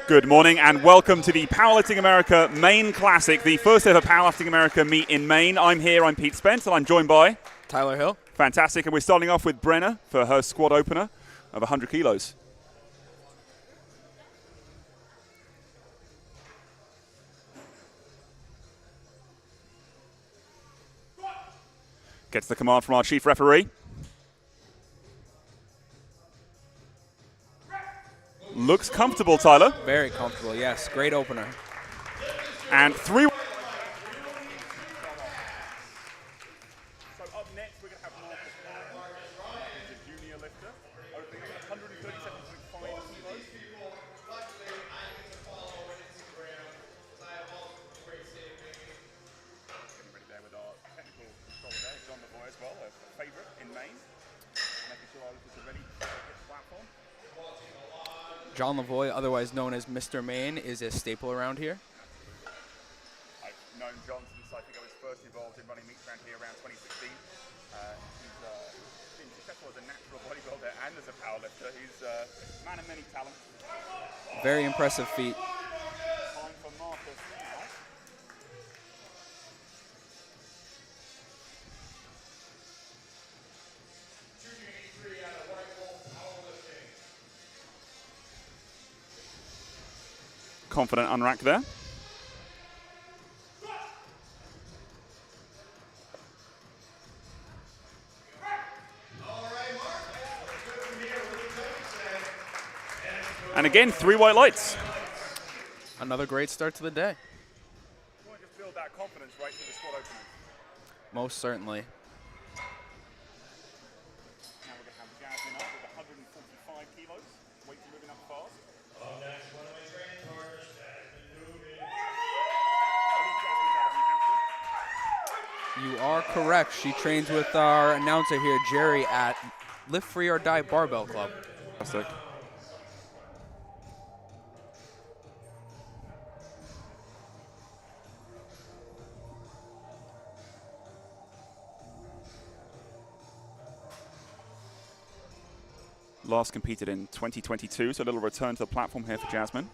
Good morning and welcome to the Powerlifting America Maine Classic, the first ever Powerlifting America meet in Maine. I'm Pete Spence, and I'm joined by Tyler Hill. Fantastic, and we're starting off with Brenna for her squat opener of 100 kilos. Gets the command from our chief referee. Looks comfortable, Tyler. Very comfortable, yes. Great opener. And three. So up next, we're going to have Marcus who's a junior lifter, opening up 137.5 kilos. Getting ready there with our technical controller there, John Lavoy as well, a favourite in Maine. Making sure our lifters are ready to hit the platform. John Lavoy, otherwise known as Mr. Maine, is a staple around here. I've known John since I think I was first involved in running meets around here around 2016. He's been successful as a natural bodybuilder and as a powerlifter. He's a man of many talents. Very impressive feat. Time for Marcus now. Confident unrack there. And again, 3 white lights. Another great start to the day. You want to just build that confidence right through the squat opening. Most certainly. Now we're going to have Jasmine up with 145 kilos. Weights are moving up fast. You are correct. She trains with our announcer here, Jerry, at Lift Free or Die Barbell Club. Fantastic. Last competed in 2022, so a little return to the platform here for Jasmine.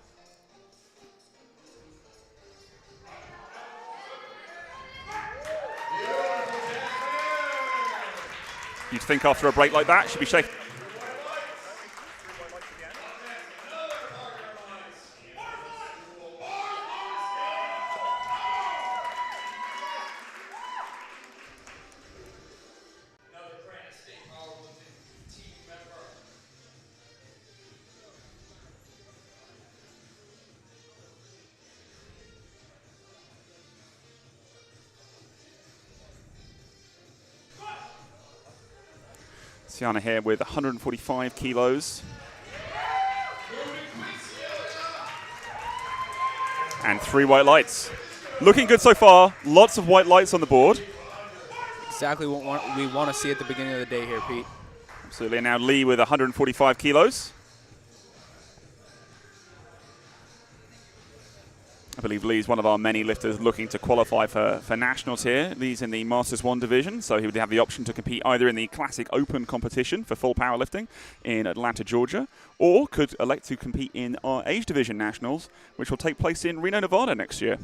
You'd think after a break like that, she'd be shaking. Sienna here with 145 kilos. And 3 white lights. Looking good so far. Lots of white lights on the board. Exactly what we want to see at the beginning of the day here, Pete. Absolutely. And now Lee with 145 kilos. I believe Lee's one of our many lifters looking to qualify for nationals here. Lee's in the Masters 1 division, so he would have the option to compete either in the Classic Open competition for full powerlifting in Atlanta, Georgia, or could elect to compete in our age division nationals, which will take place in Reno, Nevada next year.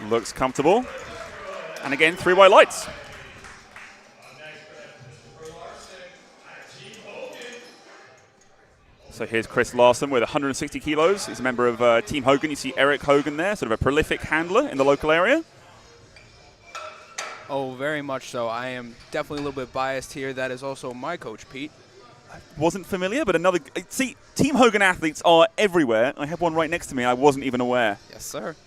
Looks comfortable. And again, 3 white lights. So here's Chris Larson with 160 kilos. He's a member of Team Hogan. You see Eric Hogan there, sort of a prolific handler in the local area. Oh, very much so. I am definitely a little bit biased here. That is also my coach, Pete. Wasn't familiar, but another. See, Team Hogan athletes are everywhere. I have one right next to me. I wasn't even aware. Yes, sir.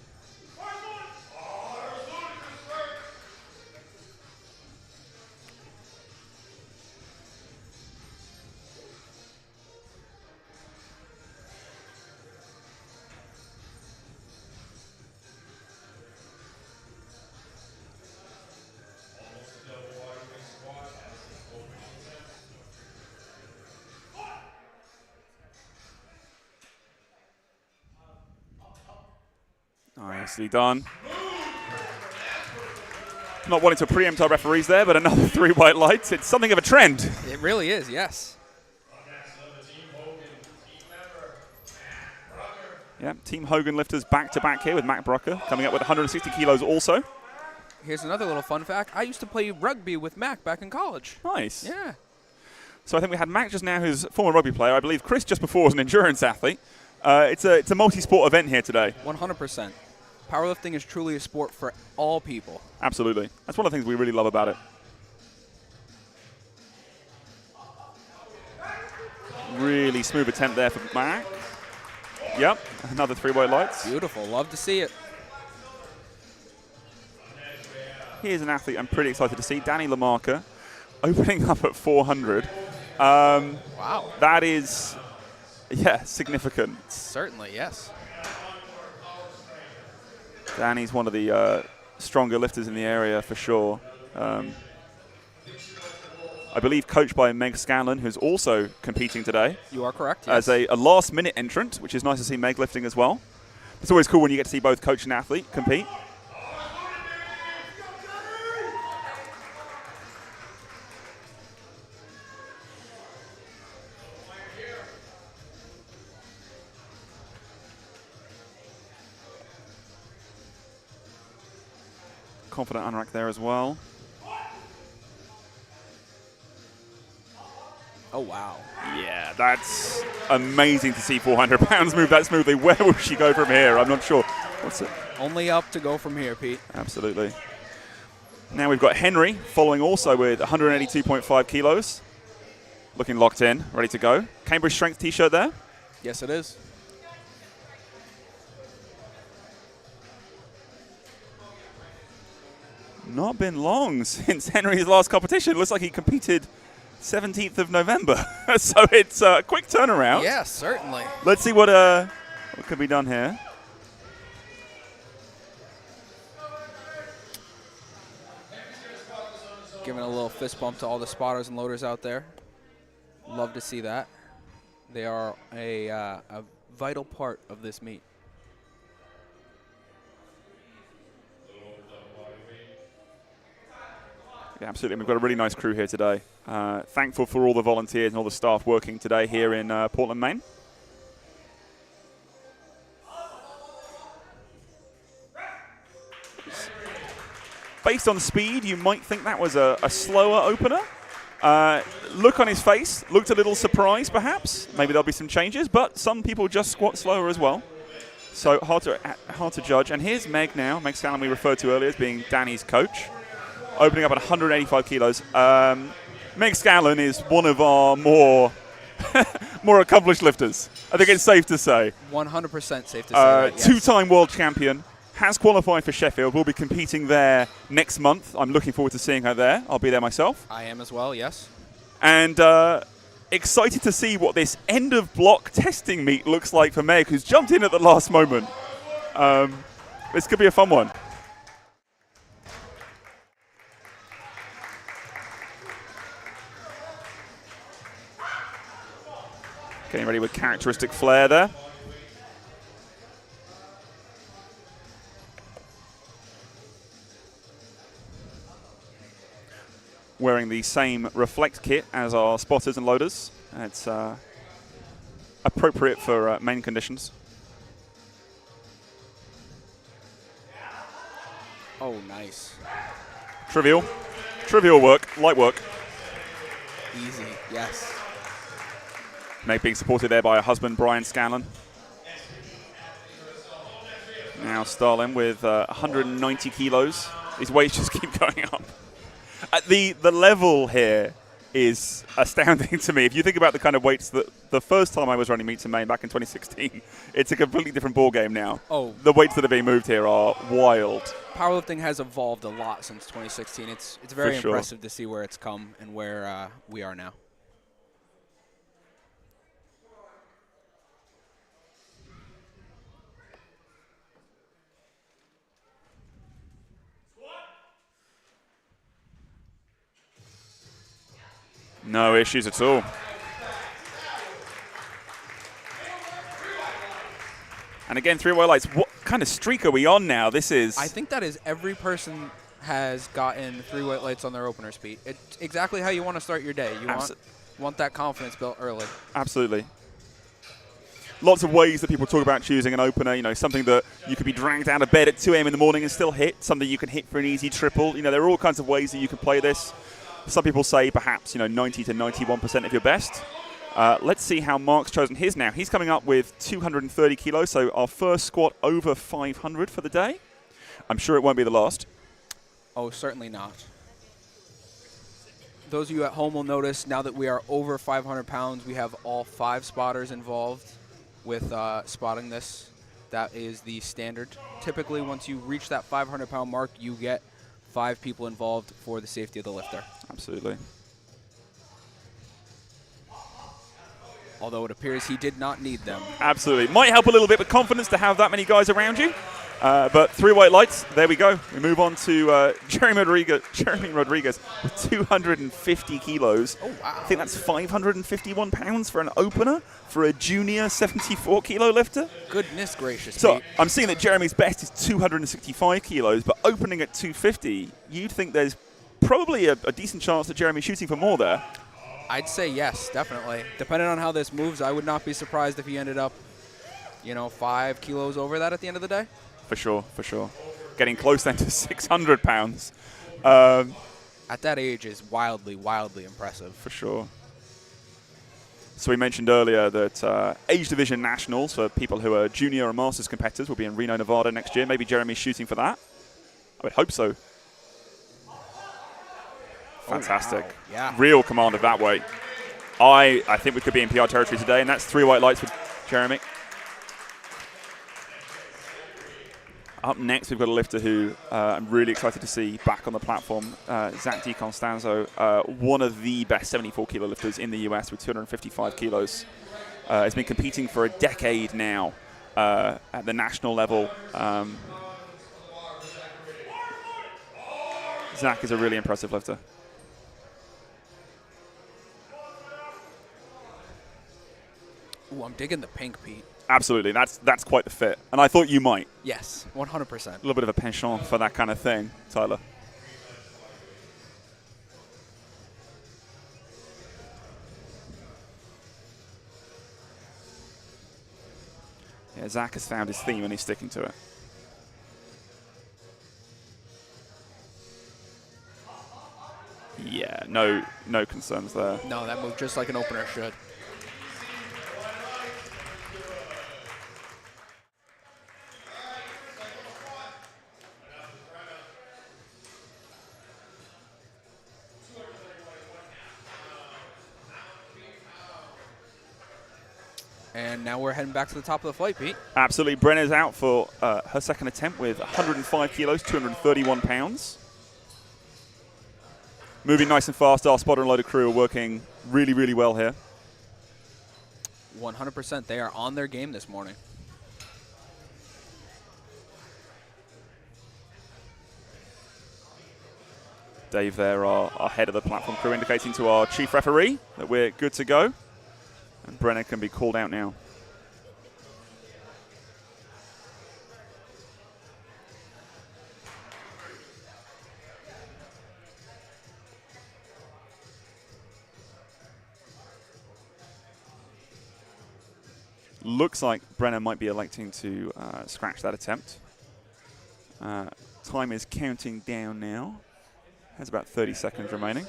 Nicely done. Not wanting to preempt our referees there, but another 3 white lights. It's something of a trend. It really is, yes. Yeah, Team Hogan lifters back-to-back here with Matt Brucker coming up with 160 kilos also. Here's another little fun fact. I used to play rugby with Mac back in college. Nice. Yeah. So I think we had Mac just now, who's a former rugby player. I believe Chris just before was an endurance athlete. It's a multi-sport event here today. 100%. Powerlifting is truly a sport for all people. Absolutely. That's one of the things we really love about it. Really smooth attempt there for Mac. Yep, another 3 white lights. Beautiful. Love to see it. Here's an athlete I'm pretty excited to see, Danny Lamarca, opening up at 400. Wow. That is, yeah, significant. Certainly, yes. Danny's one of the stronger lifters in the area for sure. I believe coached by Meg Scanlon, who's also competing today. You are correct, yes. As a last-minute entrant, which is nice to see Meg lifting as well. It's always cool when you get to see both coach and athlete compete. Confident unrack there as well. Oh, wow. Yeah, that's amazing to see 400 pounds move that smoothly. Where will she go from here? I'm not sure. What's it? Only up to go from here, Pete. Absolutely. Now we've got Henry following also with 182.5 kilos. Looking locked in, ready to go. Cambridge Strength t-shirt there. Yes, it is. Not been long since Henry's last competition. Looks like he competed 17th of November. So it's a quick turnaround. Yeah, certainly. Let's see what could be done here. Giving a little fist bump to all the spotters and loaders out there. Love to see that. They are a vital part of this meet. Yeah, absolutely. We've got a really nice crew here today. Thankful for all the volunteers and all the staff working today here in Portland, Maine. Based on speed, you might think that was a slower opener. Look on his face, looked a little surprised perhaps. Maybe there'll be some changes, but some people just squat slower as well. So hard to judge. And here's Meg now. Meg Scanlon we referred to earlier as being Danny's coach. Opening up at 185 kilos. Meg Scanlon is one of our more accomplished lifters. I think it's safe to say. 100% safe to say that, yes. Two-time world champion. Has qualified for Sheffield. Will be competing there next month. I'm looking forward to seeing her there. I'll be there myself. I am as well, yes. And excited to see what this end-of-block testing meet looks like for Meg, who's jumped in at the last moment. This could be a fun one. Getting ready with characteristic flair there. Wearing the same reflect kit as our spotters and loaders. It's appropriate for Maine conditions. Oh, nice. Trivial work, light work. Easy, yes. Meg being supported there by her husband, Brian Scanlon. Now Starlin with 190 kilos. His weights just keep going up. The level here is astounding to me. If you think about the kind of weights that the first time I was running meets in Maine back in 2016, it's a completely different ball game now. Oh, the weights that are being moved here are wild. Powerlifting has evolved a lot since 2016. It's very impressive to see where it's come and where we are now. No issues at all. And again, 3 white lights. What kind of streak are we on now? This is... I think that is every person has gotten 3 white lights on their opener speed. It's exactly how you want to start your day. You want that confidence built early. Absolutely. Lots of ways that people talk about choosing an opener, you know, something that you could be dragged out of bed at 2 a.m. in the morning and still hit, something you can hit for an easy triple. You know, there are all kinds of ways that you can play this. Some people say perhaps, 90 to 91% of your best. Let's see how Mark's chosen his now. He's coming up with 230 kilos, so our first squat over 500 for the day. I'm sure it won't be the last. Oh, certainly not. Those of you at home will notice now that we are over 500 pounds, we have all 5 spotters involved with spotting this. That is the standard. Typically, once you reach that 500-pound mark, you get 5 people involved for the safety of the lifter. Absolutely. Although it appears he did not need them. Absolutely. Might help a little bit with confidence to have that many guys around you. But 3 white lights, there we go. We move on to Jeremy Rodriguez with 250 kilos. Oh, wow. I think that's 551 pounds for an opener for a junior 74-kilo lifter. Goodness gracious. So Pete. I'm seeing that Jeremy's best is 265 kilos, but opening at 250, you'd think there's probably a decent chance that Jeremy's shooting for more there. I'd say yes, definitely. Depending on how this moves, I would not be surprised if he ended up, 5 kilos over that at the end of the day. For sure, for sure. Getting close then to 600 pounds. At that age is wildly, wildly impressive. For sure. So we mentioned earlier that age division nationals for people who are junior or masters competitors will be in Reno, Nevada next year. Maybe Jeremy's shooting for that. I would hope so. Fantastic. Oh, wow. Yeah. Real command of that weight. I think we could be in PR territory today, and that's 3 white lights for Jeremy. Up next, we've got a lifter who I'm really excited to see back on the platform, Zach DiConstanzo, one of the best 74-kilo lifters in the US with 255 kilos. Has been competing for a decade now at the national level. Zach is a really impressive lifter. Ooh, I'm digging the pink, Pete. Absolutely, that's quite the fit. And I thought you might. Yes, 100%. A little bit of a penchant for that kind of thing, Tyler. Yeah, Zach has found his theme and he's sticking to it. Yeah, no concerns there. No, that moved just like an opener should. And now we're heading back to the top of the flight, Pete. Absolutely. Brenna's out for her second attempt with 105 kilos, 231 pounds. Moving nice and fast. Our spotter and loader crew are working really, really well here. 100%. They are on their game this morning. Dave there, our head of the platform crew, indicating to our chief referee that we're good to go. And Brenna can be called out now. Looks like Brenna might be electing to scratch that attempt. Time is counting down now. Has about 30 seconds remaining.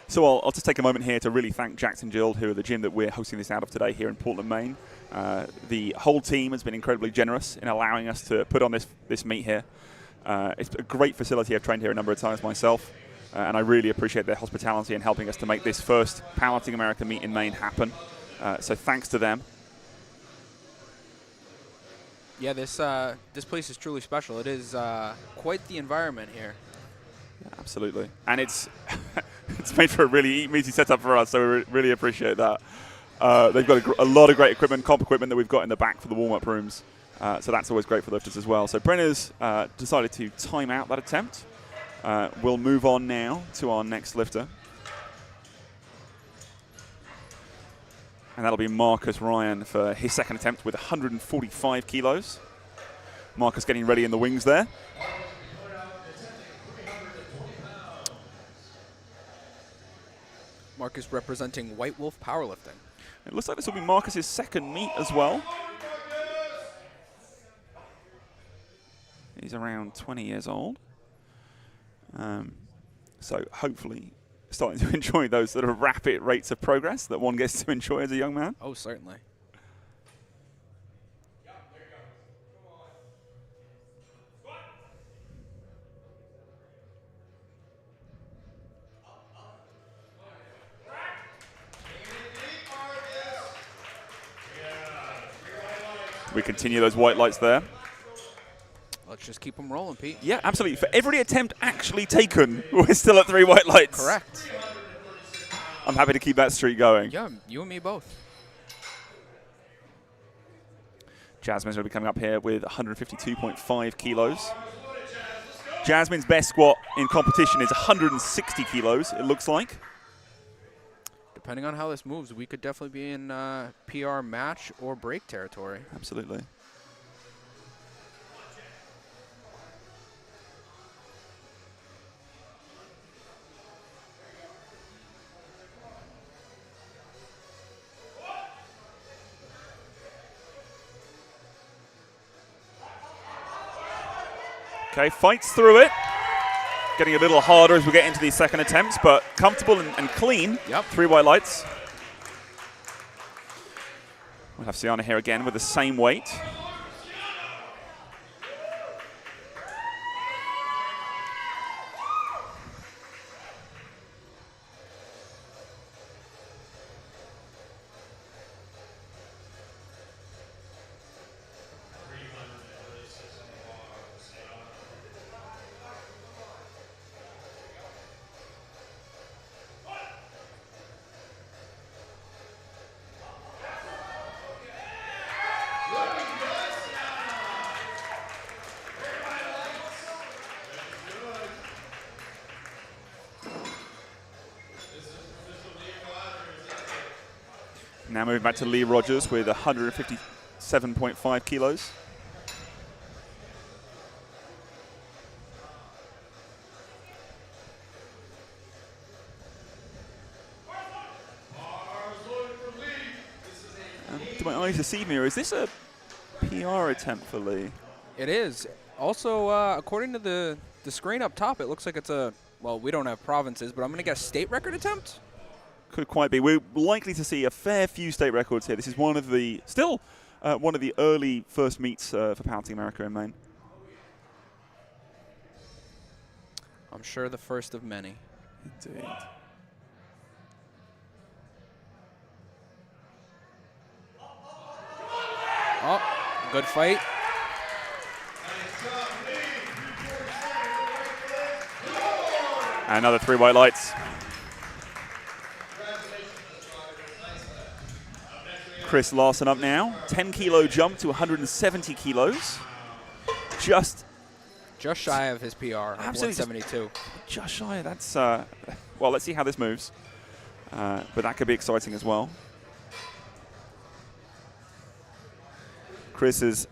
So I'll just take a moment here to really thank Jackson Gill, who are the gym that we're hosting this out of today here in Portland, Maine. The whole team has been incredibly generous in allowing us to put on this meet here. It's a great facility. I've trained here a number of times myself, and I really appreciate their hospitality in helping us to make this first Powerlifting America meet in Maine happen. So thanks to them. Yeah, this place is truly special. It is quite the environment here. Yeah, absolutely. And it's it's made for a really easy setup for us, so we really appreciate that. They've got a lot of great equipment, comp equipment that we've got in the back for the warm-up rooms. So that's always great for lifters as well. So Brenna's decided to time out that attempt. We'll move on now to our next lifter. And that'll be Marcus Ryan for his second attempt with 145 kilos. Marcus getting ready in the wings there. Marcus representing White Wolf Powerlifting. It looks like this will be Marcus's second meet as well. He's around 20 years old. So hopefully starting to enjoy those sort of rapid rates of progress that one gets to enjoy as a young man. Oh, certainly. We continue those white lights there. Let's just keep them rolling, Pete. Yeah, absolutely. For every attempt actually taken, we're still at 3 white lights. Correct. I'm happy to keep that streak going. Yeah, you and me both. Jasmine's going to be coming up here with 152.5 kilos. Jasmine's best squat in competition is 160 kilos, it looks like. Depending on how this moves, we could definitely be in PR match or break territory. Absolutely. Okay, fights through it. Getting a little harder as we get into these second attempts, but comfortable and clean. Yep. 3 white lights. We'll have Sienna here again with the same weight. Now moving back to Lee Rogers with 157.5 kilos. Do my eyes deceive me, or is this a PR attempt for Lee? It is. Also, according to the screen up top, it looks like it's a, well, we don't have provinces, but I'm going to guess state record attempt? Could quite be. We're likely to see a fair few state records here. This is one of the, still one of the early first meets for Powerlifting America in Maine. I'm sure the first of many. Indeed. Oh, good fight. Another 3 white lights. Chris Larson up now. 10 kilo jump to 170 kilos. Just shy of his PR, 172. Just shy. That's, well, let's see how this moves. But that could be exciting as well. Chris has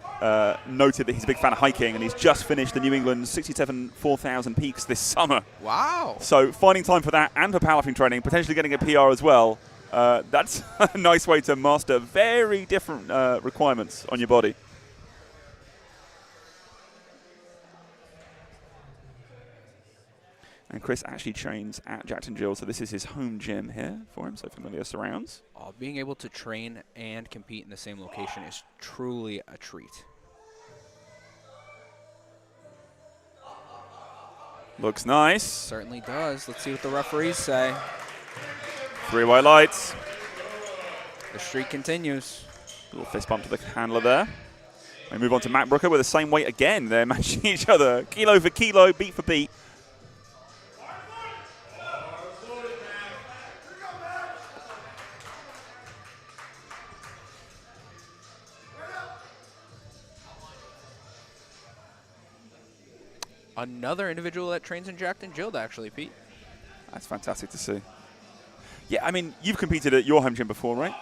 noted that he's a big fan of hiking, and he's just finished the New England 67 4000 peaks this summer. Wow. So finding time for that and for powerlifting training, potentially getting a PR as well, that's a nice way to master very different requirements on your body. And Chris actually trains at Jackson Jill, so this is his home gym here for him, so familiar surrounds. Being able to train and compete in the same location is truly a treat. Looks nice. Certainly does. Let's see what the referees say. 3 white lights. The streak continues. Little fist bump to the handler there. We move on to Matt Brooker with the same weight again. They're matching each other, kilo for kilo, beat for beat. Another individual that trains in Jackson Jill, actually, Pete. That's fantastic to see. Yeah, I mean, you've competed at your home gym before, right?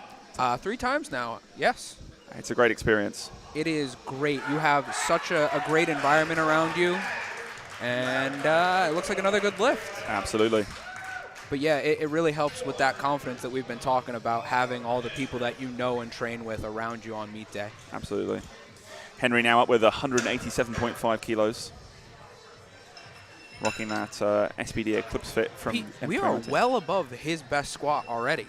3 times now, yes. It's a great experience. It is great. You have such a great environment around you, and it looks like another good lift. Absolutely. But yeah, it really helps with that confidence that we've been talking about, having all the people that you know and train with around you on meet day. Absolutely. Henry now up with 187.5 kilos. Rocking that SBD Eclipse fit from Pete, we are well above his best squat already.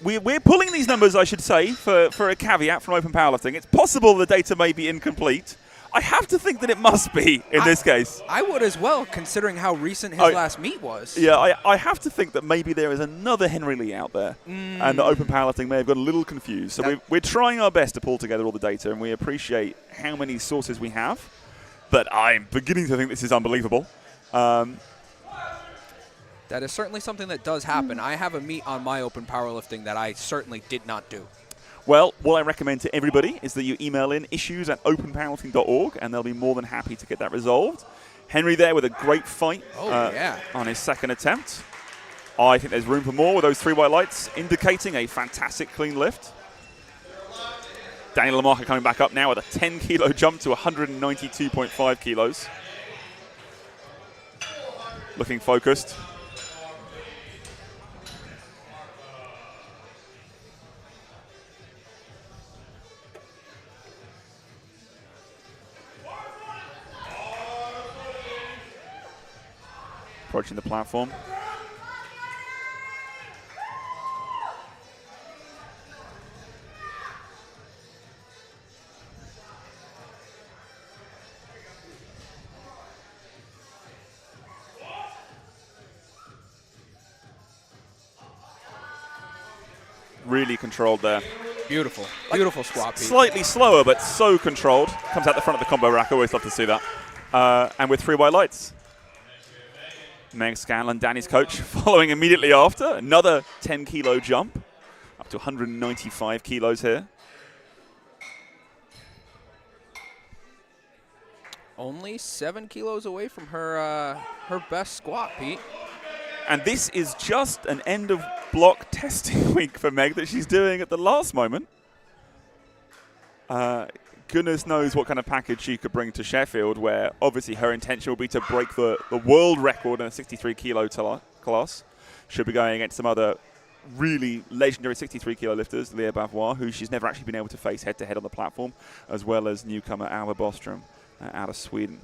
We're pulling these numbers, I should say, for a caveat from Open Powerlifting. It's possible the data may be incomplete. I have to think that it must be in this case. I would as well, considering how recent his last meet was. Yeah, I have to think that maybe there is another Henry Lee out there, and that Open Powerlifting may have got a little confused. So we're trying our best to pull together all the data, and we appreciate how many sources we have. But I'm beginning to think this is unbelievable. That is certainly something that does happen. I have a meet on my Open Powerlifting that I certainly did not do. Well, what I recommend to everybody is that you email in issues@openpowerlifting.org, and they'll be more than happy to get that resolved. Henry there with a great fight on his second attempt. I think there's room for more with those 3 white lights, indicating a fantastic clean lift. Daniel Lamarca coming back up now with a 10-kilo jump to 192.5 kilos. Looking focused. Approaching the platform. Really controlled there. Beautiful. Beautiful squat, Pete. Slightly slower, but so controlled. Comes out the front of the combo rack. I always love to see that. And with 3 white lights. Meg Scanlon, Danny's coach, following immediately after. Another 10-kilo jump, up to 195 kilos here. Only 7 kilos away from her her best squat, Pete. And this is just an end-of-block testing week for Meg that she's doing at the last moment. Goodness knows what kind of package she could bring to Sheffield, where obviously her intention will be to break the world record in a 63-kilo class. She'll be going against some other really legendary 63-kilo lifters, Leah Bavois, who she's never actually been able to face head-to-head on the platform, as well as newcomer Alva Bostrom out of Sweden.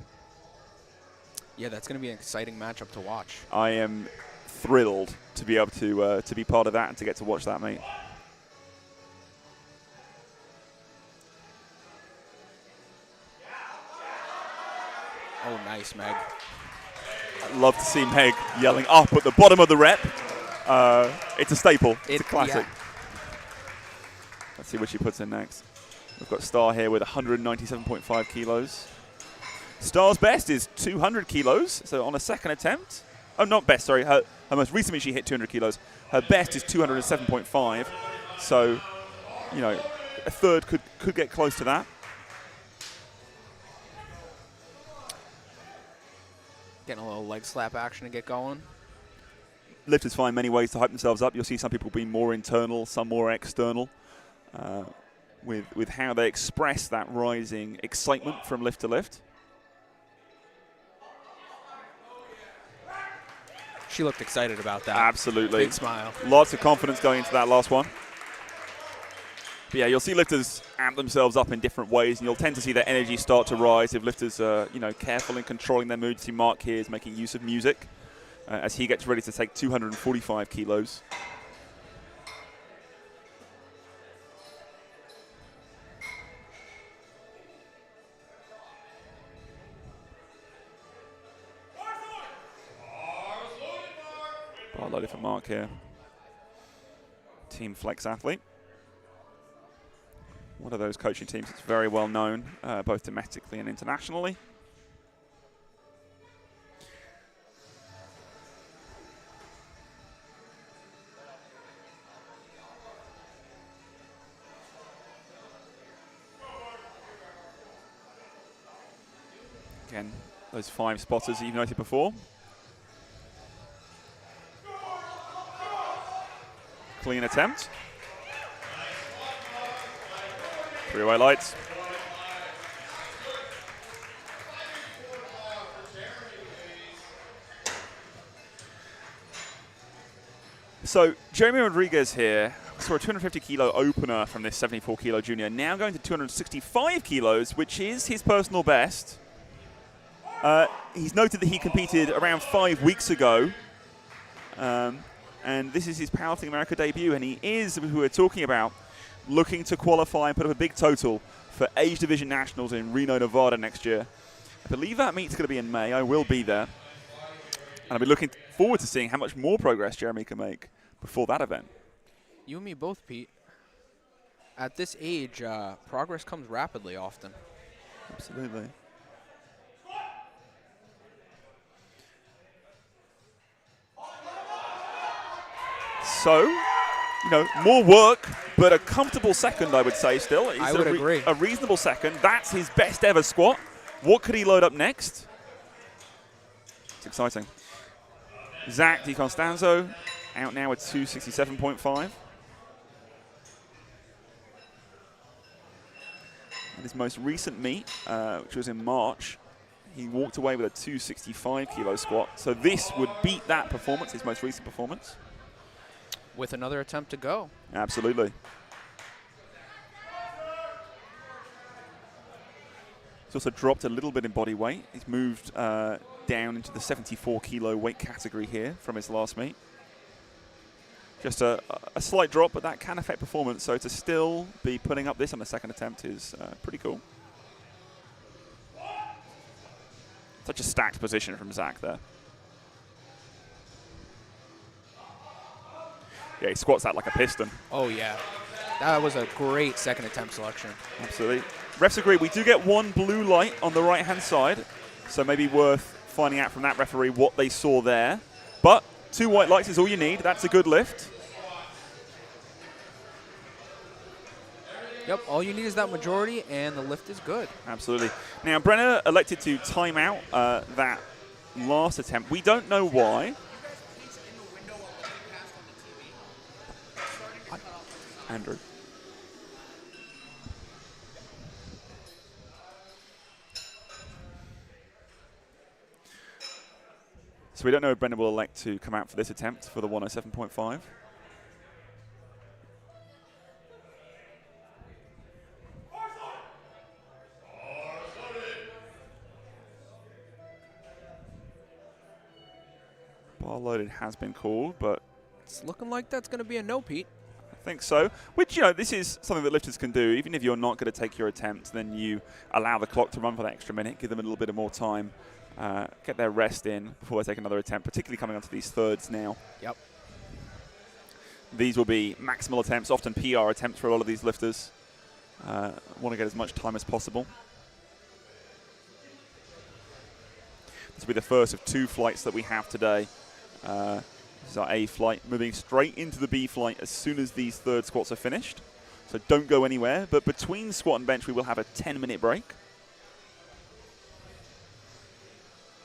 Yeah, that's going to be an exciting matchup to watch. I am thrilled to be able to be part of that and to get to watch that meet. Oh, nice, Meg. I'd love to see Meg yelling up at the bottom of the rep. It's a staple. It's a classic. Yeah. Let's see what she puts in next. We've got Star here with 197.5 kilos. Star's best is 200 kilos, so on a second attempt. Oh, not best, sorry. Her most recent meet she hit 200 kilos. Her best is 207.5. So, you know, a third could get close to that. Getting a little leg slap action to get going. Lifters find many ways to hype themselves up. You'll see some people being more internal, some more external, with how they express that rising excitement from lift to lift. She looked excited about that. Absolutely. Big smile. Lots of confidence going into that last one. But yeah, you'll see lifters amp themselves up in different ways, and you'll tend to see their energy start to rise if lifters are, careful in controlling their mood. See Mark here is making use of music as he gets ready to take 245 kilos. Bar loaded for Mark here. Team Flex athlete. One of those coaching teams that's very well known, both domestically and internationally. Again, those 5 spotters that you've noted before. Clean attempt. 3 white lights. So Jeremy Rodriguez here saw a 250 kilo opener from this 74 kilo junior, now going to 265 kilos, which is his personal best. He's noted that he competed around 5 weeks ago, and this is his Powerlifting America debut, and he is, who we're talking about, looking to qualify and put up a big total for Age Division Nationals in Reno, Nevada next year. I believe that meet's going to be in May. I will be there. And I'll be looking forward to seeing how much more progress Jeremy can make before that event. You and me both, Pete. At this age, progress comes rapidly often. Absolutely. So, you know, more work, but a comfortable second, I would say, still. I would agree. A reasonable second. That's his best ever squat. What could he load up next? It's exciting. Zach DiConstanzo out now with 267.5. In his most recent meet, which was in March, he walked away with a 265 kilo squat. So this would beat that performance, his most recent performance. With another attempt to go. Absolutely. He's also dropped a little bit in body weight. He's moved down into the 74 kilo weight category here from his last meet. Just a slight drop, but that can affect performance. So to still be putting up this on the second attempt is pretty cool. Such a stacked position from Zach there. Yeah, he squats that like a piston. Oh, yeah. That was a great second attempt selection. Absolutely. Refs agree. We do get one blue light on the right-hand side, so maybe worth finding out from that referee what they saw there. But 2 white lights is all you need. That's a good lift. Yep, all you need is that majority, and the lift is good. Absolutely. Now, Brenner elected to time out that last attempt. We don't know why. Andrew. So we don't know if Brendan will elect to come out for this attempt for the 107.5. Bar loaded has been called, but it's looking like that's going to be a no, Pete. I think so. Which, you know, this is something that lifters can do. Even if you're not going to take your attempt, then you allow the clock to run for that extra minute, give them a little bit of more time, get their rest in before they take another attempt, particularly coming onto these thirds now. Yep. These will be maximal attempts, often PR attempts for a lot of these lifters. Want to get as much time as possible. This will be the first of 2 flights that we have today. This is our A flight, moving straight into the B flight as soon as these third squats are finished. So don't go anywhere, but between squat and bench we will have a 10-minute break.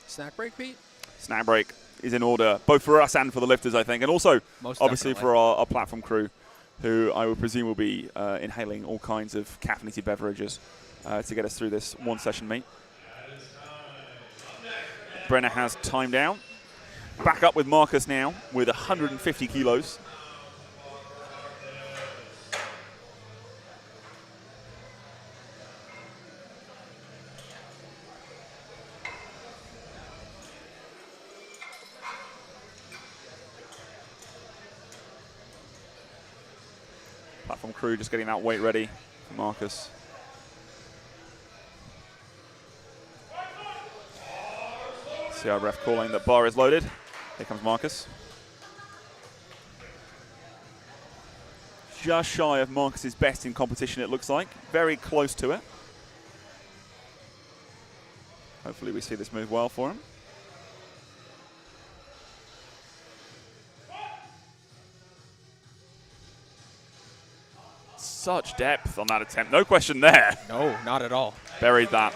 Snack break, Pete? Snack break is in order, both for us and for the lifters, I think, and also Most obviously definitely. for our platform crew, who I would presume will be inhaling all kinds of caffeinated beverages to get us through this one session meet. Brenner has timed out. Back up with Marcus now with 150 kilos. Platform crew just getting that weight ready for Marcus. See our ref calling that bar is loaded. Here comes Marcus. Just shy of Marcus's best in competition, it looks like. Very close to it. Hopefully we see this move well for him. Such depth on that attempt. No question there. No, not at all. Buried that.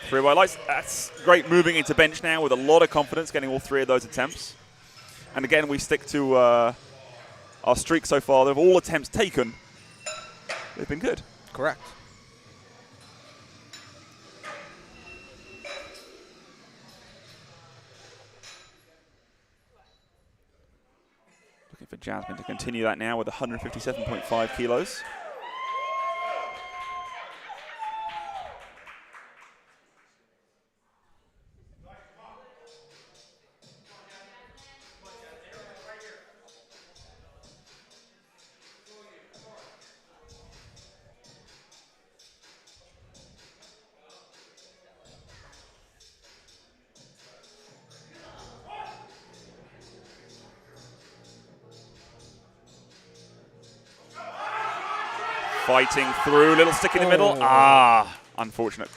3 white lights. That's great moving into bench now with a lot of confidence, getting all 3 of those attempts. And again, we stick to our streak so far. Of all attempts taken, they've been good. Correct. Looking for Jasmine to continue that now with 157.5 kilos. Fighting through, little stick in the middle. Unfortunate.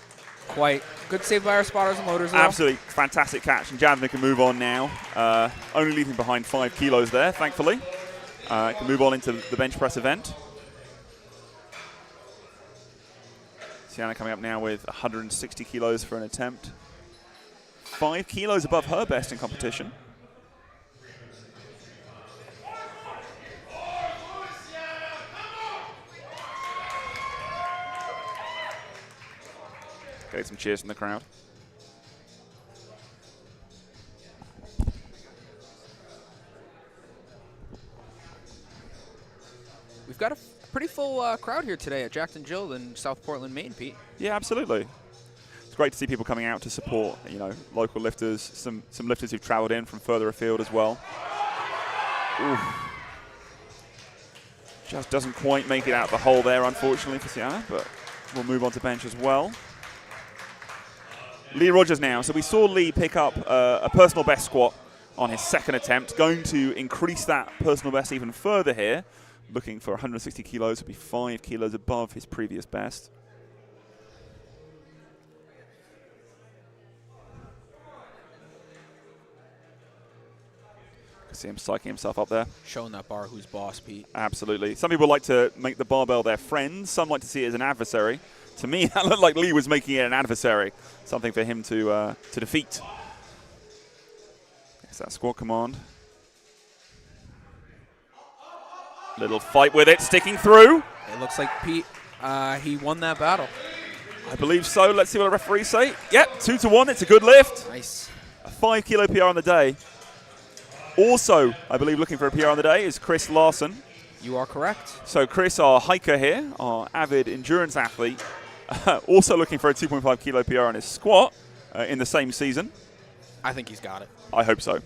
Quite good save by our spotters and loaders. Absolutely fantastic catch, and Jasmine can move on now. Only leaving behind 5 kilos there, thankfully. Can move on into the bench press event. Sienna coming up now with 160 kilos for an attempt. 5 kilos above her best in competition. Get some cheers from the crowd. We've got a pretty full crowd here today at Jackson Jill in South Portland, Maine, Pete. Yeah, absolutely. It's great to see people coming out to support, you know, local lifters, some lifters who've traveled in from further afield as well. Oof. Just doesn't quite make it out the hole there, unfortunately, for Sienna, but we'll move on to bench as well. Lee Rogers now. So we saw Lee pick up a personal best squat on his second attempt, going to increase that personal best even further here, looking for 160 kilos, to be 5 kilos above his previous best. See him psyching himself up there. Showing that bar who's boss, Pete. Absolutely. Some people like to make the barbell their friend. Some like to see it as an adversary. To me, that looked like Lee was making it an adversary. Something for him to defeat. There's that squat command. Little fight with it, sticking through. It looks like Pete, he won that battle. I believe so. Let's see what the referees say. Yep, 2-1. It's a good lift. Nice. A 5 kilo PR on the day. Also, I believe looking for a PR on the day is Chris Larson. You are correct. So Chris, our hiker here, our avid endurance athlete, also looking for a 2.5 kilo PR on his squat in the same season. I think he's got it. I hope so.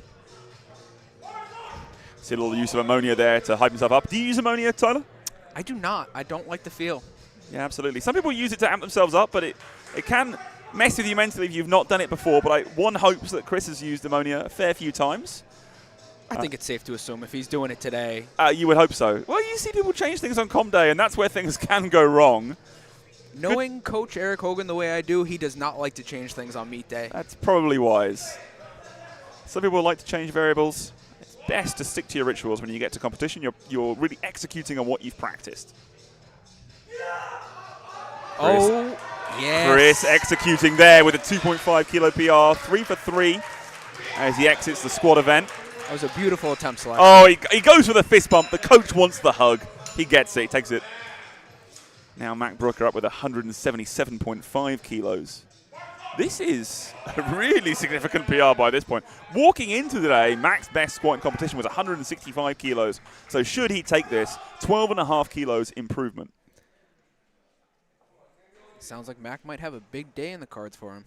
See a little use of ammonia there to hype himself up. Do you use ammonia, Tyler? I do not. I don't like the feel. Yeah, absolutely. Some people use it to amp themselves up, but it can mess with you mentally if you've not done it before. But one hopes that Chris has used ammonia a fair few times. I think it's safe to assume if he's doing it today. You would hope so. Well, you see people change things on comp day, and that's where things can go wrong. Knowing Coach Eric Hogan the way I do, he does not like to change things on meet day. That's probably wise. Some people like to change variables. It's best to stick to your rituals when you get to competition. You're really executing on what you've practiced. Oh, yes. Chris executing there with a 2.5 kilo PR, 3 for 3 as he exits the squad event. That was a beautiful attempt selection. Oh, he goes with a fist bump. The coach wants the hug. He gets it. He takes it. Now Mac Brooker up with 177.5 kilos. This is a really significant PR by this point. Walking into today, Mac's best squat in competition was 165 kilos. So should he take this, 12.5 kilos improvement. Sounds like Mac might have a big day in the cards for him.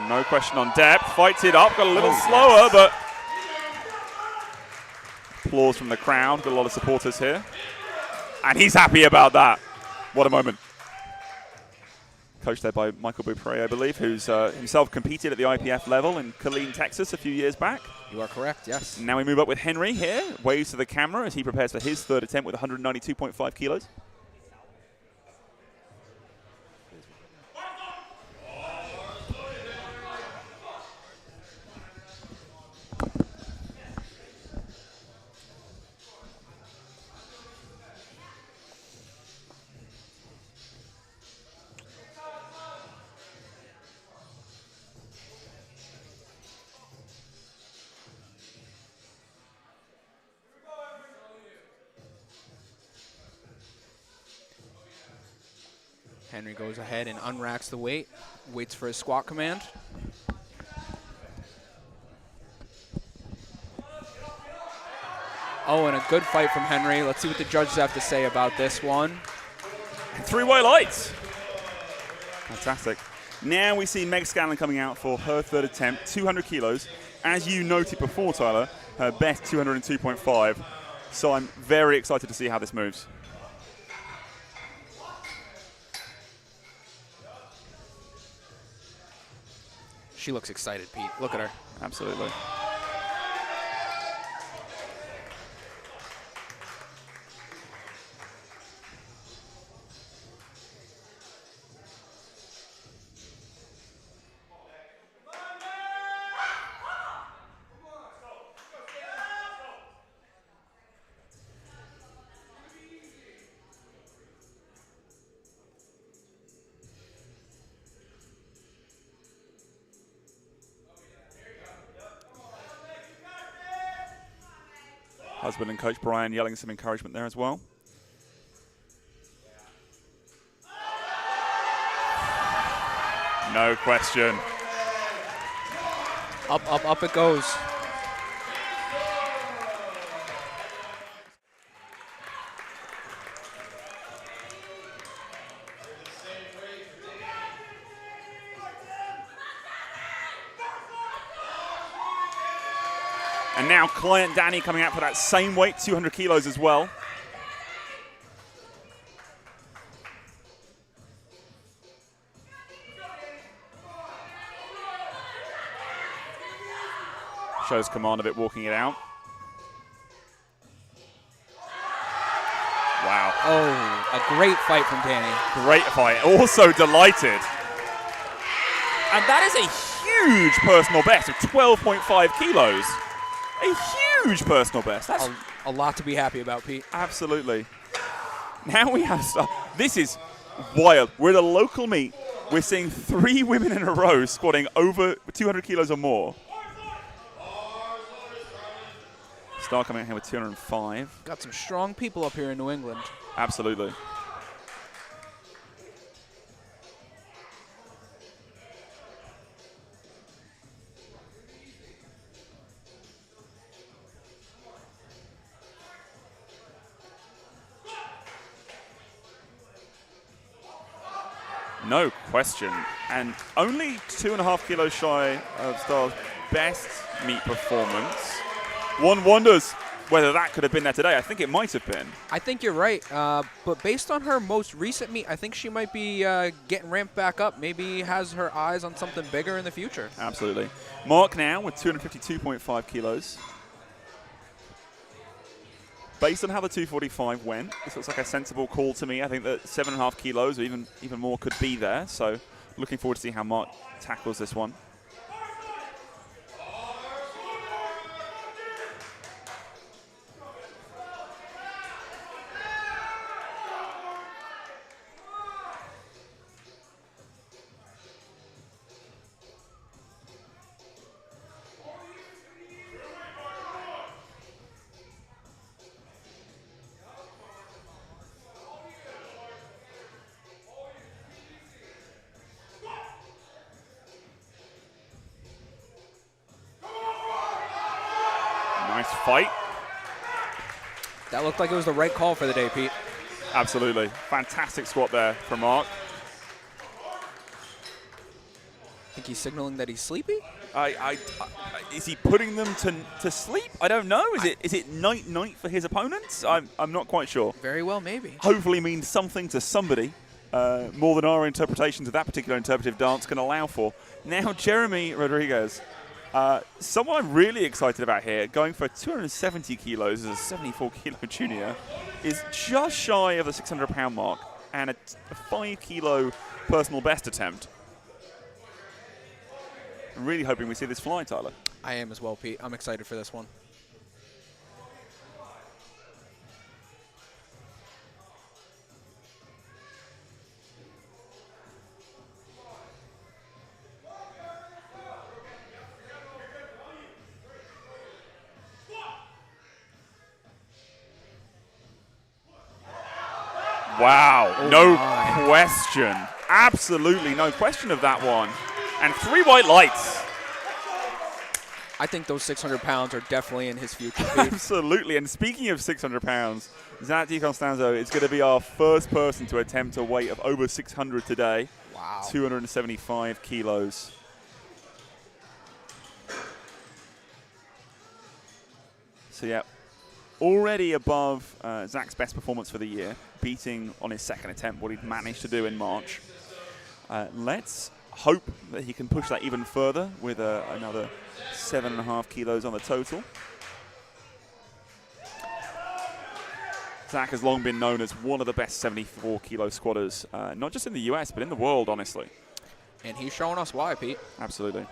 No question on depth. Fights it up. Got a little slower, but applause from the crowd. Got a lot of supporters here. And he's happy about that. What a moment. Coached there by Michael Beaupre, I believe, who's himself competed at the IPF level in Killeen, Texas a few years back. You are correct, yes. Now we move up with Henry here. Waves to the camera as he prepares for his third attempt with 192.5 kilos. Henry goes ahead and unracks the weight, waits for his squat command. Oh, and a good fight from Henry. Let's see what the judges have to say about this one. 3 white lights. Fantastic. Now we see Meg Scanlon coming out for her third attempt, 200 kilos. As you noted before, Tyler, her best 202.5. So I'm very excited to see how this moves. She looks excited, Pete. Look at her. Absolutely. Husband and Coach Brian yelling some encouragement there as well. No question. Up, up, up it goes. And now client Danny coming out for that same weight, 200 kilos as well. Shows command of it, walking it out. Wow. Oh, a great fight from Danny. Great fight. Also delighted. And that is a huge personal best of 12.5 kilos. A huge personal best. That's A lot to be happy about, Pete. absolutely. Now we have stuff. This is wild. We're at a local meet. We're seeing 3 women in a row squatting over 200 kilos or more. Star coming out here with 205. Got some strong people up here in New England. Absolutely. No question. And only 2.5 kilos shy of Star's best meet performance. One wonders whether that could have been there today. I think it might have been. I think you're right. But based on her most recent meet, I think she might be getting ramped back up. Maybe has her eyes on something bigger in the future. Absolutely. Mark now with 252.5 kilos. Based on how the 245 went, this looks like a sensible call to me. I think that 7.5 kilos or even more could be there. So looking forward to see how Mark tackles this one. Nice fight. That looked like it was the right call for the day, Pete. Absolutely. Fantastic squat there from Mark. Think he's signaling that he's sleepy? Is he putting them to sleep? I don't know. Is it night for his opponents? I'm not quite sure. Very well, maybe. Hopefully means something to somebody more than our interpretations of that particular interpretive dance can allow for. Now Jeremy Rodriguez, someone I'm really excited about here, going for 270 kilos as a 74 kilo junior, is just shy of the 600 pound mark and a 5 kilo personal best attempt. I'm really hoping we see this fly, Tyler. I am as well, Pete. I'm excited for this one. Wow, Oh no my. question. Absolutely no question of that one. And 3 white lights. I think those 600 pounds are definitely in his future. Absolutely. And speaking of 600 pounds, Zach DiCostanzo is going to be our first person to attempt a weight of over 600 today. Wow. 275 kilos. So, yeah, already above Zach's best performance for the year, beating on his second attempt what he'd managed to do in March. Let's hope that he can push that even further with another 7.5 kilos on the total. Zach has long been known as one of the best 74-kilo squatters, not just in the US, but in the world, honestly. And he's showing us why, Pete. Absolutely.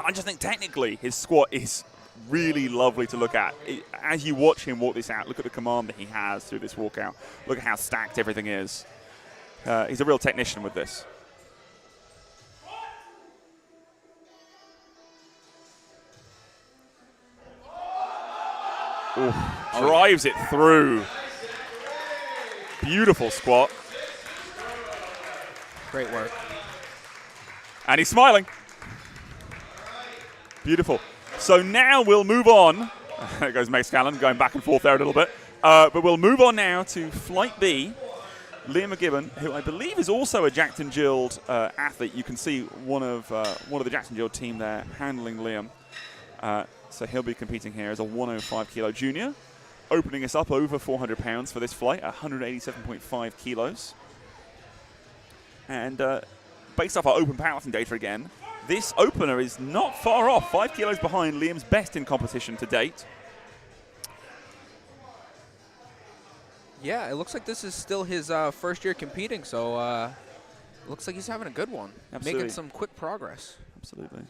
I just think technically his squat is really lovely to look at. As you watch him walk this out, look at the command that he has through this walkout. Look at how stacked everything is. He's a real technician with this. Ooh, drives it through. Beautiful squat. Great work. And he's smiling. Beautiful. So now we'll move on. There goes Meg Scallon going back and forth there a little bit. But we'll move on now to Flight B. Liam McGibbon, who I believe is also a Jackson Guild athlete. You can see one of the Jackson Guild team there handling Liam. So he'll be competing here as a 105-kilo junior, opening us up over 400 pounds for this flight, 187.5 kilos. And based off our open powerlifting data again, this opener is not far off, 5 kilos behind Liam's best in competition to date. Yeah, it looks like this is still his first year competing, so looks like he's having a good one. Absolutely. Making some quick progress. Absolutely.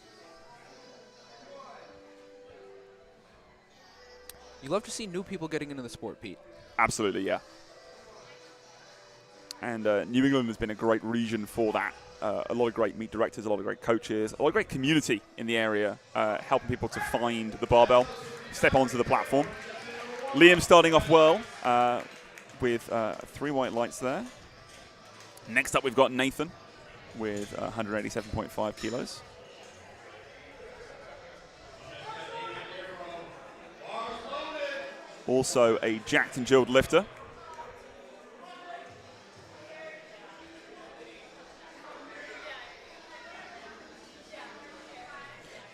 You love to see new people getting into the sport, Pete. Absolutely, yeah. And New England has been a great region for that. A lot of great meet directors, a lot of great coaches, a lot of great community in the area, helping people to find the barbell, step onto the platform. Liam starting off well with 3 white lights there. Next up, we've got Nathan with 187.5 kilos. Also a Jackson Guild lifter.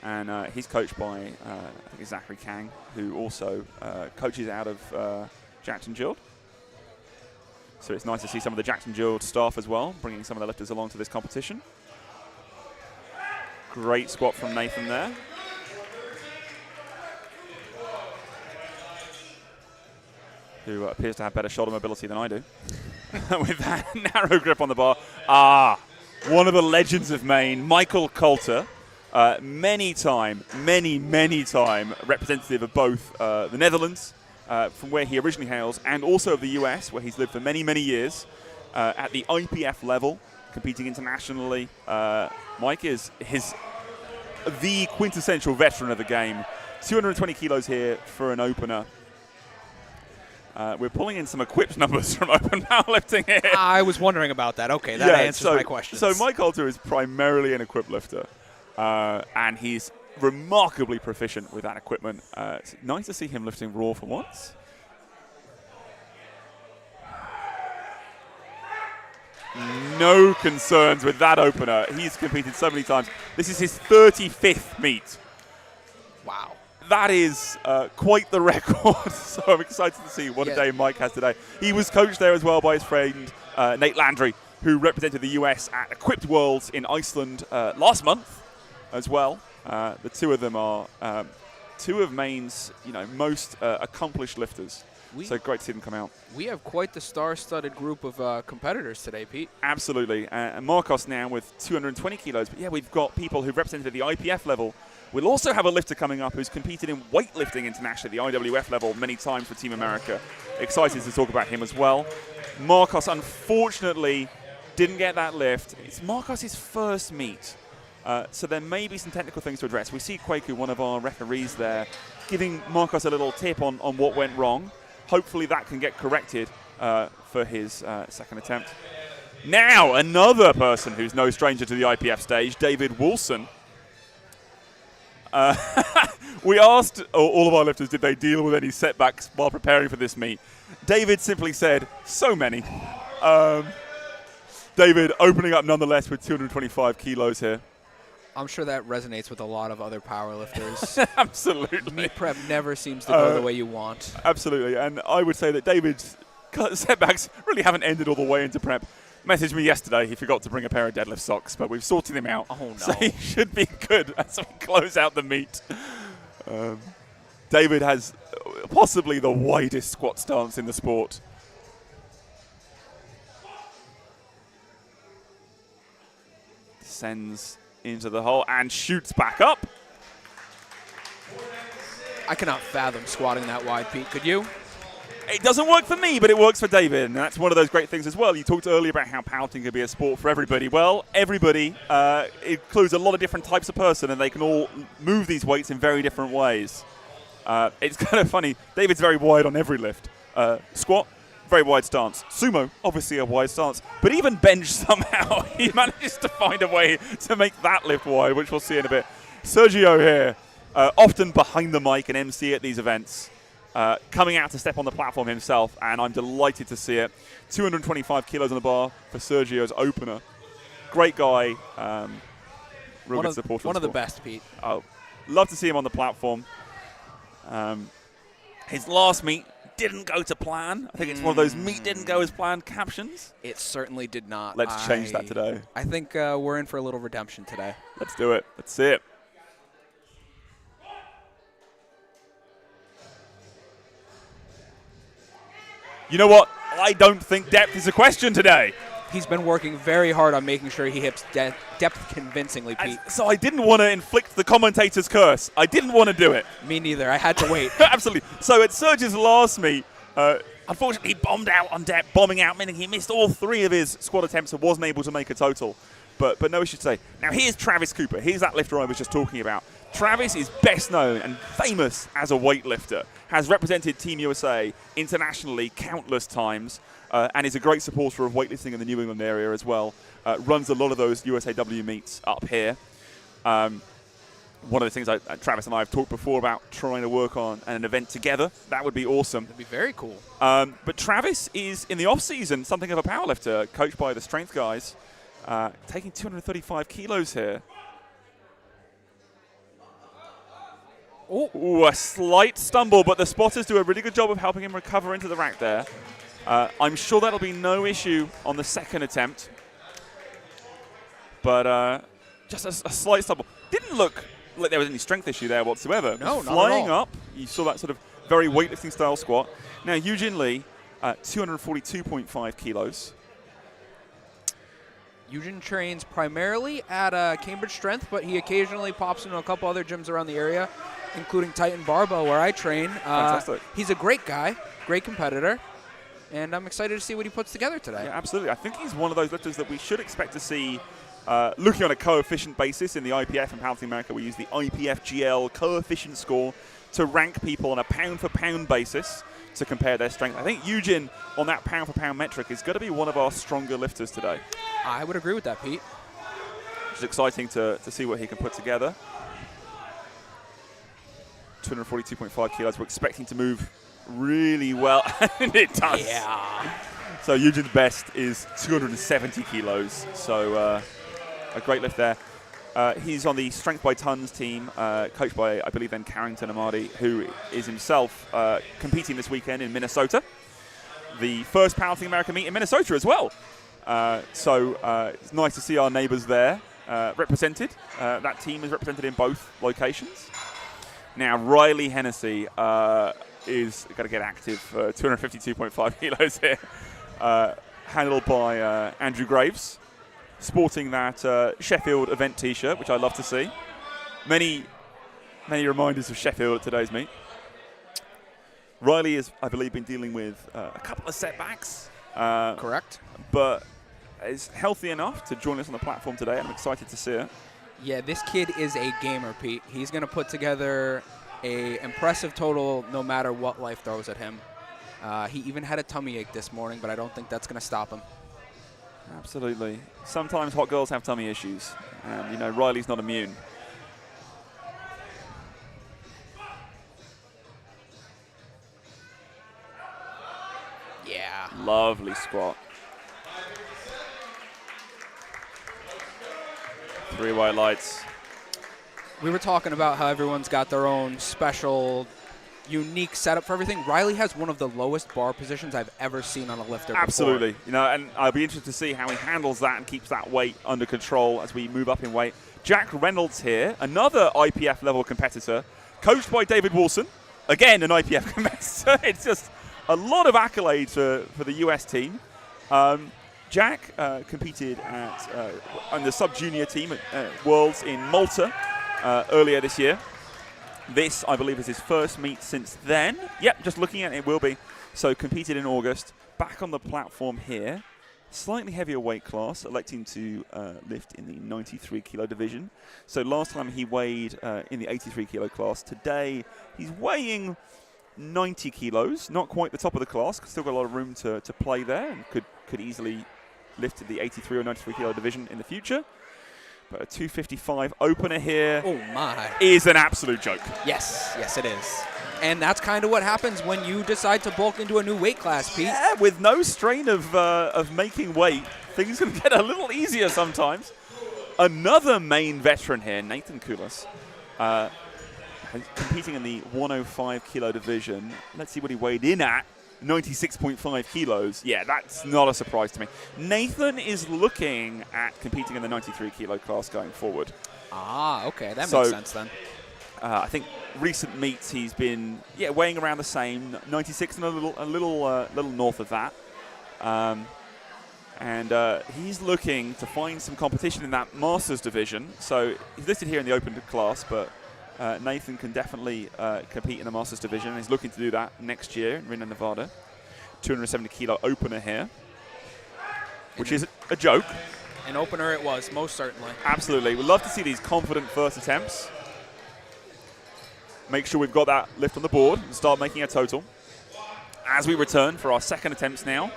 And he's coached by, I think it's Zachary Kang, who also coaches out of Jackson Guild. So it's nice to see some of the Jackson Guild staff as well, bringing some of the lifters along to this competition. Great squat from Nathan there. Who appears to have better shoulder mobility than I do. With that narrow grip on the bar. One of the legends of Maine, Michael Coulter. Many time representative of both the Netherlands, from where he originally hails, and also of the US, where he's lived for many, many years. At the IPF level, competing internationally. Mike is the quintessential veteran of the game. 220 kilos here for an opener. We're pulling in some equipped numbers from open powerlifting here. I was wondering about that. Okay, that answers my question. So Mike Coulter is primarily an equipped lifter, and he's remarkably proficient with that equipment. It's nice to see him lifting raw for once. No concerns with that opener. He's competed so many times. This is his 35th meet. Wow. That is quite the record, so I'm excited to see what a day Mike has today. He was coached there as well by his friend Nate Landry, who represented the US at Equipped Worlds in Iceland last month as well. The two of them are two of Maine's most accomplished lifters. So great to see them come out. We have quite the star-studded group of competitors today, Pete. Absolutely. And Marcos now with 220 kilos. But yeah, we've got people who've represented at the IPF level. We'll also have a lifter coming up who's competed in weightlifting internationally at the IWF level many times for Team America. Excited to talk about him as well. Marcos, unfortunately, didn't get that lift. It's Marcos' first meet. So there may be some technical things to address. We see Kwaku, one of our referees there, giving Marcos a little tip on what went wrong. Hopefully that can get corrected for his second attempt. Now, another person who's no stranger to the IPF stage, David Wilson. We asked all of our lifters, did they deal with any setbacks while preparing for this meet? David simply said, so many. David opening up nonetheless with 225 kilos here. I'm sure that resonates with a lot of other powerlifters. Absolutely. Meet prep never seems to go the way you want. Absolutely. And I would say that David's setbacks really haven't ended all the way into prep. Messaged me yesterday. He forgot to bring a pair of deadlift socks, but we've sorted him out. Oh, no. So he should be good as we close out the meet. David has possibly the widest squat stance in the sport. Descends into the hole and shoots back up. I cannot fathom squatting that wide, Pete. Could you? It doesn't work for me, but it works for David, and that's one of those great things as well. You talked earlier about how powerlifting can be a sport for everybody. Well, everybody includes a lot of different types of person, and they can all move these weights in very different ways. It's kind of funny. David's very wide on every lift. Squat, very wide stance. Sumo, obviously a wide stance. But even bench, somehow, he manages to find a way to make that lift wide, which we'll see in a bit. Sergio here, often behind the mic and MC at these events. Coming out to step on the platform himself, and I'm delighted to see it. 225 kilos on the bar for Sergio's opener. Great guy. Real good supporter. One of the best, Pete. Oh, love to see him on the platform. His last meet didn't go to plan. I think it's one of those meet didn't go as planned captions. It certainly did not. Let's change that today. I think we're in for a little redemption today. Let's do it. Let's see it. You know what? I don't think depth is a question today. He's been working very hard on making sure he hits depth convincingly, Pete. So I didn't want to inflict the commentator's curse. I didn't want to do it. Me neither. I had to wait. Absolutely. So at Serge's last meet, unfortunately he bombed out on depth, bombing out, meaning he missed all 3 of his squat attempts and wasn't able to make a total. But no, we should say. Now here's Travis Cooper. Here's that lifter I was just talking about. Travis is best known and famous as a weightlifter, has represented Team USA internationally countless times, and is a great supporter of weightlifting in the New England area as well. Runs a lot of those USAW meets up here. One of the things Travis and I have talked before about trying to work on an event together. That would be awesome. That'd be very cool. But Travis is, in the off-season, something of a powerlifter, coached by the strength guys, taking 235 kilos here. Ooh, a slight stumble, but the spotters do a really good job of helping him recover into the rack there. I'm sure that'll be no issue on the second attempt. But just a slight stumble. Didn't look like there was any strength issue there whatsoever. No, Flying not at all. up, you saw that sort of very weightlifting style squat. Now, Eugene Lee, 242.5 kilos. Eugene trains primarily at Cambridge Strength, but he occasionally pops into a couple other gyms around the area, including Titan Barbell, where I train. Fantastic. He's a great guy, great competitor, and I'm excited to see what he puts together today. Yeah, absolutely. I think he's one of those lifters that we should expect to see looking on a coefficient basis. In the IPF and Powerlifting America, we use the IPF GL coefficient score to rank people on a pound-for-pound basis to compare their strength. I think Eugene, on that pound-for-pound metric, is going to be one of our stronger lifters today. I would agree with that, Pete. It's exciting to see what he can put together. 242.5 kilos. We're expecting to move really well, and it does. Yeah. So Eugene's best is 270 kilos. So a great lift there. He's on the Strength by Tons team, coached by, I believe, then Carrington Amadi, who is himself competing this weekend in Minnesota. The first Powerlifting America meet in Minnesota as well. So it's nice to see our neighbors there represented. That team is represented in both locations. Now, Riley Hennessy is going to get active for 252.5 kilos here, handled by Andrew Graves, sporting that Sheffield event T-shirt, which I love to see. Many reminders of Sheffield at today's meet. Riley has, I believe, been dealing with a couple of setbacks. Correct. But is healthy enough to join us on the platform today. I'm excited to see it. Yeah, this kid is a gamer, Pete. He's going to put together a impressive total no matter what life throws at him. He even had a tummy ache this morning, but I don't think that's going to stop him. Absolutely. Sometimes hot girls have tummy issues, and you know Riley's not immune. Yeah. Lovely squat. 3 white lights. We were talking about how everyone's got their own special, unique setup for everything. Riley has one of the lowest bar positions I've ever seen on a lifter Absolutely. before. You know, and I'll be interested to see how he handles that and keeps that weight under control as we move up in weight. Jack Reynolds here, another IPF level competitor, coached by David Wilson. Again, an IPF competitor. It's just a lot of accolades for the US team. Jack competed on the sub-junior team at Worlds in Malta earlier this year. This, I believe, is his first meet since then. Yep, just looking at it, it will be. So competed in August. Back on the platform here. Slightly heavier weight class, electing to lift in the 93 kilo division. So last time he weighed in the 83 kilo class. Today he's weighing 90 kilos. Not quite the top of the class. Still got a lot of room to play there, and could easily lift in the 83 or 93 kilo division in the future. But a 255 opener here is an absolute joke. Yes, it is. And that's kind of what happens when you decide to bulk into a new weight class, Pete. Yeah, with no strain of making weight, things can get a little easier sometimes. Another Maine veteran here, Nathan Koulis, competing in the 105 kilo division. Let's see what he weighed in at. 96.5 kilos. Yeah, that's not a surprise to me. Nathan is looking at competing in the 93 kilo class going forward. Ah, okay, that makes sense then. I think recent meets he's been weighing around the same, 96 and a little north of that. And he's looking to find some competition in that Masters division. So he's listed here in the open class, but Nathan can definitely compete in the Masters division, and he's looking to do that next year in Reno, Nevada. 270 kilo opener here, which is a joke. An opener it was, most certainly. Absolutely. We'd love to see these confident first attempts. Make sure we've got that lift on the board and start making a total. As we return for our second attempts now,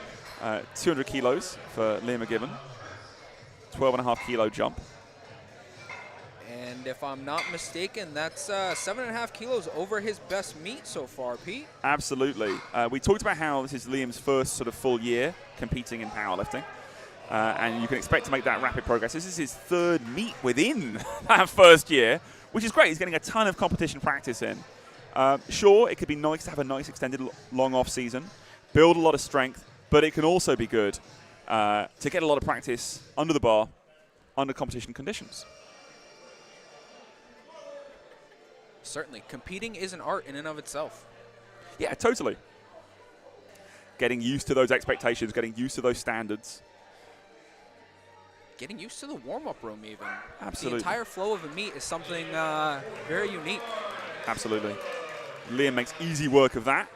200 kilos for Liam McGibbon, 12.5 kilo jump. And if I'm not mistaken, that's 7.5 kilos over his best meet so far, Pete. Absolutely. We talked about how this is Liam's first sort of full year competing in powerlifting. And you can expect to make that rapid progress. This is his third meet within that first year, which is great. He's getting a ton of competition practice in. Sure, it could be nice to have a nice extended long off season, build a lot of strength, but it can also be good to get a lot of practice under the bar, under competition conditions. Certainly. Competing is an art in and of itself. Yeah, totally. Getting used to those expectations, getting used to those standards. Getting used to the warm-up room even. Absolutely. The entire flow of a meet is something very unique. Absolutely. Liam makes easy work of that.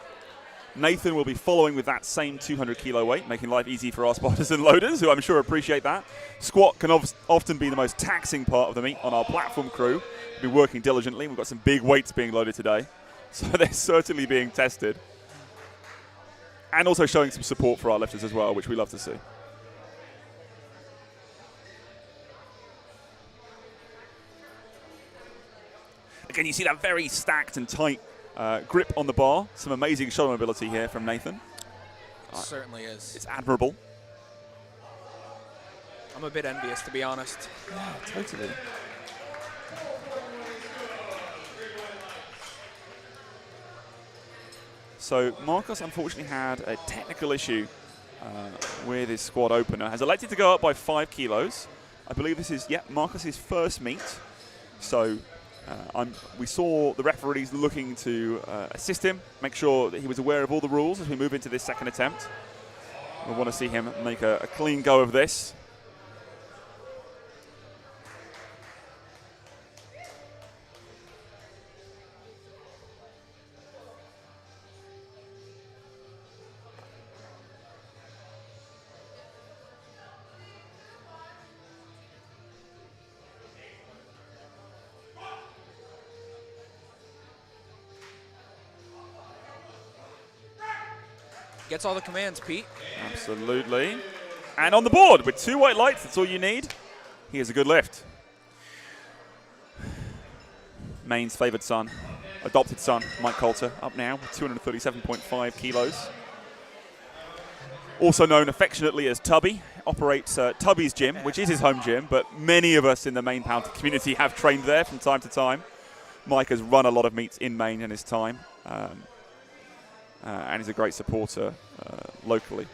Nathan will be following with that same 200 kilo weight, making life easy for our spotters and loaders, who I'm sure appreciate that. Squat can often be the most taxing part of the meet on our platform crew. We've been working diligently. We've got some big weights being loaded today, so they're certainly being tested. And also showing some support for our lifters as well, which we love to see. Again, you see that very stacked and tight grip on the bar. Some amazing shoulder mobility here from Nathan. It certainly is. It's admirable. I'm a bit envious, to be honest. Yeah, totally. So Marcos unfortunately had a technical issue with his squat opener. Has elected to go up by 5 kilos. I believe this is, Marcos' first meet. So we saw the referees looking to assist him, make sure that he was aware of all the rules as we move into this second attempt. We want to see him make a clean go of this. Gets all the commands, Pete. Absolutely. And on the board with 2 white lights, that's all you need. Here's a good lift. Maine's favoured son, adopted son, Mike Coulter, up now with 237.5 kilos. Also known affectionately as Tubby, operates Tubby's gym, which is his home gym, but many of us in the Maine Pound community have trained there from time to time. Mike has run a lot of meets in Maine in his time, and he's a great supporter locally.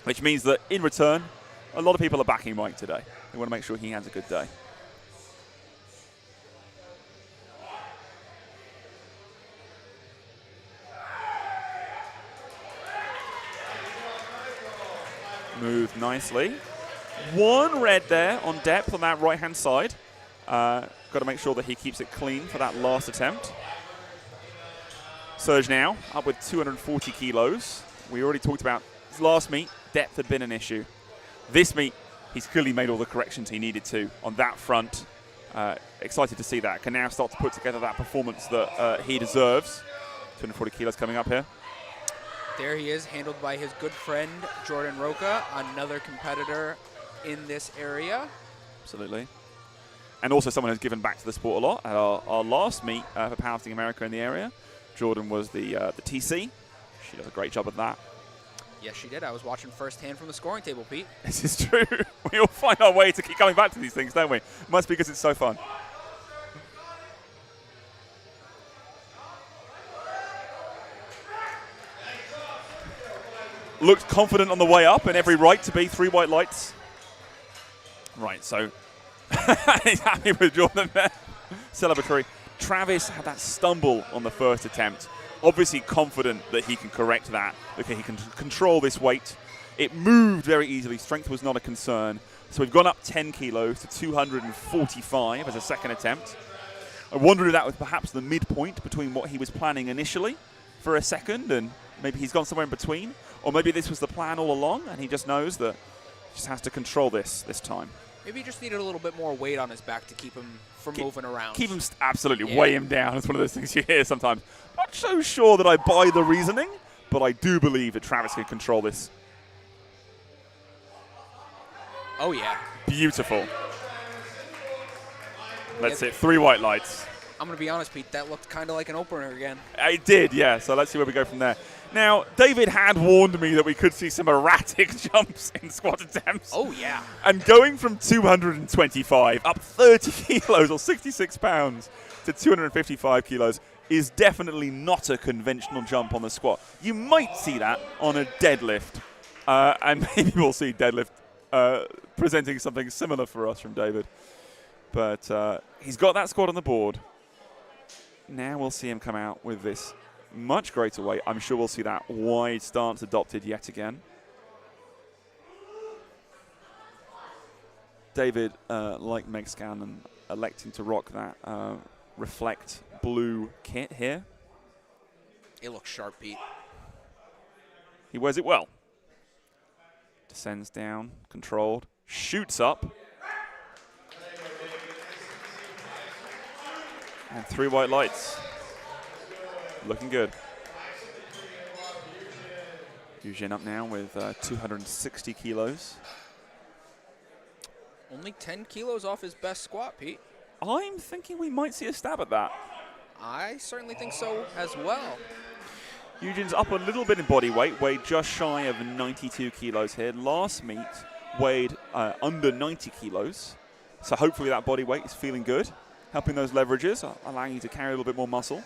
Which means that in return, a lot of people are backing Mike today. They want to make sure he has a good day. Moved nicely. 1 red there on depth on that right-hand side. Got to make sure that he keeps it clean for that last attempt. Surge now, up with 240 kilos. We already talked about his last meet, depth had been an issue. This meet, he's clearly made all the corrections he needed to on that front. Excited to see that. Can now start to put together that performance that he deserves. 240 kilos coming up here. There he is, handled by his good friend, Jordan Roca, another competitor in this area. Absolutely. And also someone who's given back to the sport a lot. At our last meet for Powerlifting America in the area, Jordan was the TC. She does a great job at that. Yes, she did. I was watching firsthand from the scoring table, Pete. This is true. We all find our way to keep coming back to these things, don't we? Must be because it's so fun. Looked confident on the way up and every right to be 3 white lights. Right, so he's happy with Jordan there. Celebratory. Travis had that stumble on the first attempt. Obviously confident that he can correct that. Okay, he can control this weight. It moved very easily. Strength was not a concern. So we've gone up 10 kilos to 245 as a second attempt. I wondered if that was perhaps the midpoint between what he was planning initially for a second, and maybe he's gone somewhere in between. Or maybe this was the plan all along, and he just knows that he just has to control this time. Maybe he just needed a little bit more weight on his back to keep him from moving around. Keep him absolutely, weigh him down. It's one of those things you hear sometimes. Not so sure that I buy the reasoning, but I do believe that Travis can control this. Oh, yeah. Beautiful. Let's hit 3 white lights. I'm going to be honest, Pete, that looked kind of like an opener again. It did, yeah. So let's see where we go from there. Now, David had warned me that we could see some erratic jumps in squat attempts. Oh, yeah. And going from 225 up 30 kilos or 66 pounds to 255 kilos is definitely not a conventional jump on the squat. You might see that on a deadlift. And maybe we'll see deadlift presenting something similar for us from David. But he's got that squat on the board. Now we'll see him come out with this much greater weight. I'm sure we'll see that wide stance adopted yet again. David, like Meg Scanlon, electing to rock that Reflect blue kit here. It looks sharp, Pete. He wears it well. Descends down, controlled, shoots up. And 3 white lights. Looking good. Eugene up now with 260 kilos. Only 10 kilos off his best squat, Pete. I'm thinking we might see a stab at that. I certainly think so as well. Eugene's up a little bit in body weight, weighed just shy of 92 kilos here. Last meet weighed under 90 kilos. So hopefully that body weight is feeling good, helping those leverages, allowing you to carry a little bit more muscle.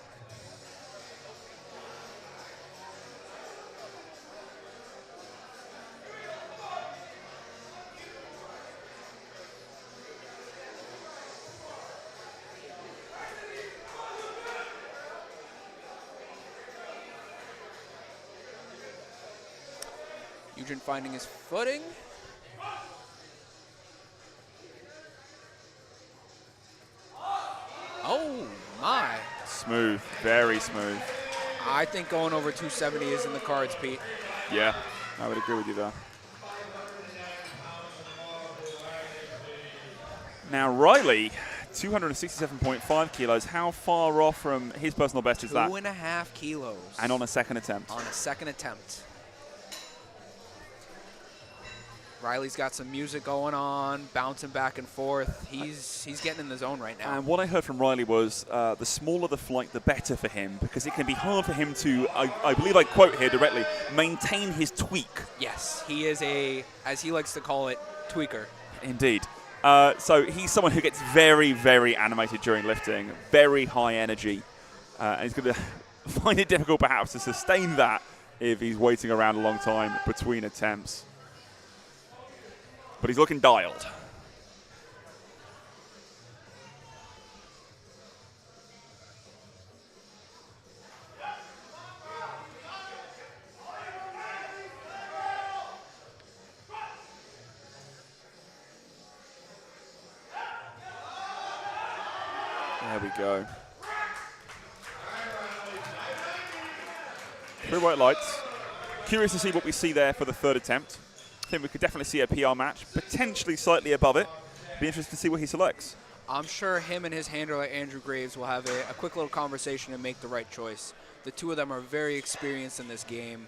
Eugene finding his footing. Oh, my. Smooth, very smooth. I think going over 270 is in the cards, Pete. Yeah, I would agree with you there. Now, Riley, 267.5 kilos. How far off from his personal best is that? 2.5 kilos. And on a second attempt. On a second attempt. Riley's got some music going on, bouncing back and forth. He's getting in the zone right now. And what I heard from Riley was the smaller the flight, the better for him, because it can be hard for him to, I believe I quote here directly, maintain his tweak. Yes, he is a, as he likes to call it, tweaker. Indeed. So he's someone who gets very, very animated during lifting, very high energy, and he's going to find it difficult perhaps to sustain that if he's waiting around a long time between attempts. But he's looking dialed. There we go. 3 white lights. Curious to see what we see there for the third attempt. I think we could definitely see a PR match, potentially slightly above it. Be interested to see what he selects. I'm sure him and his handler, Andrew Graves, will have a quick little conversation and make the right choice. The two of them are very experienced in this game.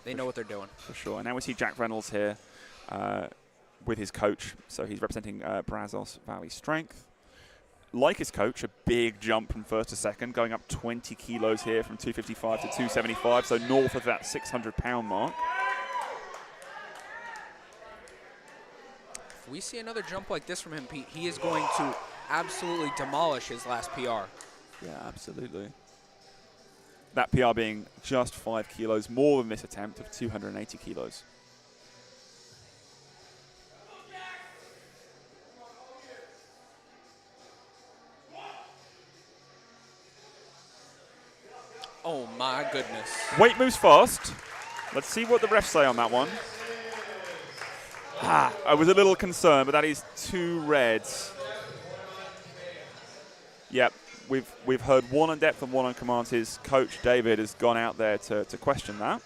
They know what they're doing. For sure. And now we see Jack Reynolds here with his coach. So he's representing Brazos Valley Strength. Like his coach, a big jump from first to second, going up 20 kilos here from 255 to 275, so north of that 600-pound mark. If we see another jump like this from him, Pete, he is going to absolutely demolish his last PR. Yeah, absolutely. That PR being just 5 kilos more than this attempt of 280 kilos. Oh my goodness. Weight moves fast. Let's see what the refs say on that one. I was a little concerned, but that is 2 reds. Yep, we've heard one on depth and one on command. His coach, David, has gone out there to question that.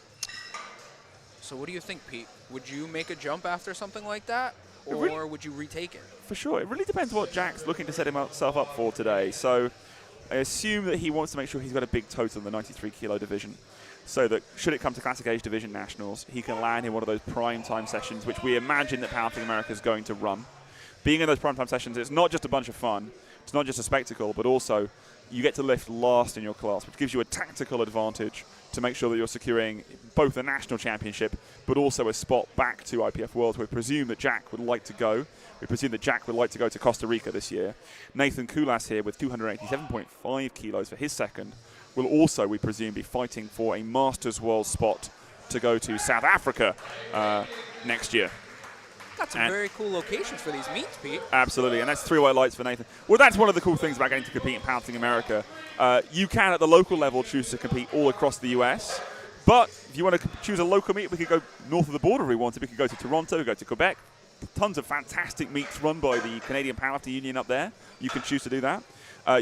So what do you think, Pete? Would you make a jump after something like that, or would you retake it? For sure. It really depends what Jack's looking to set himself up for today. So I assume that he wants to make sure he's got a big total in the 93-kilo division, so that should it come to Classic Age Division Nationals, he can land in one of those prime time sessions, which we imagine that Powerlifting America is going to run. Being in those prime time sessions, it's not just a bunch of fun, it's not just a spectacle, but also you get to lift last in your class, which gives you a tactical advantage to make sure that you're securing both a national championship, but also a spot back to IPF Worlds. We presume that Jack would like to go. We presume that Jack would like to go to Costa Rica this year. Nathan Kulas here with 287.5 kilos for his second will also, we presume, be fighting for a Masters World spot to go to South Africa next year. Got some very cool locations for these meets, Pete. Absolutely, and that's 3 white lights for Nathan. Well, that's one of the cool things about getting to compete in Powerlifting America. You can, at the local level, choose to compete all across the US. But if you want to choose a local meet, we could go north of the border if we wanted. We could go to Toronto, go to Quebec. Tons of fantastic meets run by the Canadian Powerlifting Union up there. You can choose to do that.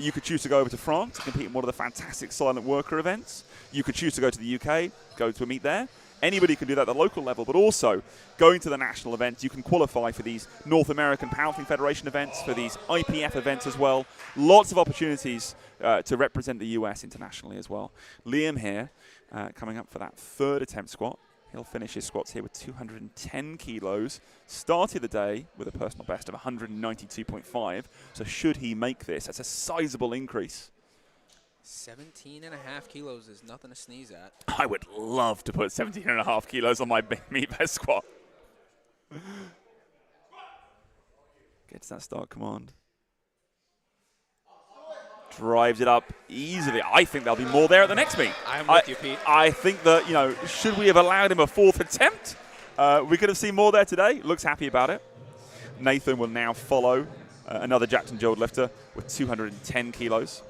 You could choose to go over to France to compete in one of the fantastic silent worker events. You could choose to go to the UK, go to a meet there. Anybody can do that at the local level, but also going to the national events, you can qualify for these North American Powerlifting Federation events, for these IPF events as well. Lots of opportunities to represent the US internationally as well. Liam here, coming up for that third attempt squat. He'll finish his squats here with 210 kilos. Started the day with a personal best of 192.5. So should he make this, that's a sizable increase. 17.5 kilos is nothing to sneeze at. I would love to put 17.5 kilos on my meat best squat. Gets that start command. Drives it up easily. I think there'll be more there at the next meet. I'm with you, Pete. I think that, should we have allowed him a 4th attempt, we could have seen more there today. Looks happy about it. Nathan will now follow another Jackson Gerald lifter with 210 kilos.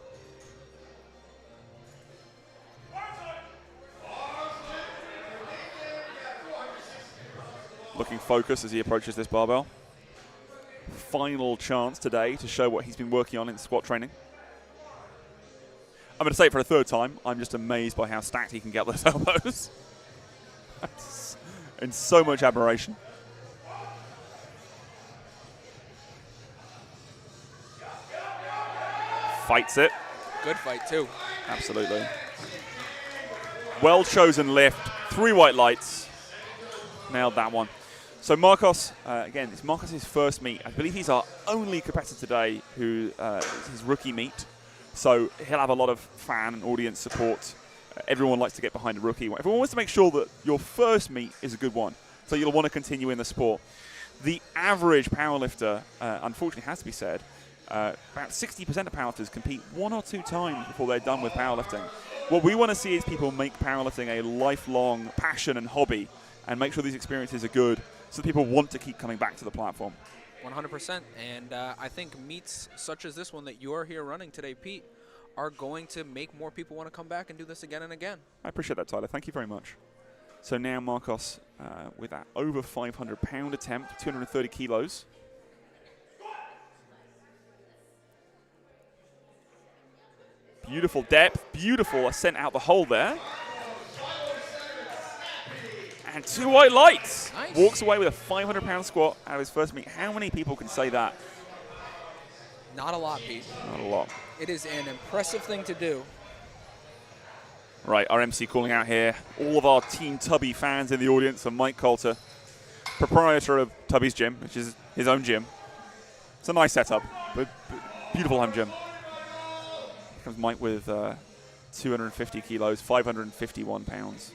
Looking focused as he approaches this barbell. Final chance today to show what he's been working on in squat training. I'm going to say it for a 3rd time. I'm just amazed by how stacked he can get those elbows. And so much admiration. Fights it. Good fight, too. Absolutely. Well chosen lift. 3 white lights. Nailed that one. So Marcos, again, it's Marcos' first meet. I believe he's our only competitor today who is his rookie meet. So he'll have a lot of fan and audience support. Everyone likes to get behind a rookie. Everyone wants to make sure that your first meet is a good one. So you'll want to continue in the sport. The average powerlifter, unfortunately has to be said, about 60% of powerlifters compete 1 or 2 times before they're done with powerlifting. What we want to see is people make powerlifting a lifelong passion and hobby and make sure these experiences are good so that people want to keep coming back to the platform. 100%. And I think meets such as this one that you're here running today, Pete, are going to make more people want to come back and do this again and again. I appreciate that, Tyler. Thank you very much. So now Marcos with that over 500-pound attempt, 230 kilos. Beautiful depth, beautiful ascent out the hole there. And 2 white lights. Nice. Walks away with a 500-pound squat out of his first meet. How many people can say that? Not a lot, Pete. Not a lot. It is an impressive thing to do. Right, our MC calling out here. All of our Team Tubby fans in the audience, and Mike Coulter, proprietor of Tubby's Gym, which is his own gym. It's a nice setup, but beautiful home gym. Here comes Mike with 250 kilos, 551 pounds.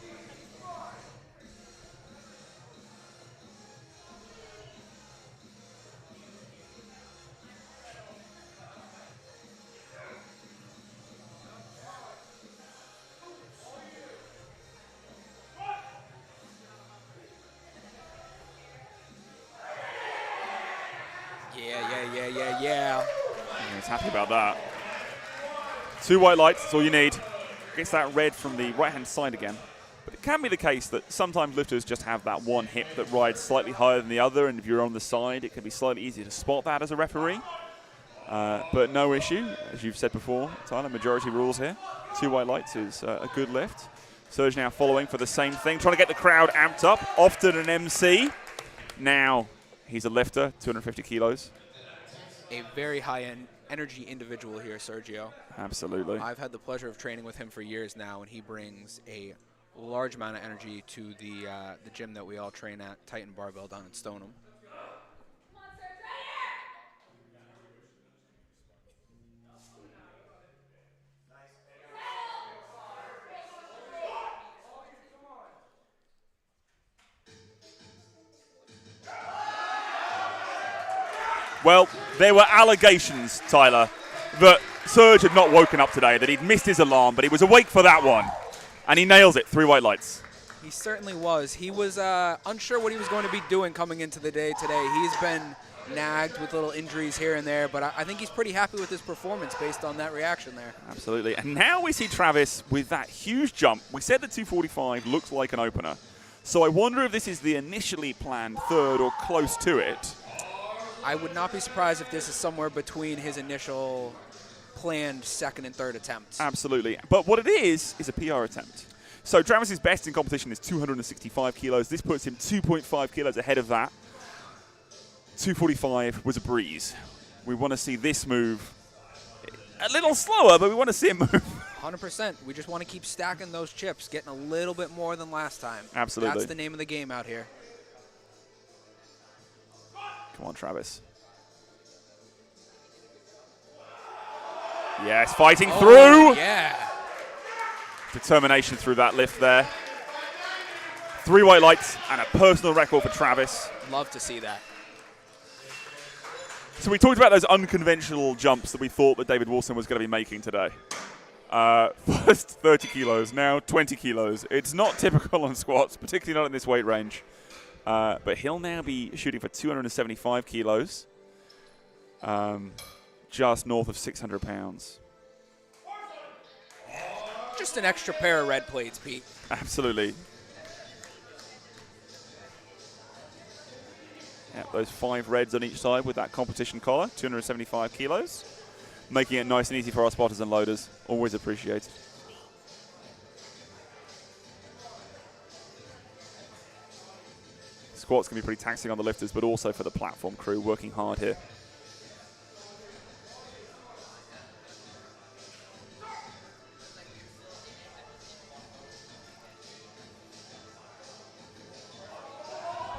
Yeah. He's happy about that. 2 white lights, that's all you need. Gets that red from the right-hand side again. But it can be the case that sometimes lifters just have that one hip that rides slightly higher than the other, and if you're on the side, it can be slightly easier to spot that as a referee. But no issue, as you've said before, Tyler, majority rules here. 2 white lights is a good lift. Serge now following for the same thing, trying to get the crowd amped up. Often an MC. Now he's a lifter, 250 kilos. A very high-end energy individual here, Sergio. Absolutely. I've had the pleasure of training with him for years now, and he brings a large amount of energy to the gym that we all train at, Titan Barbell down in Stoneham. Well, there were allegations, Tyler, that Serge had not woken up today, that he'd missed his alarm, but he was awake for that one. And he nails it, 3 white lights. He certainly was. He was unsure what he was going to be doing coming into the day today. He's been nagged with little injuries here and there, but I think he's pretty happy with his performance based on that reaction there. Absolutely. And now we see Travis with that huge jump. We said the 245 looked like an opener. So I wonder if this is the initially planned third or close to it. I would not be surprised if this is somewhere between his initial planned second and third attempts. Absolutely. But what it is a PR attempt. So Travis's best in competition is 265 kilos. This puts him 2.5 kilos ahead of that. 245 was a breeze. We want to see this move a little slower, but we want to see it move. 100%. We just want to keep stacking those chips, getting a little bit more than last time. Absolutely. That's the name of the game out here. Come on, Travis. Yes, fighting through. Yeah. Determination through that lift there. 3 white lights and a personal record for Travis. Love to see that. So we talked about those unconventional jumps that we thought that David Wilson was going to be making today. First 30 kilos, now 20 kilos. It's not typical on squats, particularly not in this weight range. But he'll now be shooting for 275 kilos, just north of 600 pounds. Just an extra pair of red plates, Pete. Absolutely. Yeah, those 5 reds on each side with that competition collar, 275 kilos. Making it nice and easy for our spotters and loaders. Always appreciated. Squats can be pretty taxing on the lifters, but also for the platform crew working hard here.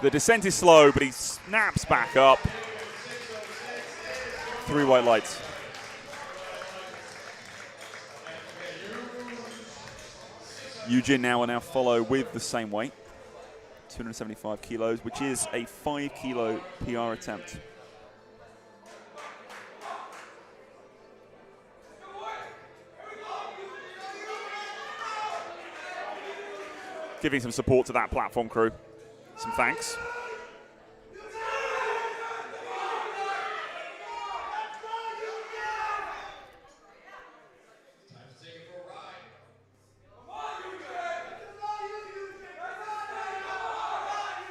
The descent is slow, but he snaps back up. 3 white lights. Eugene now will now follow with the same weight, 275 kilos, which is a 5 kilo PR attempt. Giving some support to that platform crew. Some thanks.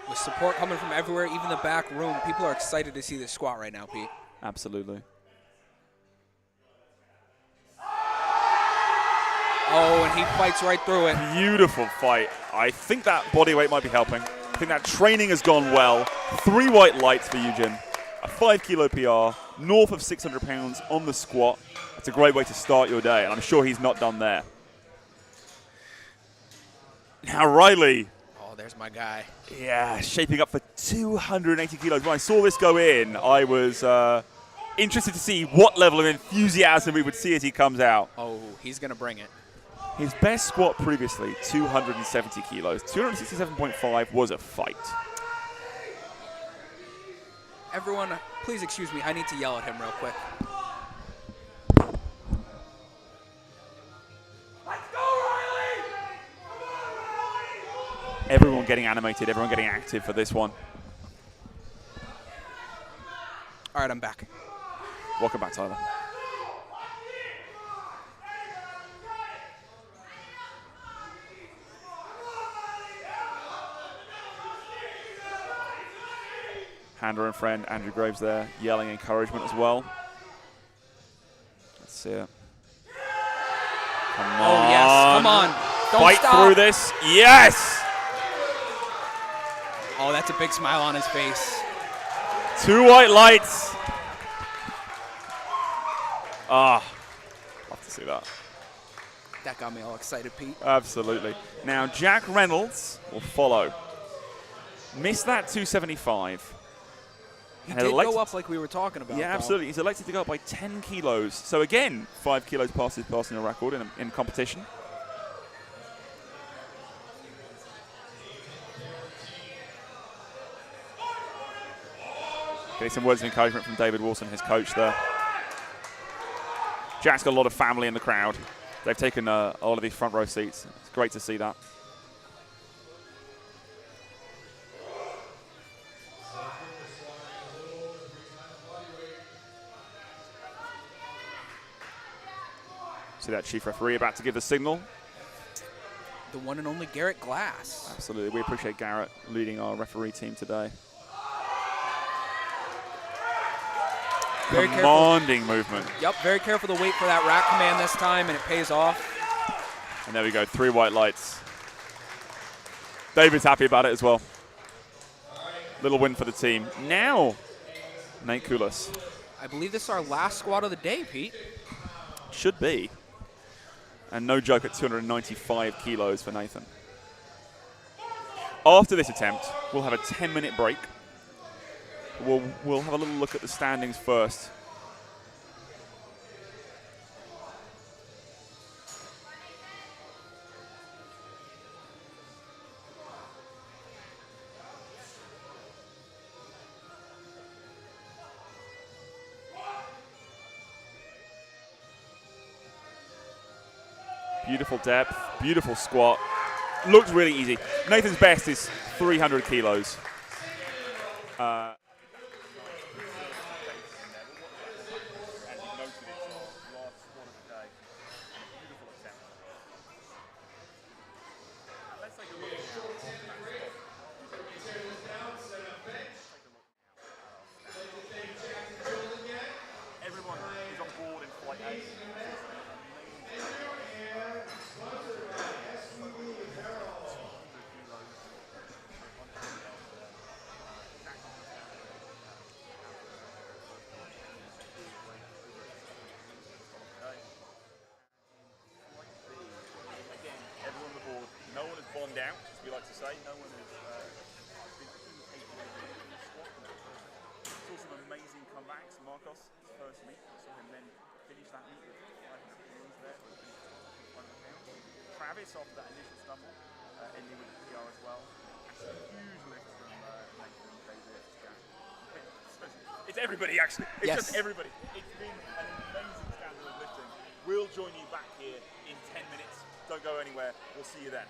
With support coming from everywhere, even the back room, people are excited to see this squat right now, Pete. Absolutely. Oh, and he fights right through it. Beautiful fight. I think that body weight might be helping. I think that training has gone well. 3 white lights for Eugen. A 5 kilo PR, north of 600 pounds on the squat. That's a great way to start your day, and I'm sure he's not done there. Now Riley. Oh, there's my guy. Yeah, shaping up for 280 kilos. When I saw this go in, I was interested to see what level of enthusiasm we would see as he comes out. Oh, he's going to bring it. His best squat previously, 270 kilos. 267.5 was a fight. Everyone, please excuse me. I need to yell at him real quick. Let's go, Riley! Everyone getting animated, everyone getting active for this one. All right, I'm back. Welcome back, Tyler. Handler and friend Andrew Graves there, yelling encouragement as well. Let's see it. Come on. Oh, yes. Come on. Don't Fight stop. through this. Yes! Oh, that's a big smile on his face. 2 white lights. Ah, love to see that. That got me all excited, Pete. Absolutely. Now, Jack Reynolds will follow. Missed that 275. He did go up like we were talking about. Yeah, absolutely. He's elected to go up by 10 kilos. So again, 5 kilos past his personal record in competition. Getting some words of encouragement from David Wilson, his coach there. Jack's got a lot of family in the crowd. They've taken a lot of these front row seats. It's great to see that. See that chief referee about to give the signal. The one and only Garrett Glass. Absolutely. We appreciate Garrett leading our referee team today. Very Commanding careful. movement. Yep, very careful to wait for that rack command this time, and it pays off. And there we go, 3 white lights. David's happy about it as well. Little win for the team. Now, Nate Koulis. I believe this is our last squat of the day, Pete. Should be. And no joke at 295 kilos for Nathan. After this attempt, we'll have a 10-minute break. We'll have a little look at the standings first. Beautiful depth, beautiful squat. Looked really easy. Nathan's best is 300 kilos. Everyone is on board in flight 8. Again, everyone on the board. No one has bombed out, as we like to say. No one has been Travis after that initial stumble, ending with a PR as well. Actually, a huge lift from Nathan and Deadlift. It's everybody, actually. It's Yes. just everybody. It's been an amazing standard of lifting. We'll join you back here in 10 minutes. Don't go anywhere. We'll see you then.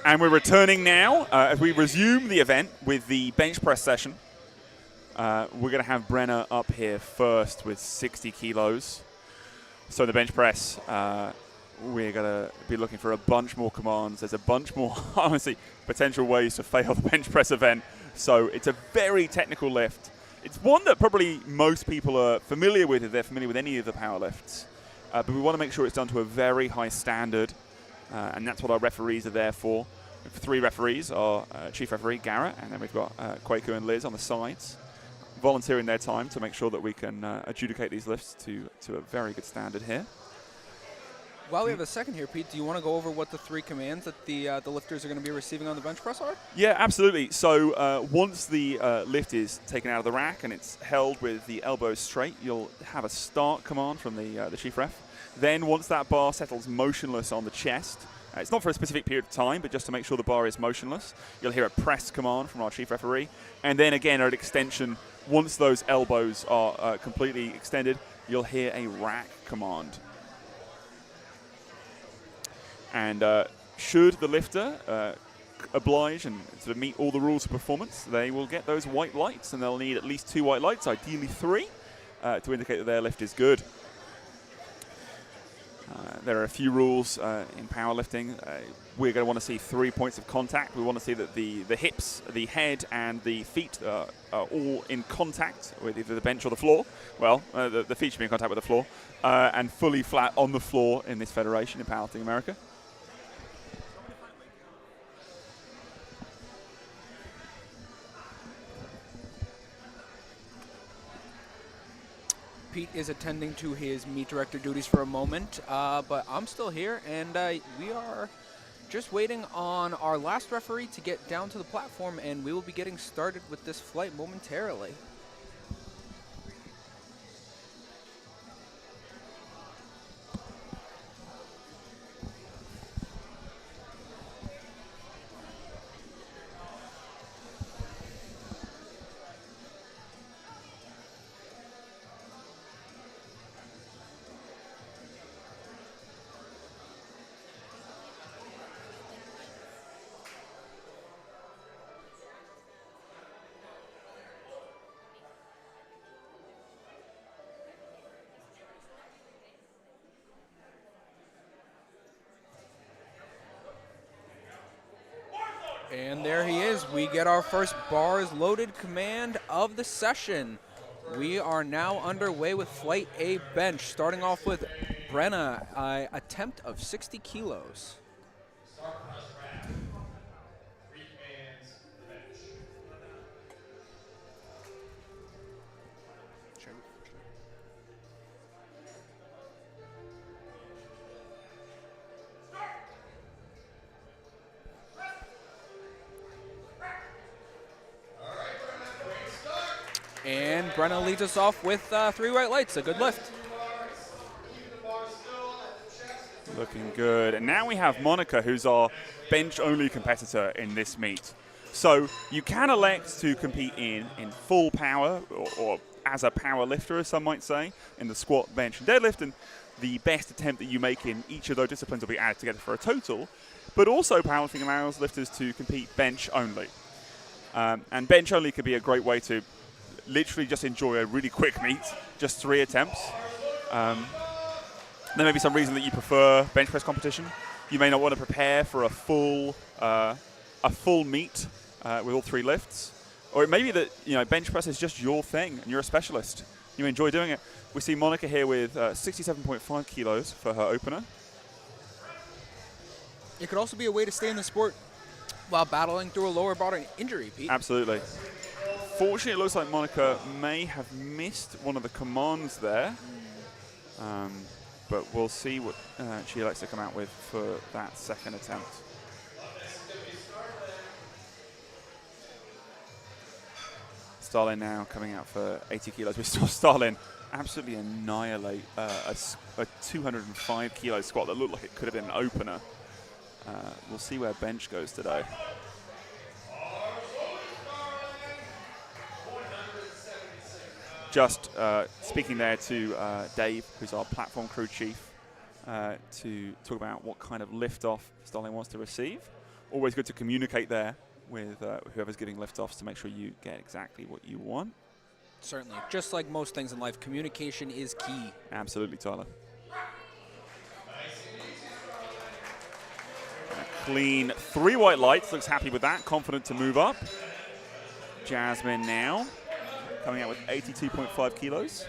And we're returning now as we resume the event with the bench press session. We're going to have Brenna up here first with 60 kilos. So in the bench press, we're going to be looking for a bunch more commands. There's a bunch more, honestly, potential ways to fail the bench press event. So it's a very technical lift. It's one that probably most people are familiar with if they're familiar with any of the power lifts. But we want to make sure it's done to a very high standard. And that's what our referees are there for. 3 referees, our chief referee, Garrett, and then we've got Kwaku and Liz on the sides, volunteering their time to make sure that we can adjudicate these lifts to a very good standard here. While we have a second here, Pete, do you want to go over what the 3 commands that the lifters are going to be receiving on the bench press are? Yeah, absolutely. So once the lift is taken out of the rack and it's held with the elbows straight, you'll have a start command from the chief ref. Then once that bar settles motionless on the chest, it's not for a specific period of time, but just to make sure the bar is motionless, you'll hear a press command from our chief referee. And then again at extension, once those elbows are completely extended, you'll hear a rack command. And should the lifter oblige and sort of meet all the rules of performance, they will get those white lights, and they'll need at least 2 white lights, ideally 3, to indicate that their lift is good. There are a few rules in powerlifting. We're going to want to see 3 points of contact. We want to see that the hips, the head, and the feet are all in contact with either the bench or the floor. Well, the feet should be in contact with the floor, and fully flat on the floor in this federation in Powerlifting America. Pete is attending to his meet director duties for a moment, but I'm still here, and we are just waiting on our last referee to get down to the platform, and we will be getting started with this flight momentarily. And there he is. We get our first bars loaded command of the session. We are now underway with Flight A bench, starting off with Brenna, attempt of 60 kilos. And Brenna leads us off with 3 white lights, a good lift. Looking good. And now we have Monica, who's our bench-only competitor in this meet. So you can elect to compete in full power, or as a power lifter, as some might say, in the squat, bench, and deadlift. And the best attempt that you make in each of those disciplines will be added together for a total. But also powerlifting allows lifters to compete bench only. And bench only could be a great way to literally just enjoy a really quick meet, just 3 attempts. There may be some reason that you prefer bench press competition. You may not want to prepare for a full meet with all 3 lifts, or it may be that bench press is just your thing and you're a specialist. You enjoy doing it. We see Monica here with 67.5 kilos for her opener. It could also be a way to stay in the sport while battling through a lower body injury, Pete. Absolutely. Fortunately, it looks like Monica may have missed one of the commands there. But we'll see what she elects to come out with for that second attempt. Starlin now coming out for 80 kilos. We saw Starlin absolutely annihilate a 205 kilo squat that looked like it could have been an opener. We'll see where bench goes today. Just speaking there to Dave, who's our platform crew chief, to talk about what kind of lift-off Starling wants to receive. Always good to communicate there with whoever's giving lift-offs to make sure you get exactly what you want. Certainly. Just like most things in life, communication is key. Absolutely, Tyler. Clean 3 white lights. Looks happy with that. Confident to move up. Jasmine now coming out with 82.5 kilos.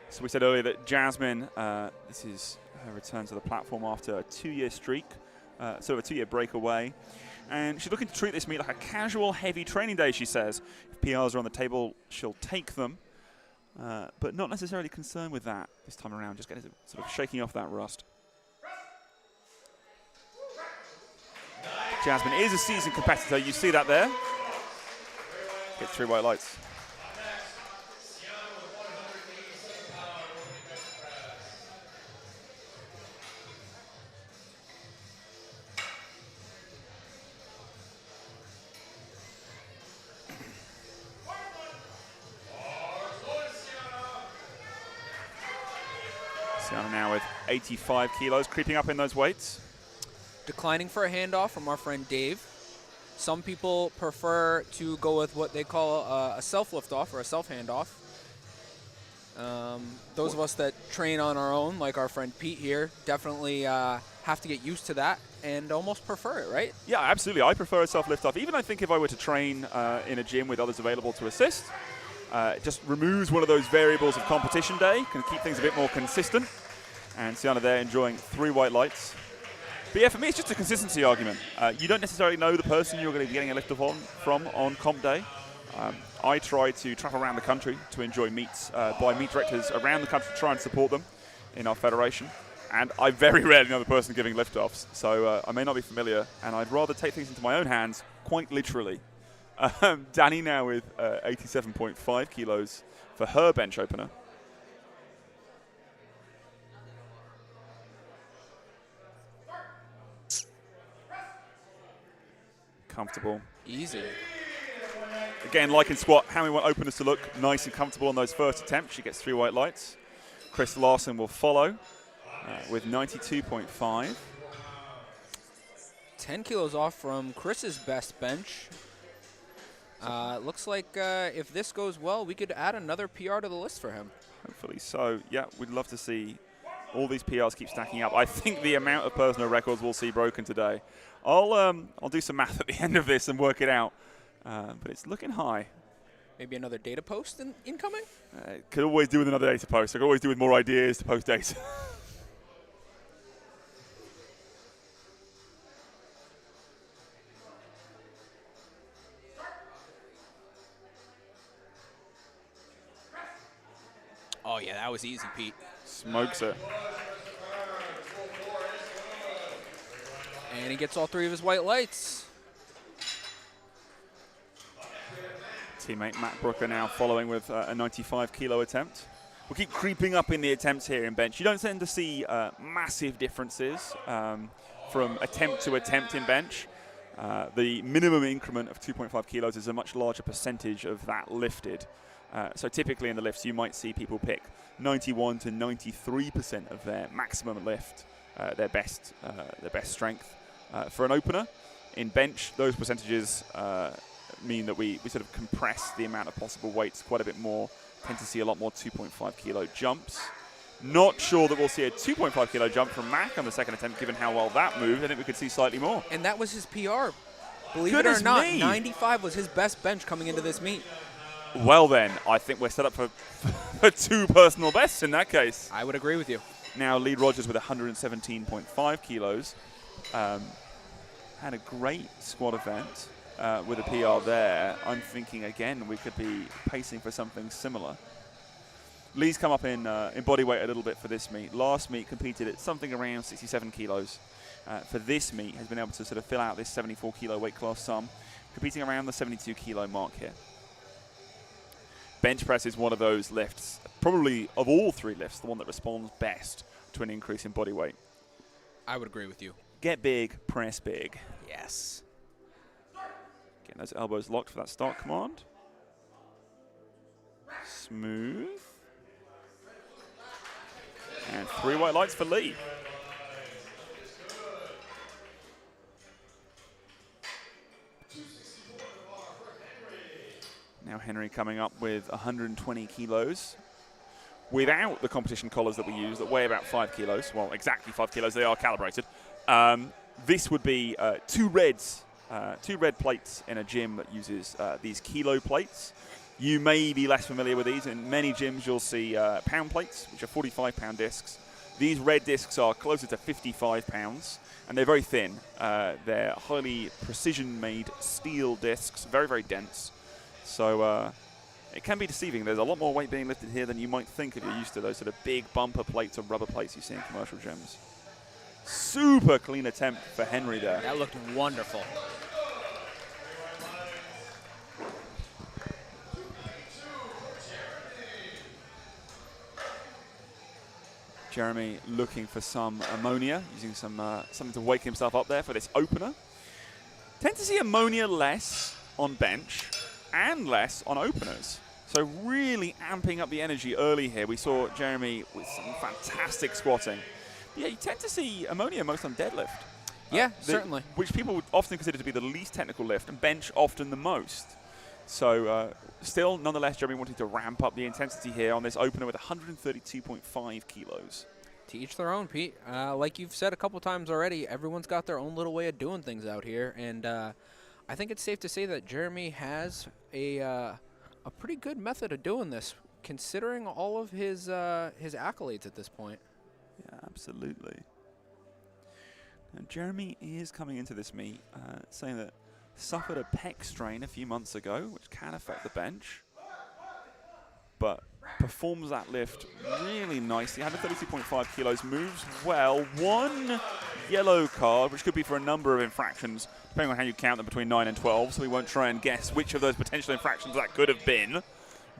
So we said earlier that Jasmine, this is her return to the platform after a 2-year streak, sort of a 2-year break away. And she's looking to treat this meet like a casual, heavy training day, she says. If PRs are on the table, she'll take them. But not necessarily concerned with that this time around, just getting sort of shaking off that rust. Jasmine is a seasoned competitor, you see that there. Gets 3 white lights. Now with 85 kilos, creeping up in those weights. Declining for a handoff from our friend Dave. Some people prefer to go with what they call a self-lift-off or a self-handoff. Those of us that train on our own, like our friend Pete here, definitely have to get used to that and almost prefer it, right? Yeah, absolutely. I prefer a self-lift-off. Even I think if I were to train in a gym with others available to assist, it just removes one of those variables of competition day, can keep things a bit more consistent. And Sienna there enjoying 3 white lights. But yeah, for me, it's just a consistency argument. You don't necessarily know the person you're going to be getting a lift-off from on comp day. I try to travel around the country to enjoy meets by meet directors around the country to try and support them in our federation. And I very rarely know the person giving lift-offs, so I may not be familiar, and I'd rather take things into my own hands, quite literally. Danny now with 87.5 kilos for her bench opener. Comfortable. Easy. Again, like in squat, how we want openers to look nice and comfortable on those first attempts. She gets 3 white lights. Chris Larson will follow with 92.5. 10 kilos off from Chris's best bench. Looks like if this goes well, we could add another PR to the list for him. Hopefully so. Yeah, we'd love to see all these PRs keep stacking up. I think the amount of personal records we'll see broken today. I'll do some math at the end of this and work it out, but it's looking high. Maybe another data post incoming? Could always do with another data post. I could always do with more ideas to post data. Oh, yeah, that was easy, Pete. Smokes it. And he gets all 3 of his white lights. Teammate Matt Brooker now following with a 95 kilo attempt. We'll keep creeping up in the attempts here in bench. You don't tend to see massive differences from attempt to attempt in bench. The minimum increment of 2.5 kilos is a much larger percentage of that lifted. So typically in the lifts, you might see people pick 91 to 93% of their maximum lift, their best strength for an opener. In bench, those percentages mean that we sort of compress the amount of possible weights quite a bit more, tend to see a lot more 2.5 kilo jumps. Not sure that we'll see a 2.5 kilo jump from Mac on the second attempt, given how well that moved. I think we could see slightly more. And that was his PR. Believe Goodness it or not, me. 95 was his best bench coming into this meet. Well then, I think we're set up for 2 personal bests in that case. I would agree with you. Now Lee Rogers with 117.5 kilos. Had a great squat event with a PR there. I'm thinking, again, we could be pacing for something similar. Lee's come up in body weight a little bit for this meet. Last meet competed at something around 67 kilos. For this meet, has been able to sort of fill out this 74 kilo weight class sum, competing around the 72 kilo mark here. Bench press is one of those lifts, probably of all 3 lifts, the one that responds best to an increase in body weight. I would agree with you. Get big, press big. Yes. Getting those elbows locked for that start command. Smooth. And 3 white lights for Lee. Now Henry coming up with 120 kilos. Without the competition collars that we use that weigh about 5 kilos, well, exactly 5 kilos, they are calibrated. This would be two red plates in a gym that uses these kilo plates. You may be less familiar with these. In many gyms, you'll see pound plates, which are 45-pound discs. These red discs are closer to 55 pounds, and they're very thin. They're highly precision-made steel discs, very, very dense. So it can be deceiving. There's a lot more weight being lifted here than you might think if you're used to those sort of big bumper plates or rubber plates you see in commercial gyms. Super clean attempt for Henry there. That looked wonderful. Jeremy looking for some ammonia, using something to wake himself up there for this opener. Tend to see ammonia less on bench and less on openers. So really amping up the energy early here. We saw Jeremy with some fantastic squatting. Yeah, you tend to see ammonia most on deadlift. Yeah, certainly. Which people would often consider to be the least technical lift, and bench often the most. So still, nonetheless, Jeremy wanting to ramp up the intensity here on this opener with 132.5 kilos. To each their own, Pete. Like you've said a couple times already, everyone's got their own little way of doing things out here, and I think it's safe to say that Jeremy has a pretty good method of doing this, considering all of his accolades at this point. Yeah, absolutely. Now, Jeremy is coming into this meet saying that suffered a pec strain a few months ago, which can affect the bench, but performs that lift really nicely. 132.5 kilos, moves well. One yellow card, which could be for a number of infractions, depending on how you count them, between 9 and 12, so we won't try and guess which of those potential infractions that could have been.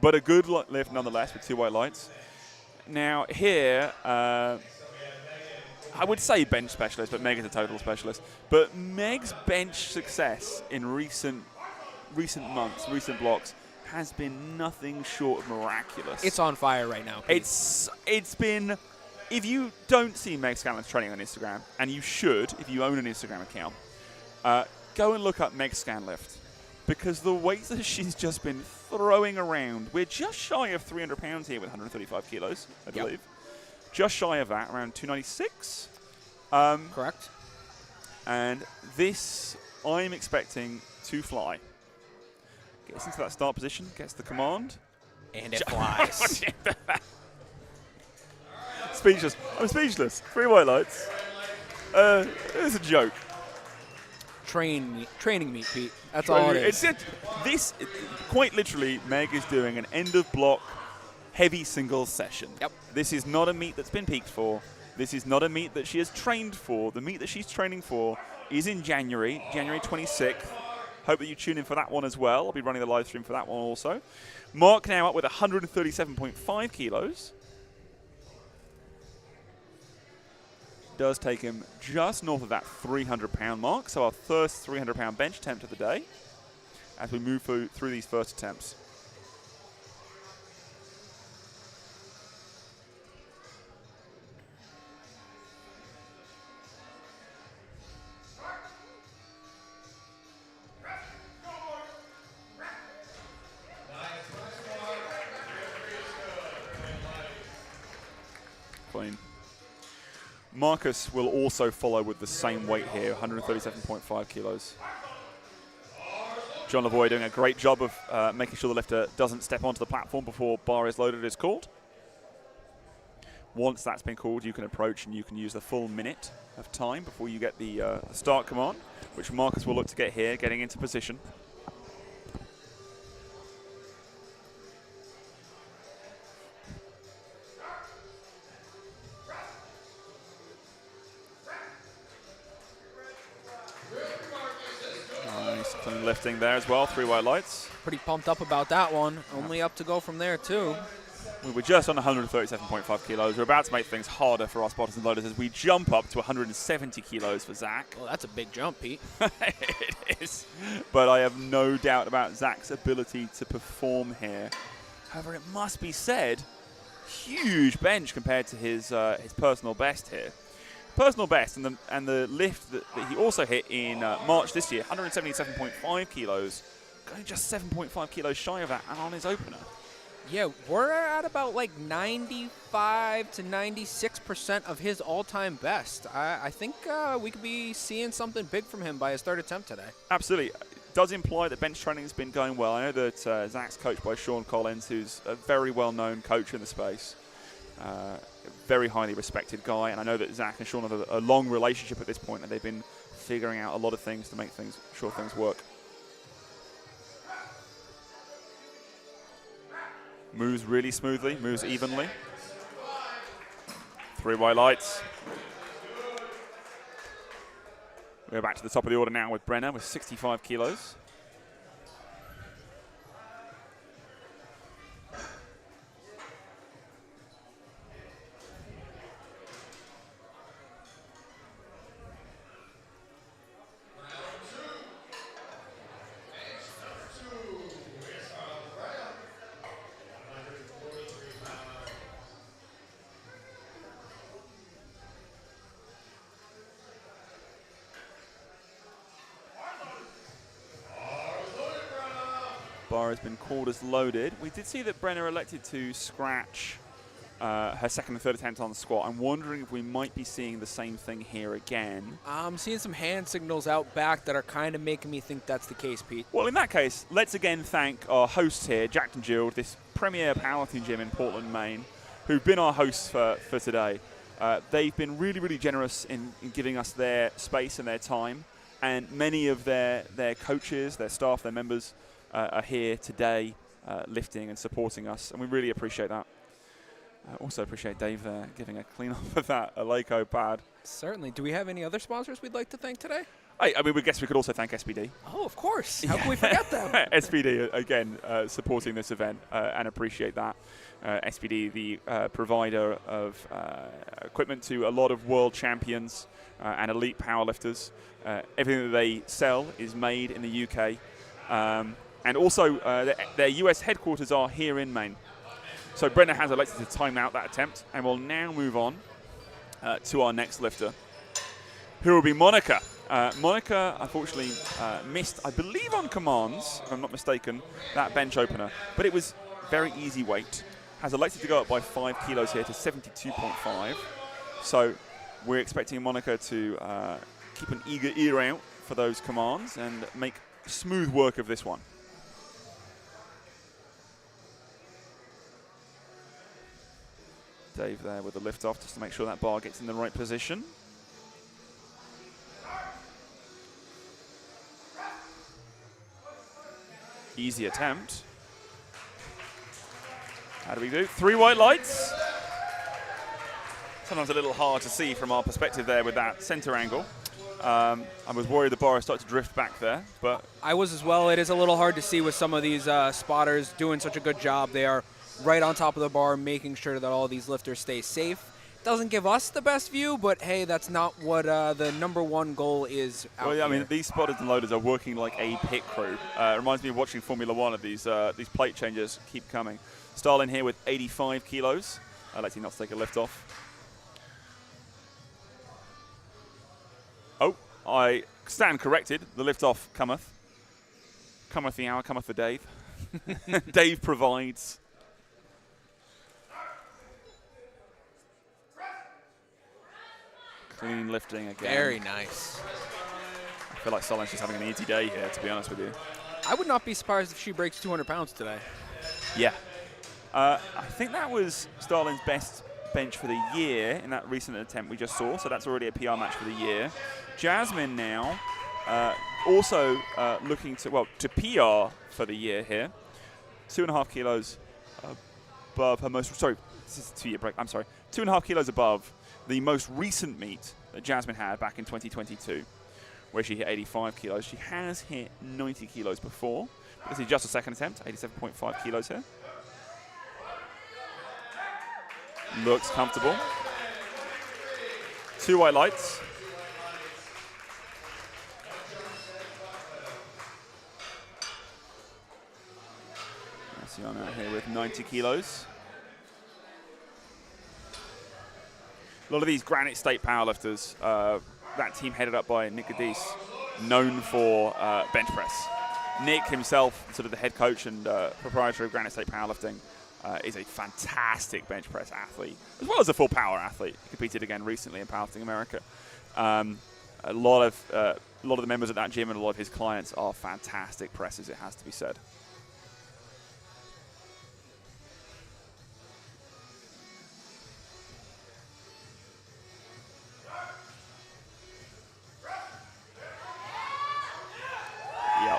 But a good lift nonetheless with 2 white lights. Now here, I would say bench specialist, but Meg is a total specialist. But Meg's bench success in recent months, recent blocks, has been nothing short of miraculous. It's on fire right now, Pete. It's been, if you don't see Meg Scanlon's training on Instagram, and you should if you own an Instagram account, go and look up Meg Scanlift, because the weights that she's just been throwing around, we're just shy of 300 pounds here with 135 kilos, I believe. Just shy of that, around 296. Correct. And this, I'm expecting to fly. Gets into that start position, gets the command. And it flies. Speechless. I'm speechless. 3 white lights. It's a joke. Training meet, Pete. That's all it is. Quite literally, Meg is doing an end of block heavy singles session. Yep. This is not a meet that's been peaked for. This is not a meet that she has trained for. The meet that she's training for is in January 26th. Hope that you tune in for that one as well. I'll be running the live stream for that one also. Mark now up with 137.5 kilos. Does take him just north of that 300-pound mark. So our first 300-pound bench attempt of the day as we move through these first attempts. Clean. Marcus will also follow with the same weight here, 137.5 kilos. John Lavoie doing a great job of making sure the lifter doesn't step onto the platform before bar is loaded is called. Once that's been called, you can approach and you can use the full minute of time before you get the start command, which Marcus will look to get here, getting into position. Nice clean lifting there as well, 3 white lights. Pretty pumped up about that one. Only up to go from there, too. We were just on 137.5 kilos. We're about to make things harder for our spotters and loaders as we jump up to 170 kilos for Zach. Well, that's a big jump, Pete. It is. But I have no doubt about Zach's ability to perform here. However, it must be said, huge bench compared to his personal best here. Personal best and the lift that he also hit in March this year, 177.5 kilos, going just 7.5 kilos shy of that and on his opener. Yeah, we're at about like 95 to 96% of his all-time best. I think we could be seeing something big from him by his third attempt today. Absolutely. It does imply that bench training has been going well. I know that Zach's coached by Sean Collins, who's a very well-known coach in the space. Very highly respected guy, and I know that Zach and Sean have a long relationship at this point, and they've been figuring out a lot of things to make sure things work. Moves really smoothly, moves evenly. 3 white lights. We go back to the top of the order now with Brenner with 65 kilos. Bar has been called as loaded. We did see that Brenner elected to scratch her second and third attempt on the squat. I'm wondering if we might be seeing the same thing here again. I'm seeing some hand signals out back that are kind of making me think that's the case, Pete. Well, in that case, let's again thank our hosts here, Jack and Jill, this premier powerlifting gym in Portland, Maine, who've been our hosts for today. They've been really, really generous in giving us their space and their time. And many of their coaches, their staff, their members are here today lifting and supporting us, and we really appreciate that. Also appreciate Dave there giving a clean off of that Eleiko pad. Certainly. Do we have any other sponsors we'd like to thank today? I mean, we guess we could also thank SPD. Oh, of course. How can we forget them? SPD, again, supporting this event and appreciate that. SPD, the provider of equipment to a lot of world champions and elite powerlifters. Everything that they sell is made in the UK. And also, their US headquarters are here in Maine. So Brenner has elected to time out that attempt, and we'll now move on to our next lifter, who will be Monica. Monica, unfortunately, missed, I believe on commands, if I'm not mistaken, that bench opener. But it was very easy weight. Has elected to go up by 5 kilos here to 72.5. So we're expecting Monica to keep an eager ear out for those commands and make smooth work of this one. Dave there with the lift off just to make sure that bar gets in the right position. Easy attempt. How do we do? 3 white lights. Sometimes a little hard to see from our perspective there with that center angle. I was worried the bar started to drift back there, but I was as well. It is a little hard to see with some of these spotters doing such a good job. They are right on top of the bar, making sure that all these lifters stay safe. Doesn't give us the best view, but hey, that's not what the #1 goal is out well, yeah, here. I mean, these spotters and loaders are working like a pit crew. It reminds me of watching Formula One. Of these plate changes keep coming. Starlin here with 85 kilos. Let's see not to take a lift off. Oh, I stand corrected. The lift off cometh. Cometh the hour, cometh the Dave. Dave provides. Clean lifting again. Very nice. I feel like Starlin's just having an easy day here, to be honest with you. I would not be surprised if she breaks 200 pounds today. Yeah. I think that was Starlin's best bench for the year in that recent attempt we just saw, so that's already a PR match for the year. Jasmine now also looking to PR for the year here. 2.5 kilos above her most, sorry, this is a 2-year break, I'm sorry. 2.5 kilos above the most recent meet that Jasmine had back in 2022, where she hit 85 kilos. She has hit 90 kilos before. This is just a second attempt, 87.5 kilos here. Looks comfortable. 2 white lights. That's on out here with 90 kilos. A lot of these Granite State powerlifters, that team headed up by Nick Cadiz, known for bench press. Nick himself, sort of the head coach and proprietor of Granite State Powerlifting, is a fantastic bench press athlete, as well as a full power athlete. He competed again recently in Powerlifting America. A lot of the members at that gym and a lot of his clients are fantastic pressers, it has to be said. Yep.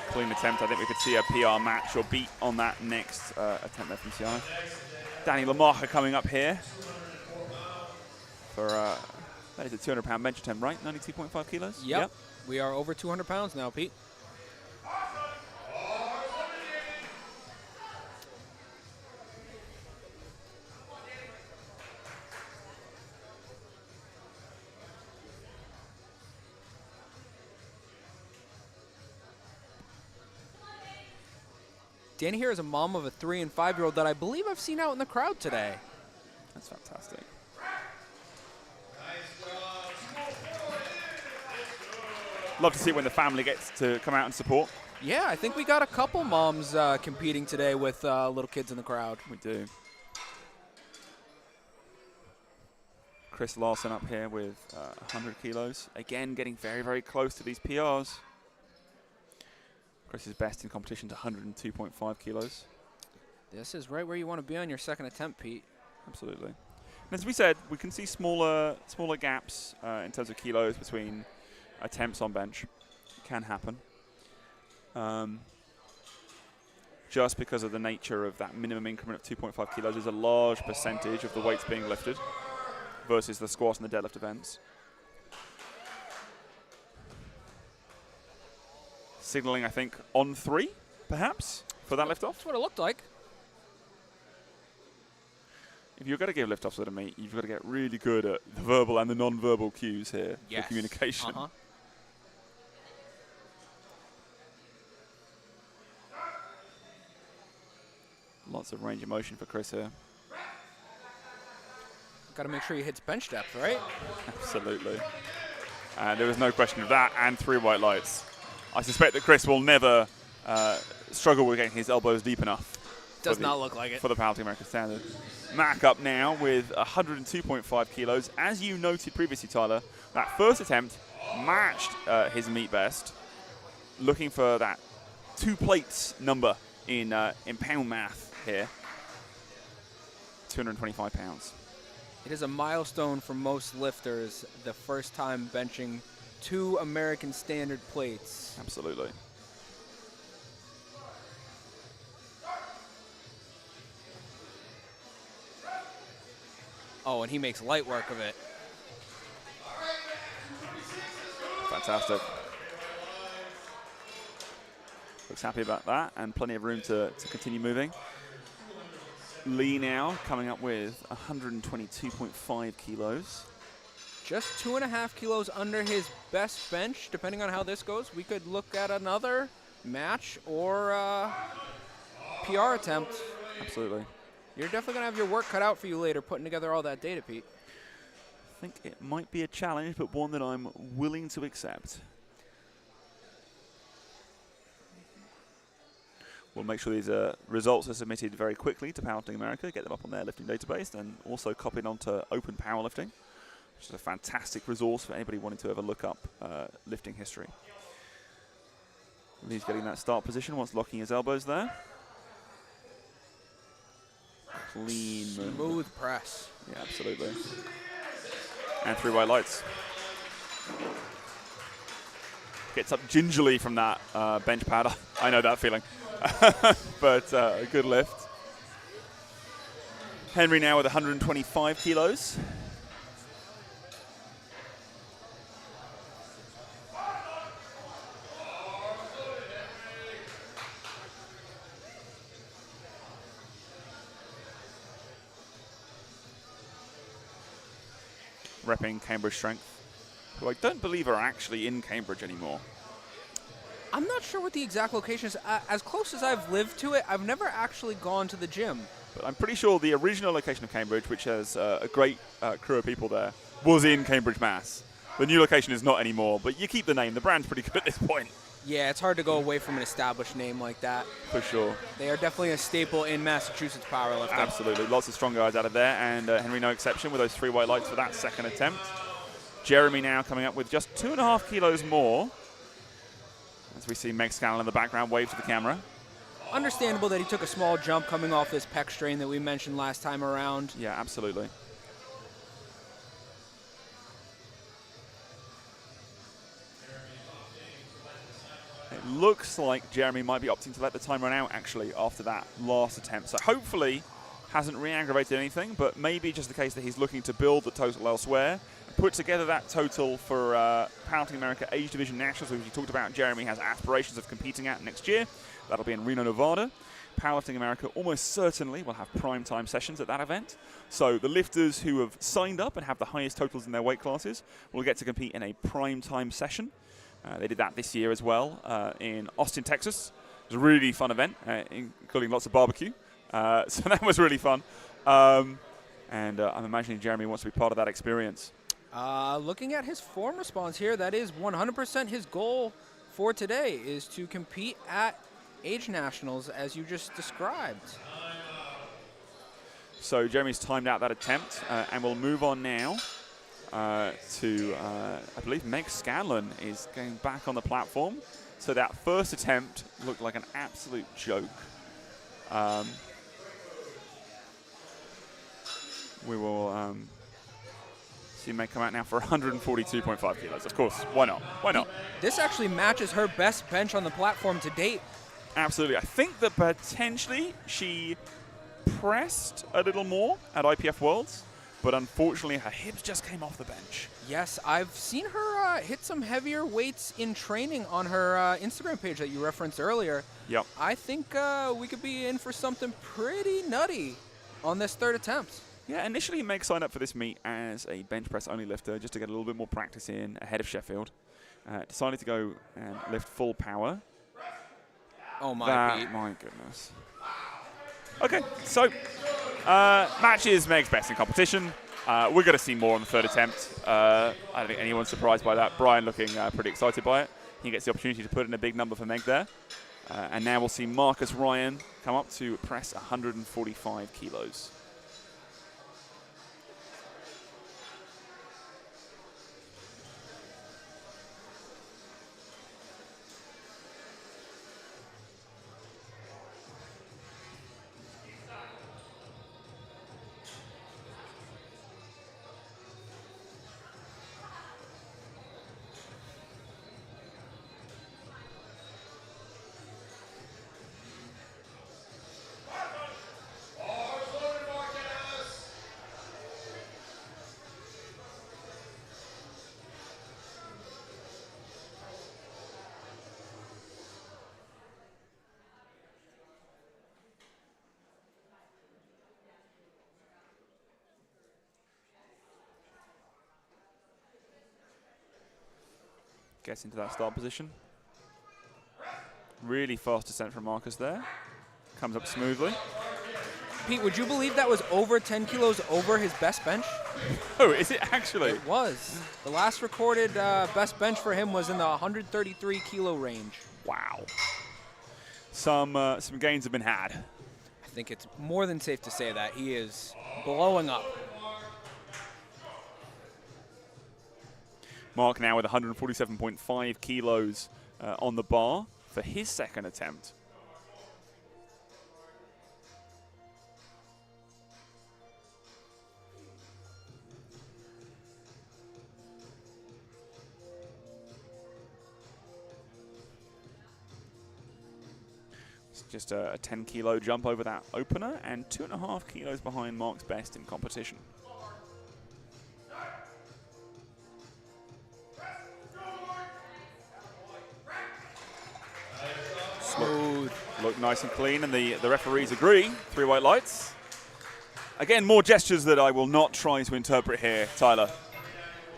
Clean attempt. I think we could see a PR match or beat on that next attempt there from Tiana. Danny Lamarca coming up here for that is a 200-pound bench attempt, right? 92.5 kilos? Yep. We are over 200 pounds now, Pete. Danny here is a mom of a 3- and 5-year-old that I believe I've seen out in the crowd today. That's fantastic. Love to see when the family gets to come out and support. Yeah, I think we got a couple moms competing today with little kids in the crowd. We do. Chris Larson up here with 100 kilos. Again, getting very, very close to these PRs. Chris is best in competition to 102.5 kilos. This is right where you want to be on your second attempt, Pete. Absolutely. And as we said, we can see smaller gaps in terms of kilos between attempts on bench. It can happen. Just because of the nature of that minimum increment of 2.5 kilos is a large percentage of the weights being lifted versus the squat and the deadlift events. Signaling, I think, on 3, perhaps, for that liftoff. That's what it looked like. If you're going to give liftoffs at a meet, you've got to get really good at the verbal and the non-verbal cues here for communication. Lots of range of motion for Chris here. Got to make sure he hits bench depth, right? Absolutely. There was no question of that, and 3 white lights. I suspect that Chris will never struggle with getting his elbows deep enough. Does not look like it. For the Powerlifting American Standard. Mac up now with 102.5 kilos. As you noted previously, Tyler, that first attempt matched his meet best. Looking for that 2 plates number in pound math here. 225 pounds. It is a milestone for most lifters, the first time benching 2 American Standard plates. Absolutely. Oh, and he makes light work of it. Fantastic. Looks happy about that, and plenty of room to continue moving. Lee now coming up with 122.5 kilos. Just 2.5 kilos under his best bench. Depending on how this goes, we could look at another match or PR attempt. Absolutely. You're definitely going to have your work cut out for you later putting together all that data, Pete. I think it might be a challenge, but one that I'm willing to accept. We'll make sure these results are submitted very quickly to Powerlifting America, get them up on their lifting database, and also copied onto Open Powerlifting, which is a fantastic resource for anybody wanting to ever look up lifting history. Lee's getting that start position once locking his elbows there. Clean movement. Smooth press. Yeah, absolutely. And 3 white lights. Gets up gingerly from that bench pad. I know that feeling. But a good lift. Henry now with 125 kilos. Repping Cambridge Strength, who I don't believe are actually in Cambridge anymore. I'm not sure what the exact location is. As close as I've lived to it, I've never actually gone to the gym. But I'm pretty sure the original location of Cambridge, which has a great crew of people there, was in Cambridge, Mass. The new location is not anymore, but you keep the name. The brand's pretty good at this point. Yeah, it's hard to go away from an established name like that. For sure. They are definitely a staple in Massachusetts powerlifting. Absolutely. Lots of strong guys out of there, and Henry no exception with those 3 white lights for that second attempt. Jeremy now coming up with just 2.5 kilos more. As we see Meg Scanlon in the background wave to the camera. Understandable that he took a small jump coming off this pec strain that we mentioned last time around. Yeah, absolutely. It looks like Jeremy might be opting to let the time run out, actually, after that last attempt. So hopefully hasn't re-aggravated anything, but maybe just the case that he's looking to build the total elsewhere, and put together that total for Powerlifting America Age Division Nationals, which we talked about Jeremy has aspirations of competing at next year. That'll be in Reno, Nevada. Powerlifting America almost certainly will have prime-time sessions at that event. So the lifters who have signed up and have the highest totals in their weight classes will get to compete in a prime-time session. They did that this year as well in Austin, Texas. It was a really fun event, including lots of barbecue. So that was really fun. I'm imagining Jeremy wants to be part of that experience. Looking at his form response here, that is 100% his goal for today, is to compete at Age Nationals, as you just described. So Jeremy's timed out that attempt, and we'll move on now to, I believe Meg Scanlon is going back on the platform. So that first attempt looked like an absolute joke. We will see Meg come out now for 142.5 kilos. Of course, why not? Why not? This actually matches her best bench on the platform to date. Absolutely. I think that potentially she pressed a little more at IPF Worlds, but unfortunately her hips just came off the bench. Yes, I've seen her hit some heavier weights in training on her Instagram page that you referenced earlier. Yep. I think we could be in for something pretty nutty on this third attempt. Yeah, initially Meg signed up for this meet as a bench press only lifter just to get a little bit more practice in ahead of Sheffield. Decided to go and lift full power. Oh my, Pete. My goodness. Okay, so matches Meg's best in competition. We're going to see more on the third attempt. I don't think anyone's surprised by that. Brian looking pretty excited by it. He gets the opportunity to put in a big number for Meg there. And now we'll see Marcus Ryan come up to press 145 kilos. Gets into that start position. Really fast descent from Marcus there. Comes up smoothly. Pete, would you believe that was over 10 kilos over his best bench? Oh, is it actually? It was. The last recorded best bench for him was in the 133 kilo range. Wow. Some gains have been had. I think it's more than safe to say that. He is blowing up. Mark now with 147.5 kilos on the bar for his second attempt. It's just a 10 kilo jump over that opener and 2.5 kilos behind Mark's best in competition. Smooth. Look nice and clean, and the referees agree. 3 white lights. Again, more gestures that I will not try to interpret here, Tyler.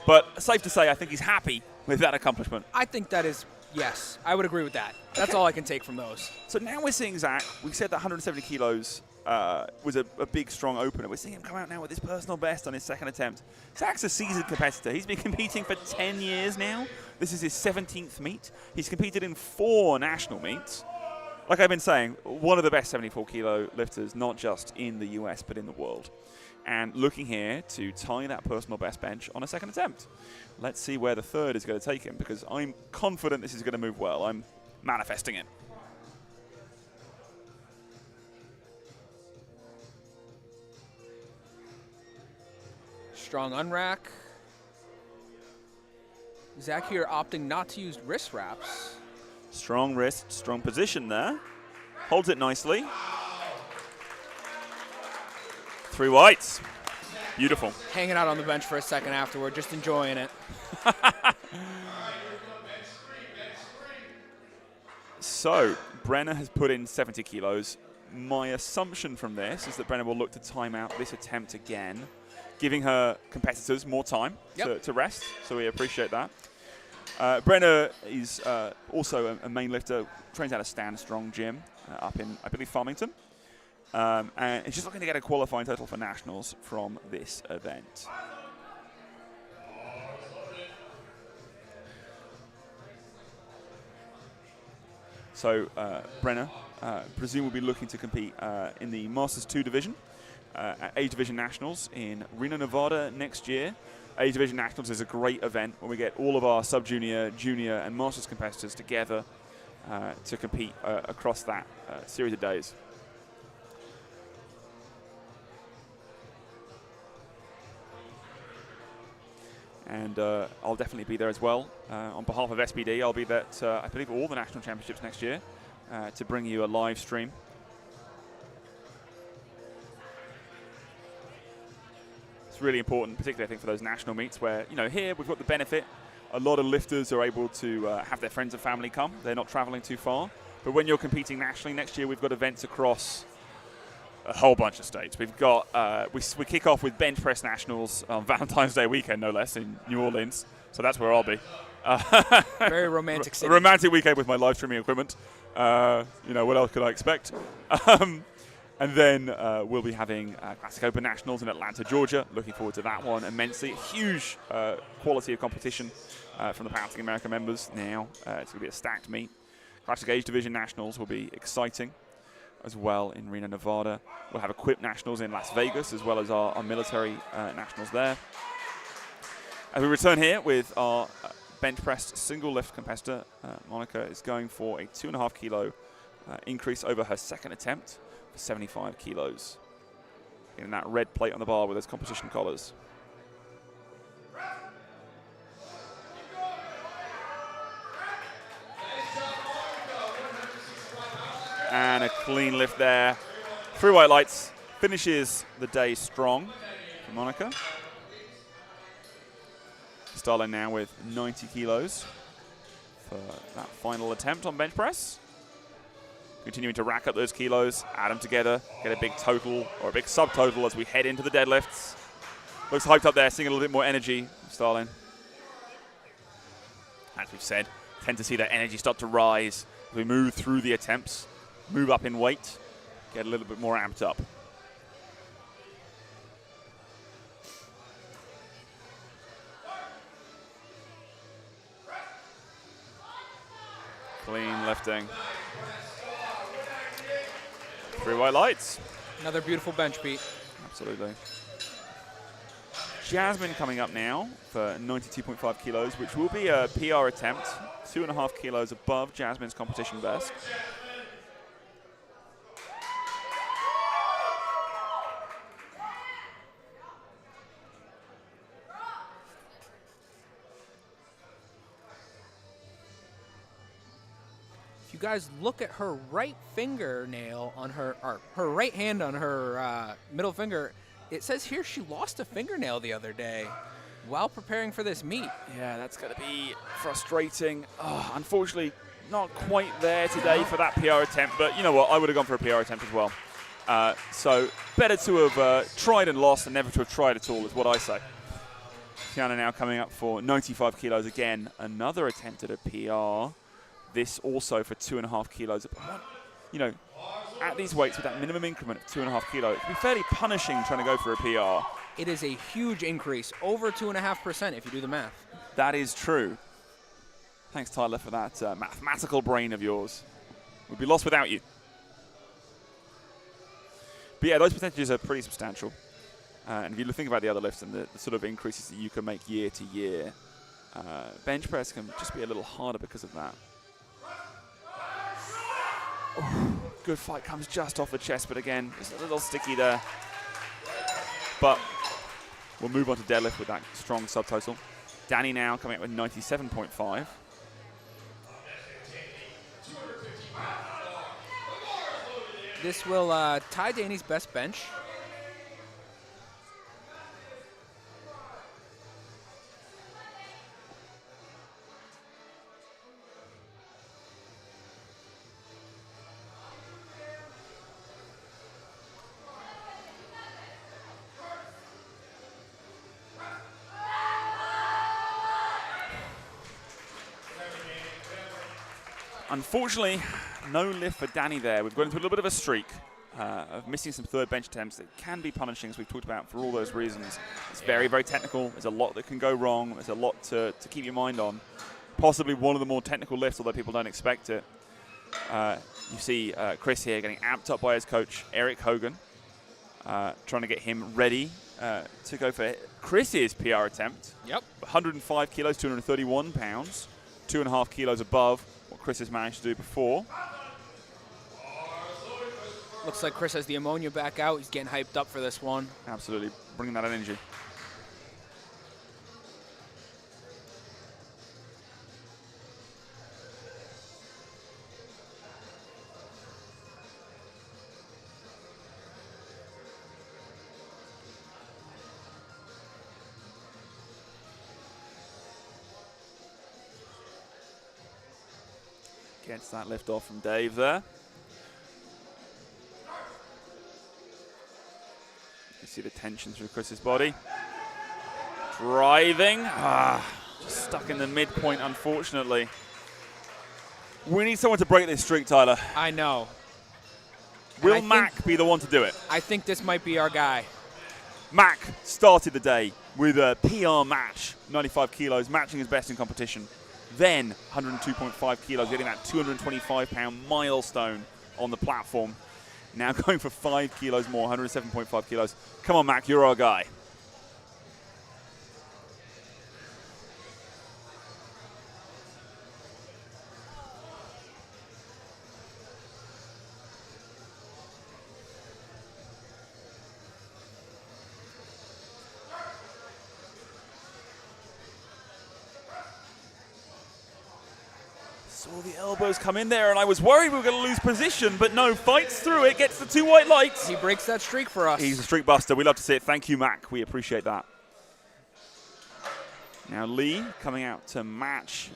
But safe to say, I think he's happy with that accomplishment. I think that is, yes, I would agree with that. That's all I can take from those. So now we're seeing Zach. We said that 170 kilos was a big, strong opener. We're seeing him come out now with his personal best on his second attempt. Zach's a seasoned competitor. He's been competing for 10 years now. This is his 17th meet. He's competed in 4 national meets. Like I've been saying, one of the best 74-kilo lifters, not just in the US, but in the world. And looking here to tie that personal best bench on a second attempt. Let's see where the third is going to take him, because I'm confident this is going to move well. I'm manifesting it. Strong unrack. Zach here opting not to use wrist wraps. Strong wrist, strong position there. Holds it nicely. 3 whites. Beautiful. Hanging out on the bench for a second afterward, just enjoying it. So, Brenna has put in 70 kilos. My assumption from this is that Brenna will look to time out this attempt again, giving her competitors more time to rest, so we appreciate that. Brenna is also a Maine lifter, trains out of Stand Strong Gym up in, I believe, Farmington. And she's looking to get a qualifying total for nationals from this event. So Brenna, presumably looking to compete in the Masters 2 division at Age Division Nationals in Reno, Nevada next year. Age Division Nationals is a great event when we get all of our sub-junior, junior, and Masters competitors together to compete across that series of days. And I'll definitely be there as well. On behalf of SBD, I'll be there at, I believe, all the national championships next year to bring you a live stream. It's really important, particularly I think for those national meets where, you know, here we've got the benefit. A lot of lifters are able to have their friends and family come. They're not traveling too far. But when you're competing nationally next year, we've got events across a whole bunch of states. We've got, we kick off with bench press nationals on Valentine's Day weekend, no less, in New Orleans. So that's where I'll be. Very romantic city. A romantic weekend with my live streaming equipment. You know, what else could I expect? And then we'll be having Classic Open Nationals in Atlanta, Georgia. Looking forward to that one immensely. Huge quality of competition from the Powerlifting America members now. It's going to be a stacked meet. Classic Age Division Nationals will be exciting as well in Reno, Nevada. We'll have Equip Nationals in Las Vegas, as well as our military nationals there. As we return here with our bench press single lift competitor, Monica is going for a 2.5 kilo increase over her second attempt for 75 kilos. Getting that red plate on the bar with those competition collars. And a clean lift there. 3 white lights. Finishes the day strong for Monica. Starling now with 90 kilos for that final attempt on bench press. Continuing to rack up those kilos, add them together, get a big total or a big subtotal as we head into the deadlifts. Looks hyped up there, seeing a little bit more energy, Starling. As we've said, tend to see that energy start to rise as we move through the attempts. Move up in weight, get a little bit more amped up. Clean lifting. 3 white lights. Another beautiful bench beat. Absolutely. Jasmine coming up now for 92.5 kilos, which will be a PR attempt. 2.5 kilos above Jasmine's competition best. You guys look at her right fingernail on her, or her right hand on her middle finger. It says here she lost a fingernail the other day while preparing for this meet. Yeah, that's going to be frustrating. Oh, unfortunately, not quite there today for that PR attempt, but you know what? I would have gone for a PR attempt as well. So better to have tried and lost than never to have tried at all is what I say. Tiana now coming up for 95 kilos again. Another attempt at a PR. This also for 2.5 kilos. You know, at these weights with that minimum increment of 2.5 kilos, it can be fairly punishing trying to go for a PR. It is a huge increase, over 2.5% if you do the math. That is true. Thanks, Tyler, for that mathematical brain of yours. We'd be lost without you. But yeah, those percentages are pretty substantial. And if you think about the other lifts and the sort of increases that you can make year to year, bench press can just be a little harder because of that. Oh, good fight, comes just off the chest, but again, it's a little sticky there. But we'll move on to deadlift with that strong subtotal. Danny now coming up with 97.5. This will tie Danny's best bench. Unfortunately, no lift for Danny there. We've got into a little bit of a streak of missing some third bench attempts that can be punishing, as we've talked about, for all those reasons. It's very, very technical. There's a lot that can go wrong. There's a lot to keep your mind on. Possibly one of the more technical lifts, although people don't expect it. You see Chris here getting amped up by his coach, Eric Hogan, trying to get him ready to go for Chris's PR attempt. Yep. 105 kilos, 231 pounds, 2.5 kilos above what Chris has managed to do before. Looks like Chris has the ammonia back out. He's getting hyped up for this one. Absolutely, bringing that energy. Gets that lift off from Dave there. You see the tension through Chris's body. Driving. Just stuck in the midpoint, unfortunately. We need someone to break this streak, Tyler. I know. Will Mac be the one to do it? I think this might be our guy. Mac started the day with a PR match, 95 kilos, matching his best in competition. Then 102.5 kilos, getting that 225-pound milestone on the platform. Now going for 5 kilos more, 107.5 kilos. Come on, Mac, you're our guy. Saw the elbows come in there, and I was worried we were going to lose position, but no, fights through it, gets the 2 white lights. He breaks that streak for us. He's a streak buster. We love to see it. Thank you, Mac. We appreciate that. Now Lee coming out to match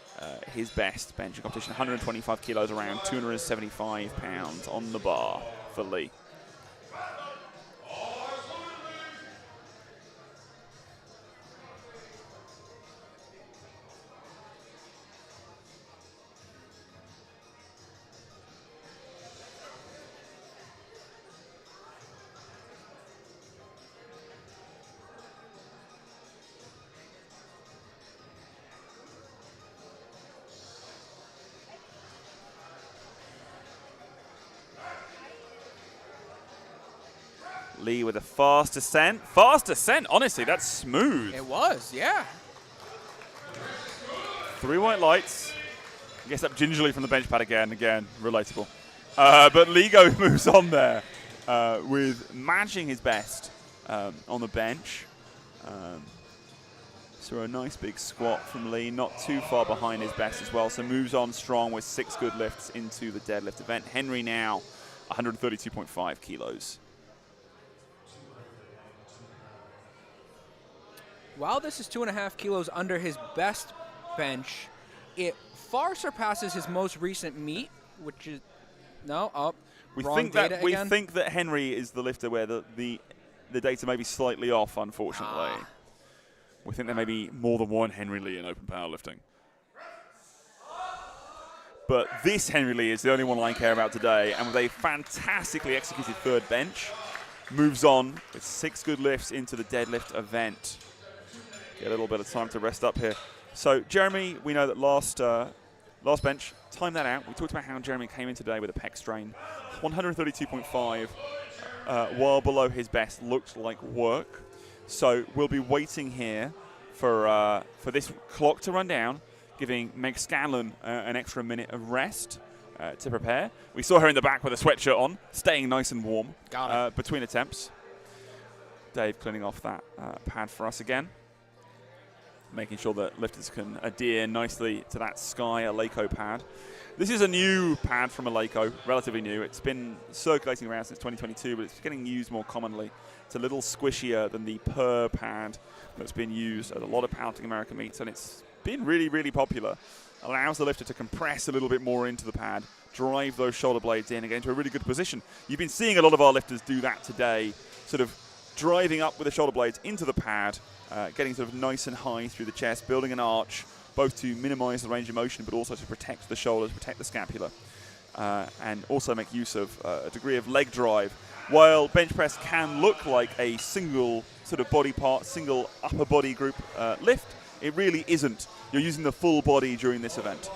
his best bench competition, 125 kilos around, 275 pounds on the bar for Lee. Lee with a fast descent. Fast descent, honestly, that's smooth. It was, yeah. 3 white lights. Gets up gingerly from the bench pad again, relatable. But Ligo moves on there with matching his best on the bench. So a nice big squat from Lee, not too far behind his best as well. So moves on strong with 6 good lifts into the deadlift event. Henry now 132.5 kilos. While this is 2.5 kilos under his best bench, it far surpasses his most recent meet, which is We wrong think that Henry is the lifter where the data may be slightly off, unfortunately. We think there may be more than one Henry Lee in open powerlifting. But this Henry Lee is the only one I care about today, and with a fantastically executed third bench, moves on with 6 good lifts into the deadlift event. Get a little bit of time to rest up here. So Jeremy, we know that last bench, time that out. We talked about how Jeremy came in today with a pec strain. 132.5, while below his best, looked like work. So we'll be waiting here for this clock to run down, giving Meg Scanlon an extra minute of rest to prepare. We saw her in the back with a sweatshirt on, staying nice and warm between attempts. Dave cleaning off that pad for us again, making sure that lifters can adhere nicely to that Sky Eleiko pad. This is a new pad from Eleiko, relatively new. It's been circulating around since 2022, but it's getting used more commonly. It's a little squishier than the Per pad that's been used at a lot of powerlifting American meets, and it's been really, really popular. Allows the lifter to compress a little bit more into the pad, drive those shoulder blades in and get into a really good position. You've been seeing a lot of our lifters do that today, sort of driving up with the shoulder blades into the pad, getting sort of nice and high through the chest, building an arch, both to minimize the range of motion but also to protect the shoulders, protect the scapula, and also make use of a degree of leg drive. While bench press can look like a single sort of body part, single upper body group lift, it really isn't. You're using the full body during this event.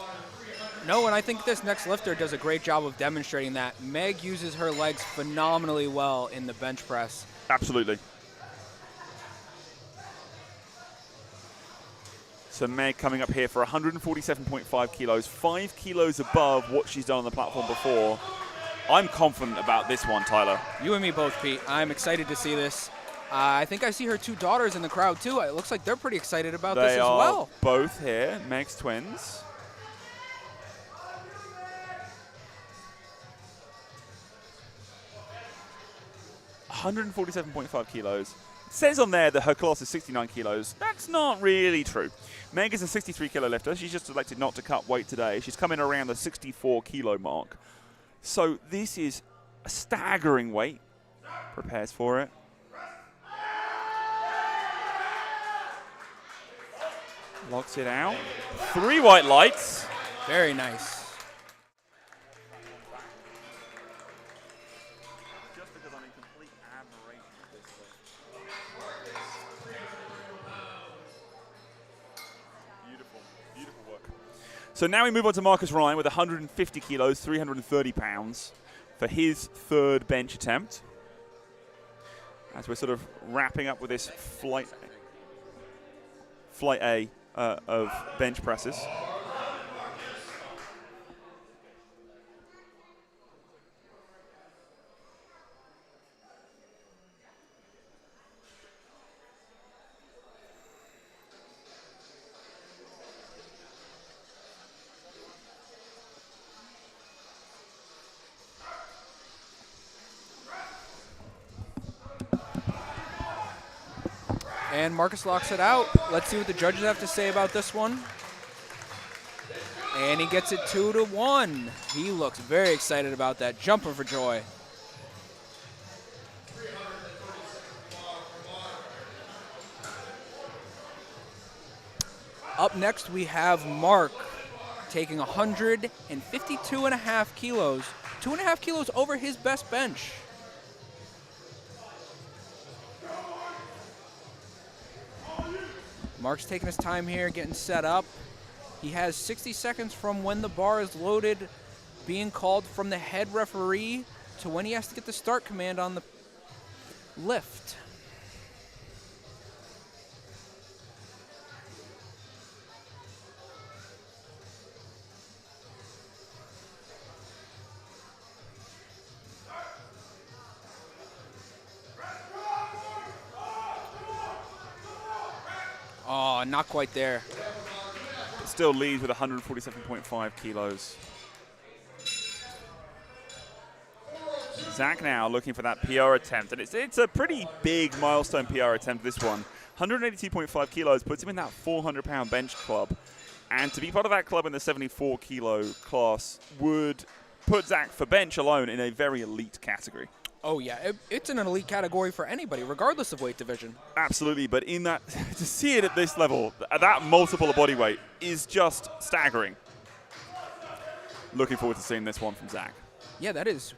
No, and I think this next lifter does a great job of demonstrating that. Meg uses her legs phenomenally well in the bench press. Absolutely. So Meg coming up here for 147.5 kilos, 5 kilos above what she's done on the platform before. I'm confident about this one, Tyler. You and me both, Pete. I'm excited to see this. I think I see her 2 daughters in the crowd, too. It looks like they're pretty excited about this as well. They are both here, Meg's twins. $147.5 kilos. It says on there that her class is 69 kilos. That's not really true. Meg is a 63 kilo lifter. She's just elected not to cut weight today. She's coming around the 64 kilo mark. So this is a staggering weight. Prepares for it. Locks it out. 3 white lights. Very nice. Just because I'm in complete admiration of this thing. Beautiful, beautiful work. So now we move on to Marcus Ryan with 150 kilos, 330 pounds for his third bench attempt. As we're sort of wrapping up with this flight A of bench presses. And Marcus locks it out. Let's see what the judges have to say about this one. And he gets it 2-1. He looks very excited about that, jumping for joy. Up next, we have Mark taking 152.5 kilos, 2.5 kilos over his best bench. Mark's taking his time here, getting set up. He has 60 seconds from when the bar is loaded, being called from the head referee to when he has to get the start command on the lift. Oh, not quite there. Still leads with 147.5 kilos. Zach now looking for that PR attempt, and it's a pretty big milestone PR attempt, this one. 182.5 kilos puts him in that 400-pound bench club. And to be part of that club in the 74-kilo class would put Zach, for bench alone, in a very elite category. Oh, yeah. It's in an elite category for anybody, regardless of weight division. Absolutely, but in that, to see it at this level, that multiple of body weight is just staggering. looking forward to seeing this one from Zach. Yeah, that is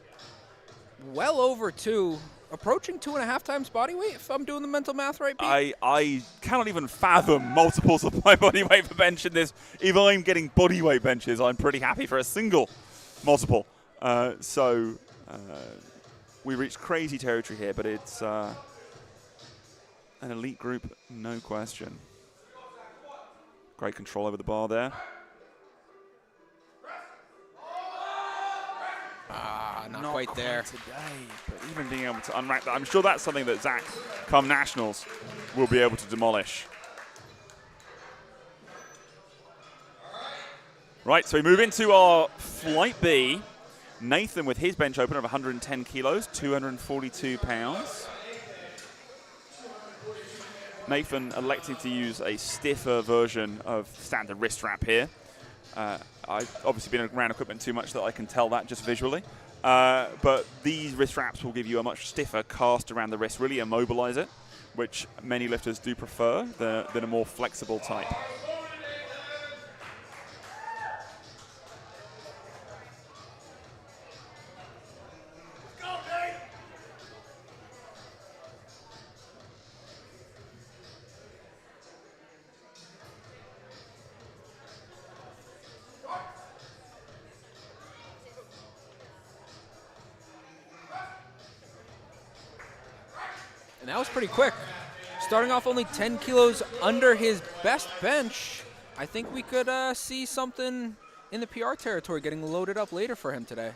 well over 2, approaching 2.5 times body weight, if I'm doing the mental math right, Pete. I cannot even fathom multiples of my body weight for bench in this. If I'm getting body weight benches, I'm pretty happy for a single multiple. We reached crazy territory here, but it's an elite group, no question. Great control over the bar there. Not quite there. Today, but even being able to unrack that, I'm sure that's something that Zach, come Nationals, will be able to demolish. Right, so we move into our Flight B. Nathan with his bench opener of 110 kilos, 242 pounds. Nathan electing to use a stiffer version of standard wrist wrap here. I've obviously been around equipment too much that I can tell that just visually. But these wrist wraps will give you a much stiffer cast around the wrist, really immobilize it, which many lifters do prefer than a more flexible type. And that was pretty quick. Starting off only 10 kilos under his best bench. I think we could see something in the PR territory getting loaded up later for him today.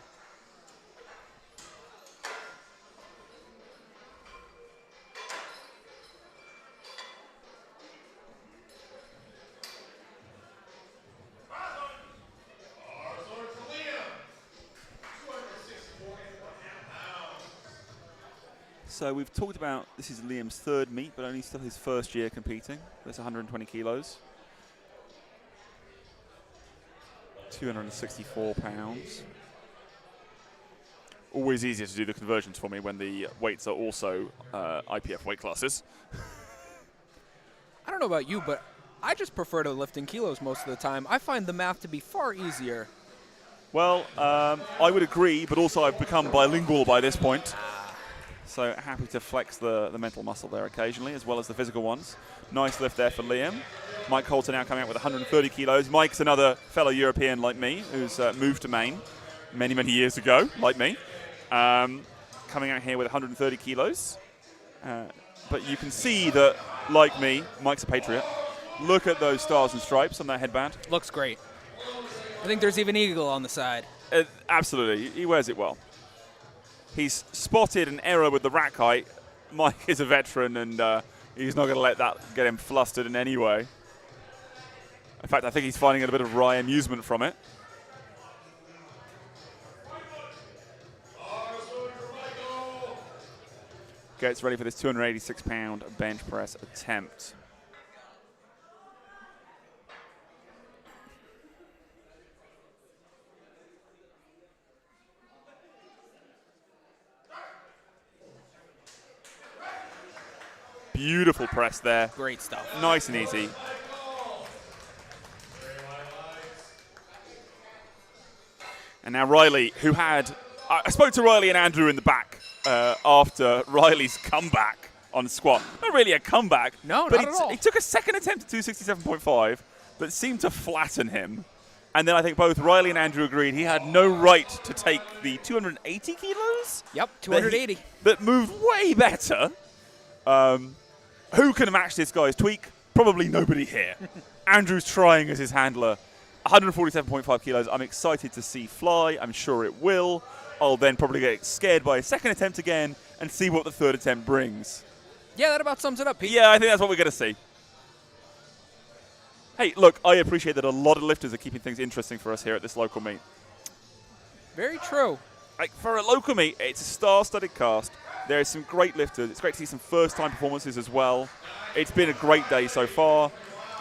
So we've talked about this is Liam's third meet, but only still his first year competing. That's 120 kilos. 264 pounds. Always easier to do the conversions for me when the weights are also IPF weight classes. I don't know about you, but I just prefer to lift in kilos most of the time. I find the math to be far easier. Well, I would agree, but also I've become bilingual by this point. So happy to flex the mental muscle there occasionally, as well as the physical ones. Nice lift there for Liam. Mike Coulter now coming out with 130 kilos. Mike's another fellow European like me, who's moved to Maine many, many years ago, like me. Coming out here with 130 kilos. But you can see that, like me, Mike's a patriot. Look at those stars and stripes on that headband. Looks great. I think there's even eagle on the side. Absolutely, he wears it well. He's spotted an error with the rack height. Mike is a veteran, and he's not going to let that get him flustered in any way. In fact, I think he's finding a bit of wry amusement from it. Gets ready for this 286-pound bench press attempt. Beautiful press there. Great stuff. Nice and easy. And now Riley, who had... I spoke to Riley and Andrew in the back after Riley's comeback on squat. Not really a comeback. No, but not at all. he took a second attempt at 267.5 that seemed to flatten him. And then I think both Riley and Andrew agreed he had no right to take the 280 kilos? Yep, 280. That moved way better. Who can match this guy's tweak? Probably nobody here. Andrew's trying as his handler. 147.5 kilos. I'm excited to see fly. I'm sure it will. I'll then probably get scared by a second attempt again and see what the third attempt brings. Yeah, that about sums it up, Pete. Yeah, I think that's what we're going to see. Hey, look, I appreciate that a lot of lifters are keeping things interesting for us here at this local meet. Very true. Like, for a local meet, it's a star-studded cast. There are some great lifters. It's great to see some first-time performances as well. It's been a great day so far.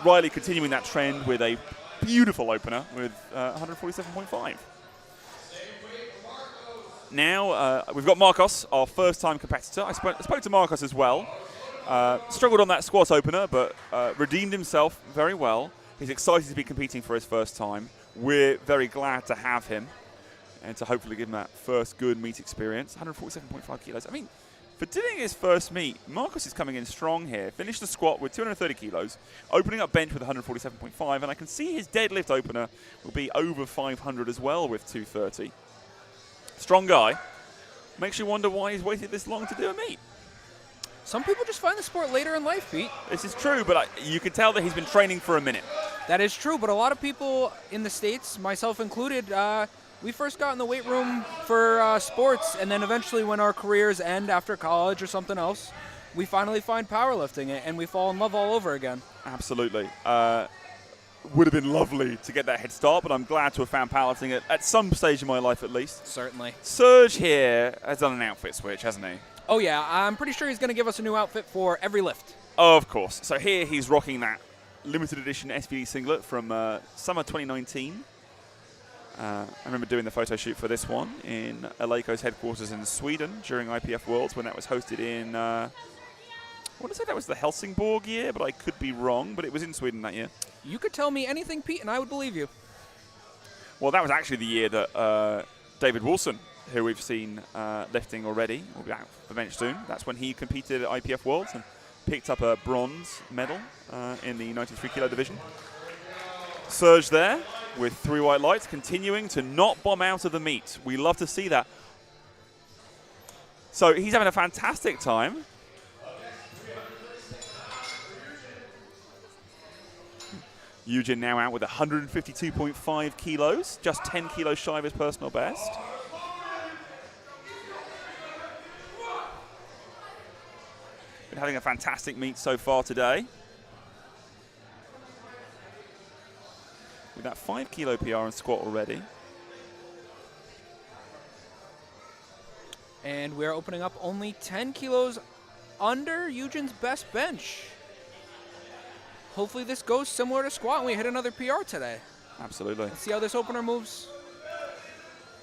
Riley continuing that trend with a beautiful opener with 147.5. Now, we've got Marcos, our first-time competitor. I spoke to Marcos as well. Struggled on that squat opener, but redeemed himself very well. He's excited to be competing for his first time. we're very glad to have him and to hopefully give him that first good meet experience. 147.5 kilos. I mean, for doing his first meet, Marcus is coming in strong here. Finished the squat with 230 kilos, opening up bench with 147.5, and I can see his deadlift opener will be over 500 as well with 230. Strong guy. Makes you wonder why he's waited this long to do a meet. Some people just find the sport later in life, Pete. This is true, but you can tell that he's been training for a minute. That is true, but a lot of people in the States, myself included, we first got in the weight room for sports, and then eventually when our careers end after college or something else, we finally find powerlifting, and we fall in love all over again. Absolutely. Would have been lovely to get that head start, but I'm glad to have found powerlifting at some stage in my life at least. Certainly. Serge here has done an outfit switch, hasn't he? Oh yeah, I'm pretty sure he's going to give us a new outfit for every lift. Of course. So here he's rocking that limited edition SVD singlet from summer 2019. I remember doing the photo shoot for this one in Eleiko's headquarters in Sweden during IPF Worlds when that was hosted in, I want to say that was the Helsingborg year, but I could be wrong, but it was in Sweden that year. You could tell me anything, Pete, and I would believe you. Well, that was actually the year that David Wilson, who we've seen lifting already, will be out for bench soon. That's when he competed at IPF Worlds and picked up a bronze medal in the 93 kilo division. Serge there with 3 white lights, continuing to not bomb out of the meet. We love to see that. So he's having a fantastic time. Eugen now out with 152.5 kilos, just 10 kilos shy of his personal best. Been having a fantastic meet so far today. With that 5 kilo PR in squat already. And we're opening up only 10 kilos under Eugen's best bench. Hopefully this goes similar to squat and we hit another PR today. Absolutely. Let's see how this opener moves.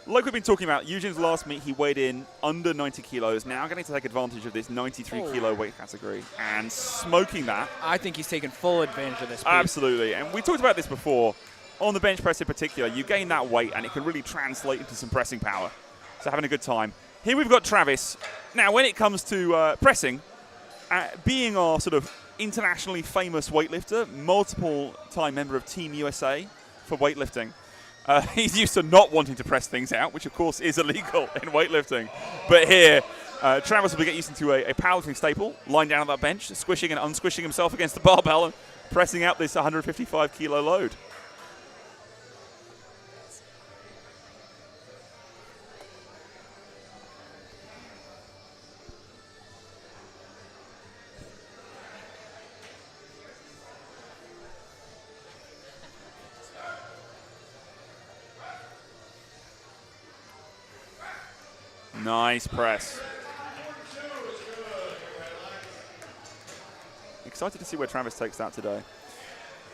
Like we've been talking about, Eugen's last meet, he weighed in under 90 kilos. Now getting to take advantage of this 93 kilo weight category and smoking that. I think he's taken full advantage of this. Pete. Absolutely. And we talked about this before. On the bench press in particular, you gain that weight and it can really translate into some pressing power. So having a good time. Here we've got Travis. Now when it comes to pressing, being our sort of internationally famous weightlifter, multiple time member of Team USA for weightlifting, he's used to not wanting to press things out, which of course is illegal in weightlifting. But here, Travis will be getting used into a powerlifting staple, lying down on that bench, squishing and unsquishing himself against the barbell and pressing out this 155 kilo load. Nice press. Excited to see where Travis takes that today.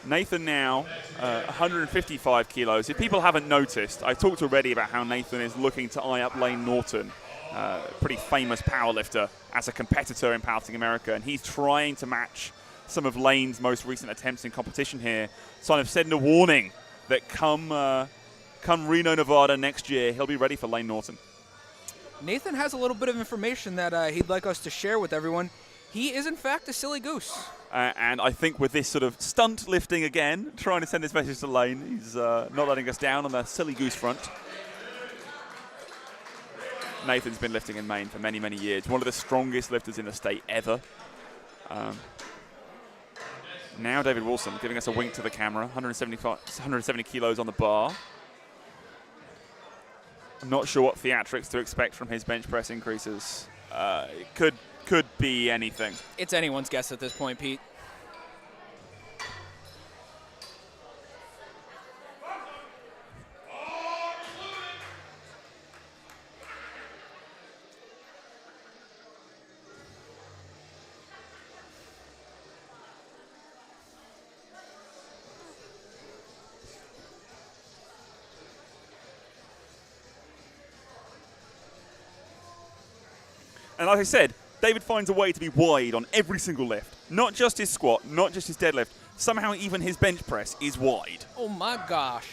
Nathan now, 155 kilos. If people haven't noticed, I talked already about how Nathan is looking to eye up Lane Norton, pretty famous powerlifter, as a competitor in Powerlifting America, and he's trying to match some of Lane's most recent attempts in competition here. So I've sent a warning that come Reno, Nevada next year, he'll be ready for Lane Norton. Nathan has a little bit of information that he'd like us to share with everyone. He is, in fact, a silly goose. And I think with this sort of stunt lifting again, trying to send this message to Lane, he's not letting us down on the silly goose front. Nathan's been lifting in Maine for many, many years. One of the strongest lifters in the state ever. Now David Wilson giving us a wink to the camera. 170 kilos on the bar. I'm not sure what theatrics to expect from his bench press increases. It could be anything. It's anyone's guess at this point, Pete. And like I said, David finds a way to be wide on every single lift. Not just his squat, not just his deadlift. Somehow even his bench press is wide. Oh my gosh.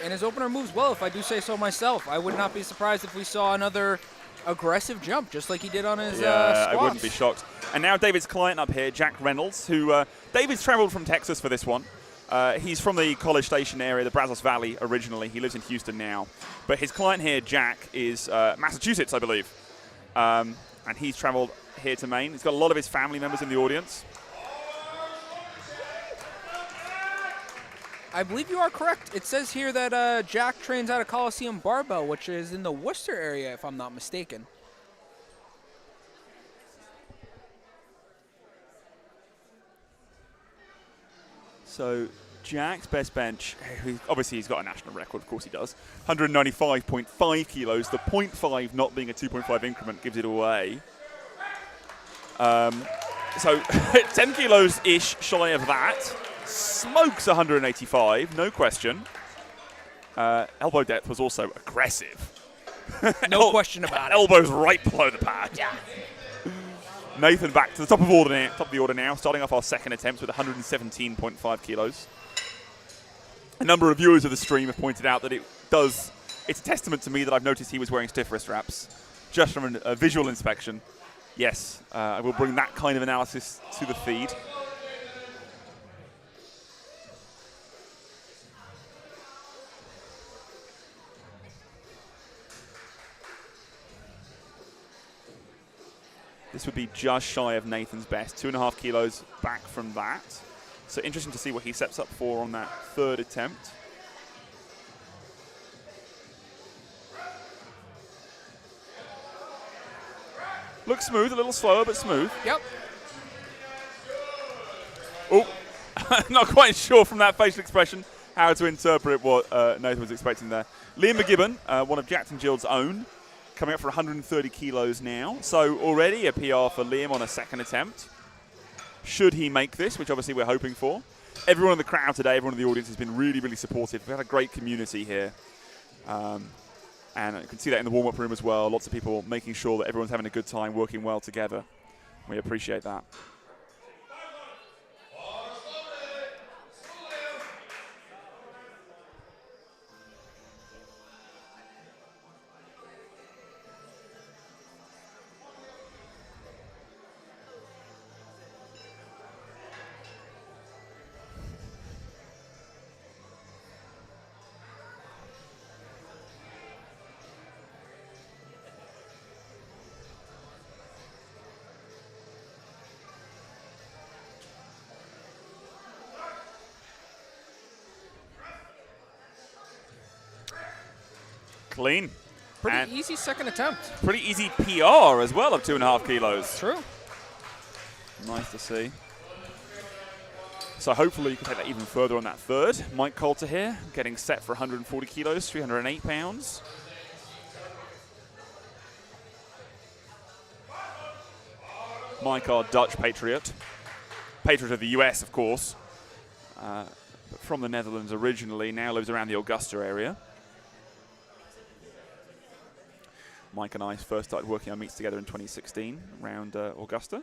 And his opener moves well, if I do say so myself. I would not be surprised if we saw another aggressive jump, just like he did on his squats. I wouldn't be shocked. And now David's client up here, Jack Reynolds, who David's traveled from Texas for this one. He's from the College Station area, the Brazos Valley originally. He lives in Houston now. But his client here, Jack, is Massachusetts, I believe. And he's traveled here to Maine. He's got a lot of his family members in the audience. I believe you are correct. It says here that Jack trains out of Coliseum Barbell, which is in the Worcester area, if I'm not mistaken. So Jack's best bench, obviously he's got a national record, of course he does. 195.5 kilos. The 0.5 not being a 2.5 increment gives it away. So 10 kilos-ish shy of that. Smokes 185, no question. Elbow depth was also aggressive. No question about it. Elbows right below the pad. Yeah. Nathan back to the top of the order now, starting off our second attempt with 117.5 kilos. A number of viewers of the stream have pointed out that it's a testament to me that I've noticed he was wearing stiff wrist wraps, just from a visual inspection. Yes, I will bring that kind of analysis to the feed. This would be just shy of Nathan's best, 2.5 kilos back from that. So interesting to see what he sets up for on that third attempt. Looks smooth, a little slower, but smooth. Yep. Oh, not quite sure from that facial expression how to interpret what Nathan was expecting there. Liam McGibbon, one of Jackson Gild's own, coming up for 130 kilos now. So already a PR for Liam on a second attempt. Should he make this, which obviously we're hoping for. Everyone in the crowd today, everyone in the audience has been really, really supportive. We've had a great community here. And you can see that in the warm-up room as well. Lots of people making sure that everyone's having a good time, working well together. We appreciate that. Clean. Pretty easy second attempt. Pretty easy PR as well of 2.5 kilos. True. Nice to see. So hopefully you can take that even further on that third. Mike Coulter here, getting set for 140 kilos, 308 pounds. Mike, our Dutch patriot. Patriot of the US, of course. But from the Netherlands originally, now lives around the Augusta area. Mike and I first started working on meets together in 2016 around Augusta.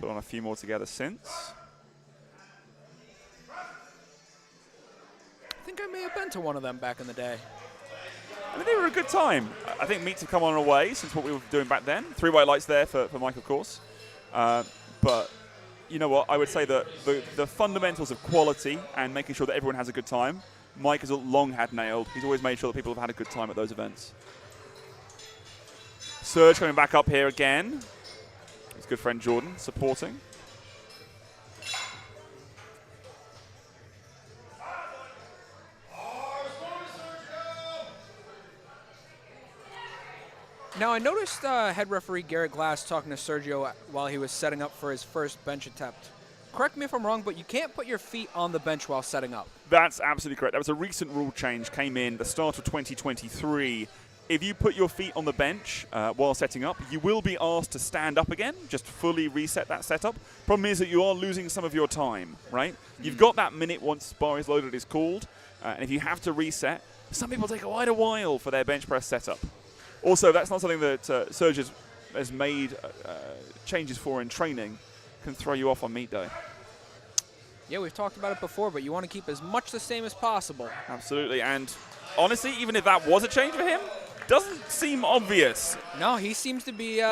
Put on a few more together since. I think I may have been to one of them back in the day. I mean, they were a good time. I think meets have come on away since what we were doing back then. 3 white lights there for Mike, of course. But you know what? I would say that the fundamentals of quality and making sure that everyone has a good time, Mike has long had nailed. He's always made sure that people have had a good time at those events. Serge coming back up here again. His good friend Jordan supporting. Now, I noticed head referee Garrett Glass talking to Sergio while he was setting up for his first bench attempt. Correct me if I'm wrong, but you can't put your feet on the bench while setting up. That's absolutely correct. That was a recent rule change, came in the start of 2023. If you put your feet on the bench while setting up, you will be asked to stand up again, just fully reset that setup. Problem is that you are losing some of your time, right? You've got that minute once bar is loaded is called, and if you have to reset, some people take quite a while for their bench press setup. Also, that's not something that Serge has made changes for in training. Can throw you off on meet day. Yeah, we've talked about it before, but you want to keep as much the same as possible. Absolutely, and honestly, even if that was a change for him, doesn't seem obvious. No, he seems to be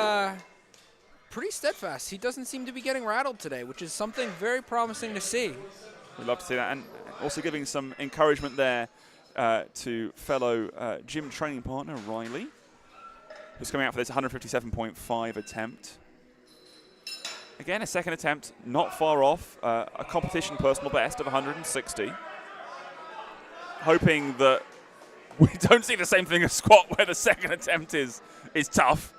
pretty steadfast. He doesn't seem to be getting rattled today, which is something very promising to see. We'd love to see that, and also giving some encouragement there to fellow gym training partner Riley, who's coming out for this 157.5 attempt. Again, a second attempt, not far off, a competition personal best of 160. Hoping that we don't see the same thing as squat where the second attempt is tough,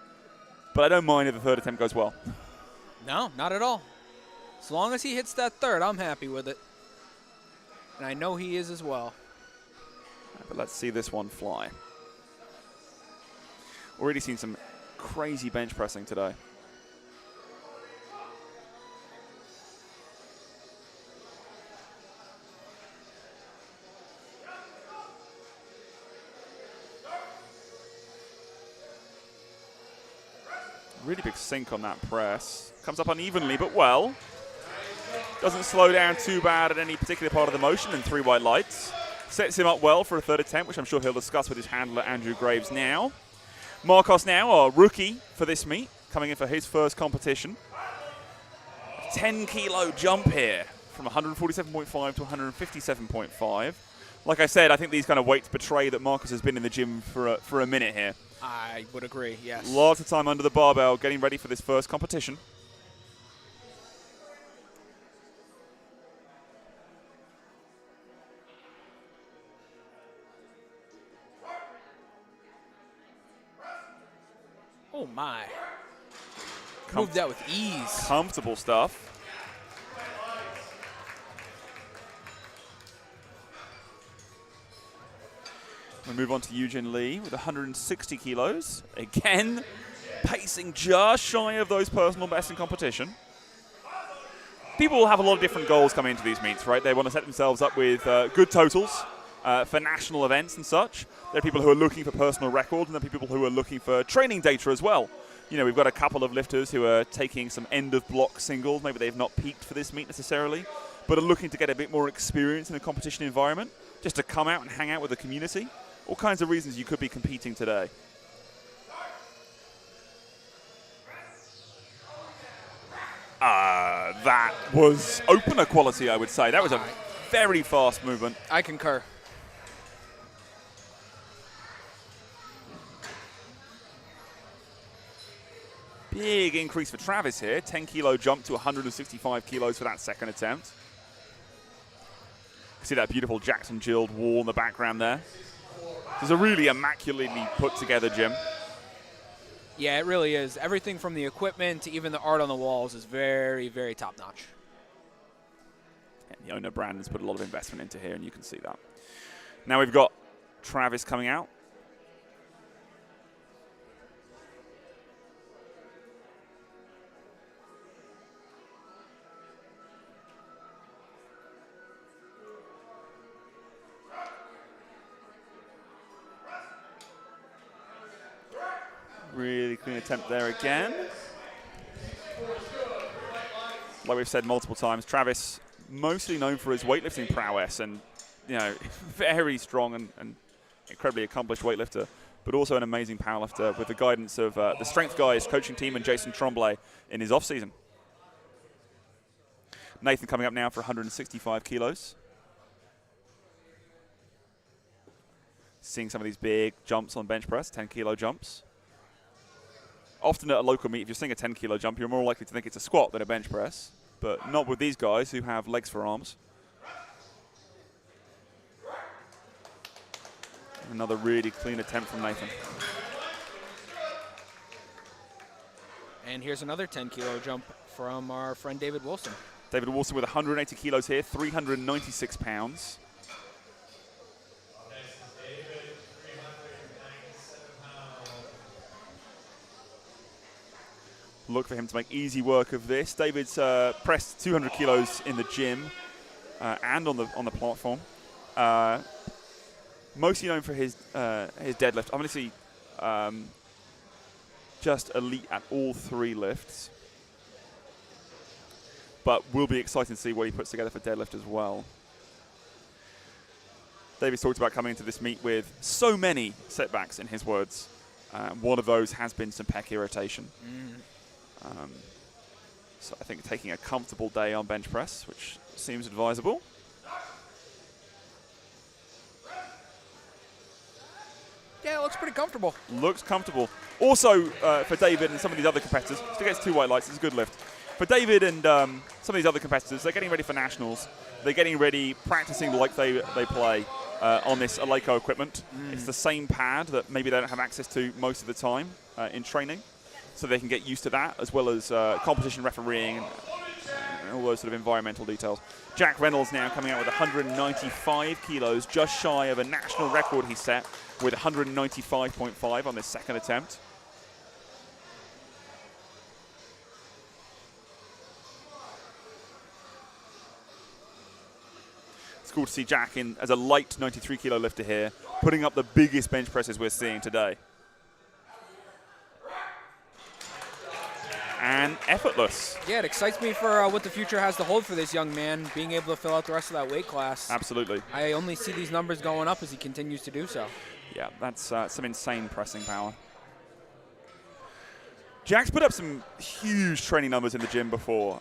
but I don't mind if the third attempt goes well. No, not at all. As long as he hits that third, I'm happy with it. And I know he is as well. But let's see this one fly. Already seen some crazy bench pressing today. Really big sink on that press. Comes up unevenly, but well. Doesn't slow down too bad at any particular part of the motion in 3 white lights. Sets him up well for a third attempt, which I'm sure he'll discuss with his handler, Andrew Graves, now. Marcos now, our rookie for this meet, coming in for his first competition. 10-kilo jump here from 147.5 to 157.5. Like I said, I think these kind of weights betray that Marcos has been in the gym for a minute here. I would agree, yes. Lots of time under the barbell, getting ready for this first competition. Oh, my. Moved that with ease. Comfortable stuff. We move on to Eugen Lee with 160 kilos. Again, pacing just shy of those personal bests in competition. People will have a lot of different goals coming into these meets, right? They want to set themselves up with good totals for national events and such. There are people who are looking for personal records, and there are people who are looking for training data as well. You know, we've got a couple of lifters who are taking some end-of-block singles. Maybe they've not peaked for this meet necessarily, but are looking to get a bit more experience in a competition environment, just to come out and hang out with the community. All kinds of reasons you could be competing today. That was opener quality, I would say. That was a very fast movement. I concur. Big increase for Travis here. 10-kilo jump to 165 kilos for that second attempt. See that beautiful Jackson Jill wall in the background there. It's a really immaculately put together gym. Yeah, it really is. Everything from the equipment to even the art on the walls is very, very top notch. And the owner, Brandon's put a lot of investment into here, and you can see that. Now we've got Travis coming out. Really clean attempt there again. Like we've said multiple times, Travis mostly known for his weightlifting prowess and, you know, very strong and incredibly accomplished weightlifter, but also an amazing powerlifter with the guidance of the Strength Guys coaching team and Jason Tremblay in his off-season. Nathan coming up now for 165 kilos. Seeing some of these big jumps on bench press, 10-kilo jumps. Often at a local meet, if you're seeing a 10-kilo jump, you're more likely to think it's a squat than a bench press, but not with these guys who have legs for arms. Another really clean attempt from Nathan. And here's another 10-kilo jump from our friend David Wilson. David Wilson with 180 kilos here, 396 pounds. Look for him to make easy work of this. David's pressed 200 kilos in the gym and on the platform. Mostly known for his deadlift. Obviously, just elite at all 3 lifts. but will be exciting to see what he puts together for deadlift as well. David's talked about coming into this meet with so many setbacks, in his words. One of those has been some pec irritation. So I think taking a comfortable day on bench press, which seems advisable. Yeah, it looks pretty comfortable. Looks comfortable. Also, for David and some of these other competitors, still gets 2 white lights, it's a good lift. For David and some of these other competitors, they're getting ready for nationals. They're getting ready, practicing like they play on this Eleiko equipment. It's the same pad that maybe they don't have access to most of the time in training. So they can get used to that, as well as competition refereeing and all those sort of environmental details. Jack Reynolds now coming out with 195 kilos, just shy of a national record he set with 195.5 on this second attempt. It's cool to see Jack in as a light 93 kilo lifter here, putting up the biggest bench presses we're seeing today. And effortless. Yeah, it excites me for what the future has to hold for this young man, being able to fill out the rest of that weight class. Absolutely. I only see these numbers going up as he continues to do so. Yeah, that's some insane pressing power. Jack's put up some huge training numbers in the gym before,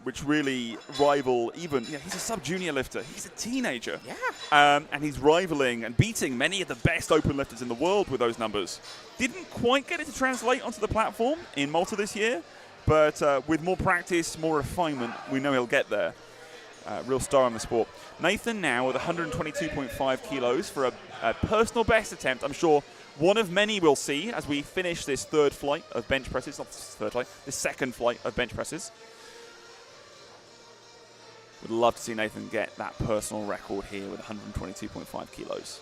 which really rival even, he's a sub-junior lifter. He's a teenager. Yeah. And he's rivaling and beating many of the best open lifters in the world with those numbers. Didn't quite get it to translate onto the platform in Malta this year, but with more practice, more refinement, we know he'll get there. Real star in the sport. Nathan now with 122.5 kilos for a personal best attempt. I'm sure one of many we'll see as we finish this third flight of bench presses. Not this third flight, this second flight of bench presses. Would love to see Nathan get that personal record here with 122.5 kilos.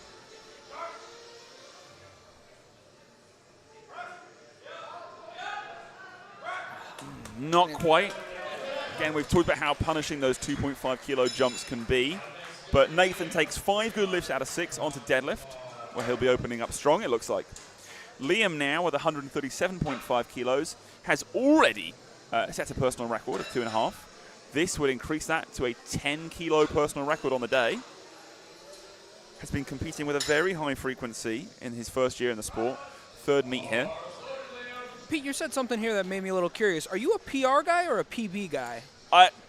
Not quite. Again, we've talked about how punishing those 2.5 kilo jumps can be. But Nathan takes 5 good lifts out of 6 onto deadlift, where he'll be opening up strong, it looks like. Liam now with 137.5 kilos has already set a personal record of 2.5. This would increase that to a 10 kilo personal record on the day. Has been competing with a very high frequency in his first year in the sport. Third meet here. Pete, you said something here that made me a little curious. Are you a PR guy or a PB guy?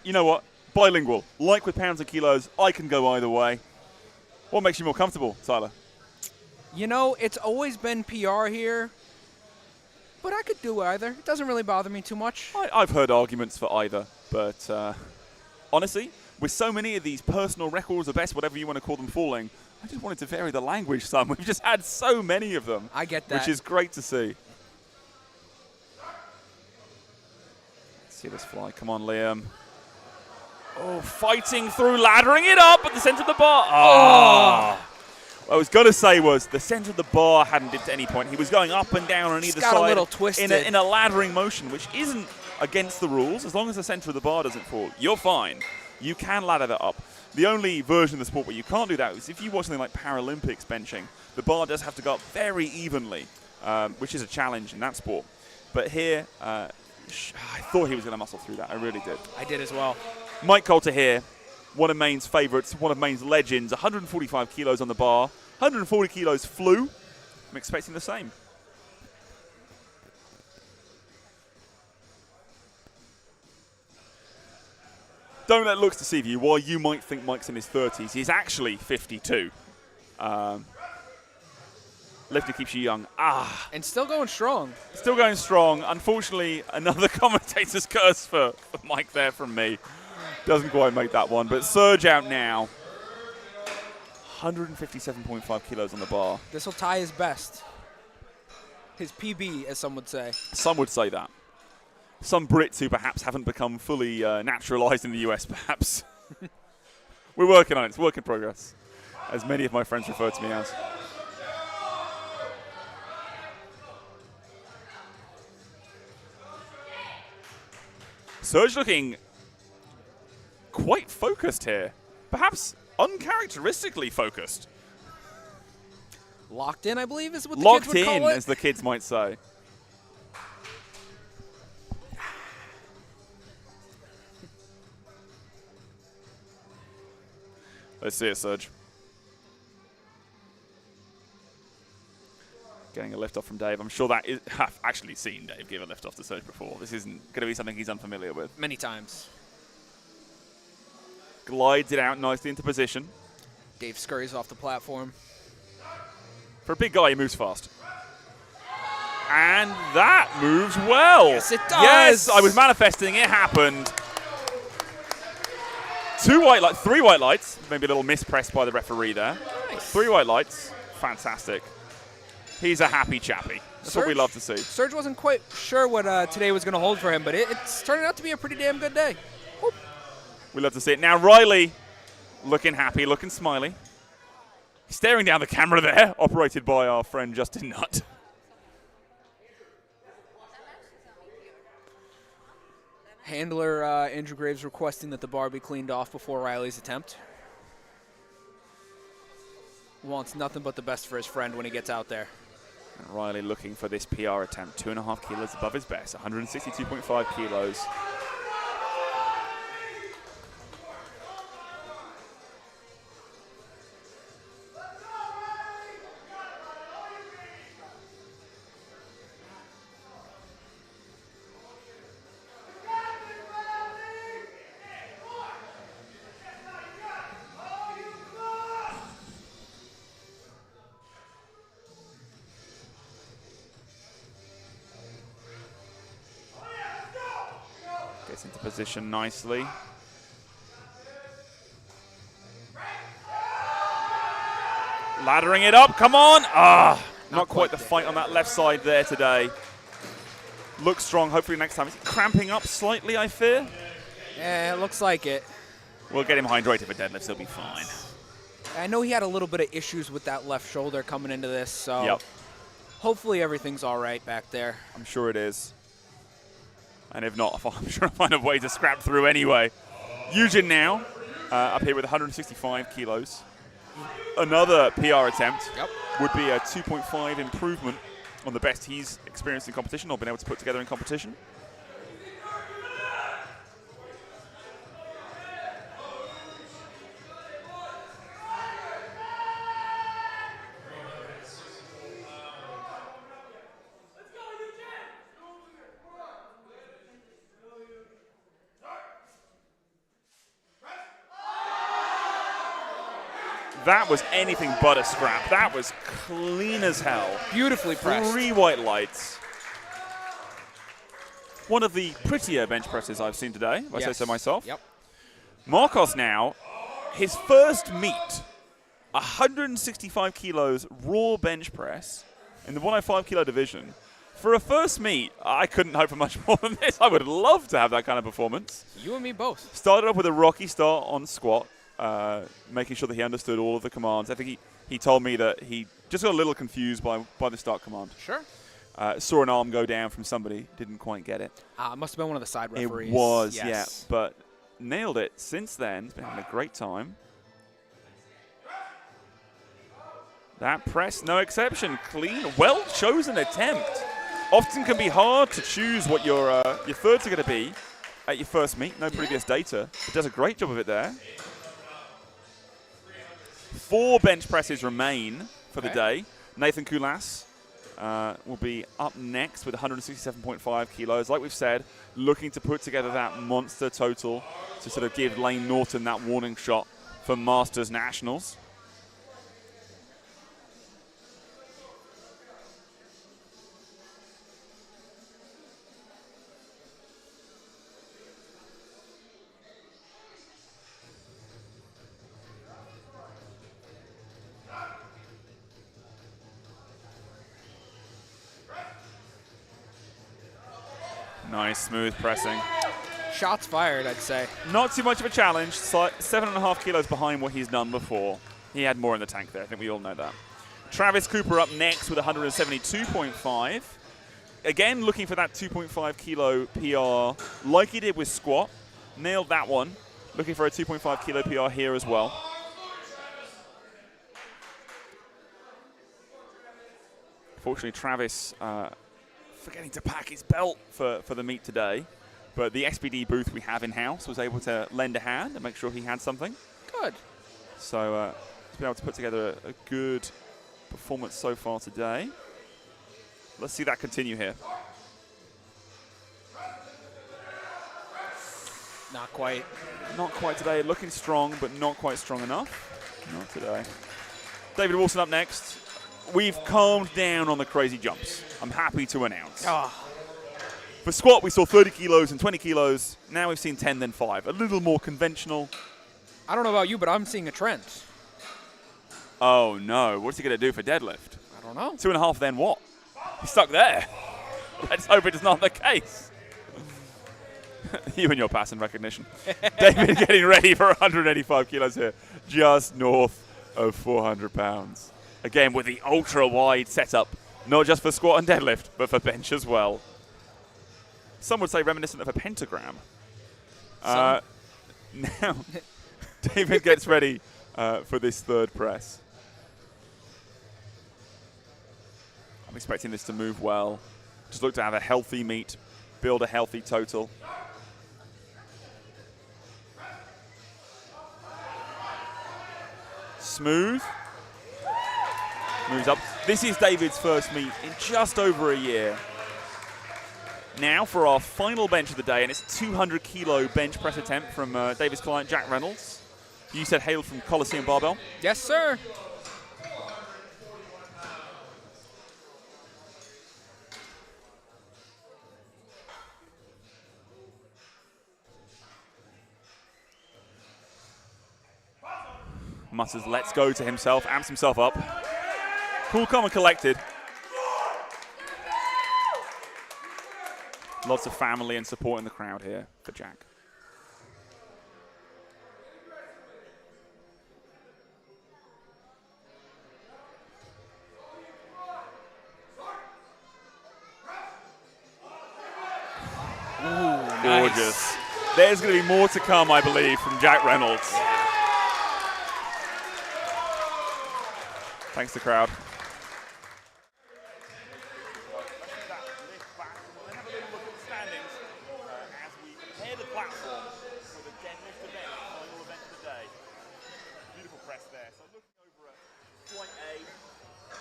You know what? Bilingual. Like with pounds and kilos, I can go either way. What makes you more comfortable, Tyler? You know, it's always been PR here, but I could do either. It doesn't really bother me too much. I've heard arguments for either, but honestly, with so many of these personal records, or best, whatever you want to call them, falling, I just wanted to vary the language some. We've just had so many of them. I get that. Which is great to see. Let's see this fly. Come on, Liam. Oh, fighting through, laddering it up at the center of the bar. Oh. What I was going to say was the center of the bar hadn't dipped at any point. He was going up and down on either got side a little twisted. in a laddering motion, which isn't against the rules. As long as the center of the bar doesn't fall, you're fine. You can ladder that up. The only version of the sport where you can't do that is if you watch something like Paralympics benching. The bar does have to go up very evenly, which is a challenge in that sport. But here, I thought he was going to muscle through that. I really did. I did as well. Mike Coulter here, one of Maine's favorites, one of Maine's legends, 145 kilos on the bar, 140 kilos flew. I'm expecting the same. Don't let looks deceive you. While you might think Mike's in his 30s, he's actually 52. Lifter keeps you young. And still going strong. Still going strong. Unfortunately, another commentator's curse for Mike there from me. Doesn't quite make that one, but Surge out now. 157.5 kilos on the bar. This will tie his best. His PB, as some would say. Some would say that. Some Brits who perhaps haven't become fully naturalized in the US, perhaps. We're working on it. It's work in progress, as many of my friends refer to me as. Surge looking quite focused here. Perhaps uncharacteristically focused. Locked in, I believe, is what the Locked kids would in, call it. as the kids might say. Let's see it, Serge. Getting a lift off from Dave. I'm sure that is. I've actually seen Dave give a lift off to Serge before. This isn't going to be something he's unfamiliar with. Many times. Glides it out nicely into position. Dave scurries off the platform. For a big guy, he moves fast. And that moves well. Yes, it does. Yes, I was manifesting. It happened. 3 white lights. Maybe a little mispressed by the referee there. Nice. 3 white lights. Fantastic. He's a happy chappy. That's what we love to see. Serge wasn't quite sure what today was going to hold for him, but it's turning out to be a pretty damn good day. Whoop. We love to see it. Now Riley looking happy, looking smiley. Staring down the camera there, operated by our friend Justin Nutt. Handler Andrew Graves requesting that the bar be cleaned off before Riley's attempt. Wants nothing but the best for his friend when he gets out there. And Riley looking for this PR attempt, 2.5 kilos above his best, 162.5 kilos. Gets into position nicely. Laddering it up, come on! Not quite the fight on that left side there today. Looks strong, hopefully next time. Is he cramping up slightly, I fear? Yeah, it looks like it. We'll get him hydrated for deadlifts, he'll be fine. I know he had a little bit of issues with that left shoulder coming into this, so Yep. hopefully everything's all right back there. I'm sure it is. And if not, I'm sure I'll find a way to scrap through anyway. Eugen now, up here with 165 kilos. Another PR attempt would be a 2.5 improvement on the best he's experienced in competition or been able to put together in competition. That was anything but a scrap. That was clean as hell. Beautifully pressed. 3 white lights. One of the prettier bench presses I've seen today, if I say so myself. Yep. Marcos now, his first meet, 165 kilos raw bench press in the 105 kilo division. For a first meet, I couldn't hope for much more than this. I would love to have that kind of performance. You and me both. Started off with a rocky start on squat. Making sure that he understood all of the commands. I think he told me that he just got a little confused by the start command. Sure. Saw an arm go down from somebody, didn't quite get it. It must have been one of the side referees. It was, yes. yeah, but nailed it since then. He's been having a great time. That press, no exception. Clean, well-chosen attempt. Often can be hard to choose what your thirds are going to be at your first meet. No previous data. But does a great job of it there. 4 bench presses remain for the day. Nathan Koulas will be up next with 167.5 kilos. Like we've said, looking to put together that monster total to sort of give Lane Norton that warning shot for Masters Nationals. Nice, smooth pressing. Shots fired, I'd say. Not too much of a challenge. 7.5 kilos behind what he's done before. He had more in the tank there. I think we all know that. Travis Cooper up next with 172.5. Again, looking for that 2.5 kilo PR like he did with squat. Nailed that one. Looking for a 2.5 kilo PR here as well. Fortunately, Travis forgetting to pack his belt for the meet today. But the SBD booth we have in-house was able to lend a hand and make sure he had something. Good. So he's been able to put together a good performance so far today. Let's see that continue here. Not quite. Not quite today. Looking strong, but not quite strong enough. Not today. David Wilson up next. We've calmed down on the crazy jumps, I'm happy to announce. Oh. For squat, we saw 30 kilos and 20 kilos. Now we've seen 10, then 5. A little more conventional. I don't know about you, but I'm seeing a trend. Oh, no. What's he going to do for deadlift? I don't know. 2.5, then what? He's stuck there. Let's hope it is not the case. You and your pattern recognition. David getting ready for 185 kilos here, just north of 400 pounds. Again, with the ultra-wide setup, not just for squat and deadlift, but for bench as well. Some would say reminiscent of a pentagram. Now, David gets ready for this third press. I'm expecting this to move well. Just look to have a healthy meet, build a healthy total. Smooth. Moves up. This is David's first meet in just over a year. Now for our final bench of the day, and it's a 200 kilo bench press attempt from David's client, Jack Reynolds. You said hailed from Coliseum Barbell? Yes, sir. Mutters let's go to himself, amps himself up. Cool, calm and collected. Lots of family and support in the crowd here for Jack. Ooh, Gorgeous. nice. There's going to be more to come, I believe, from Jack Reynolds. Thanks to the crowd. As we prepare the platform for the Deadlift event, final event of the day. Beautiful press there. So looking over at flight A,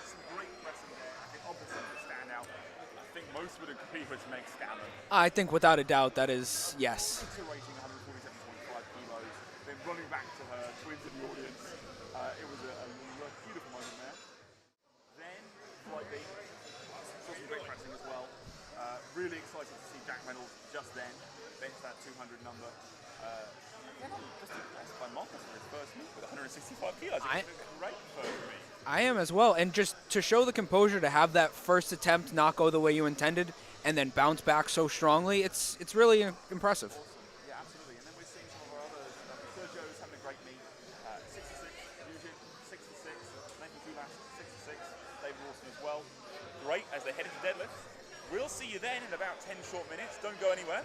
some great pressing there. I think obviously the standout. I think most would agree with Meg Scanlon. I think without a doubt that is, yes. Iterating 147.5 kilos, then running back to her, twins in the audience. It was a beautiful moment there. Then, flight B, saw some great pressing as well. Really excited to see Jack Reynolds just then bench that 200 number. Again, I'm just impressed by Marcus for his first meet with 165 kilos. It was a great first meet. I am as well. And just to show the composure to have that first attempt not go the way you intended and then bounce back so strongly, it's really impressive. Yeah, absolutely. And then we're seeing some of our others. Sergio's having a great meet. 66, Eugene, 66, Nathan Kulas, 66, David Wilson as well. Great as they head into deadlift. We'll see you then in about 10 short minutes. Don't go anywhere.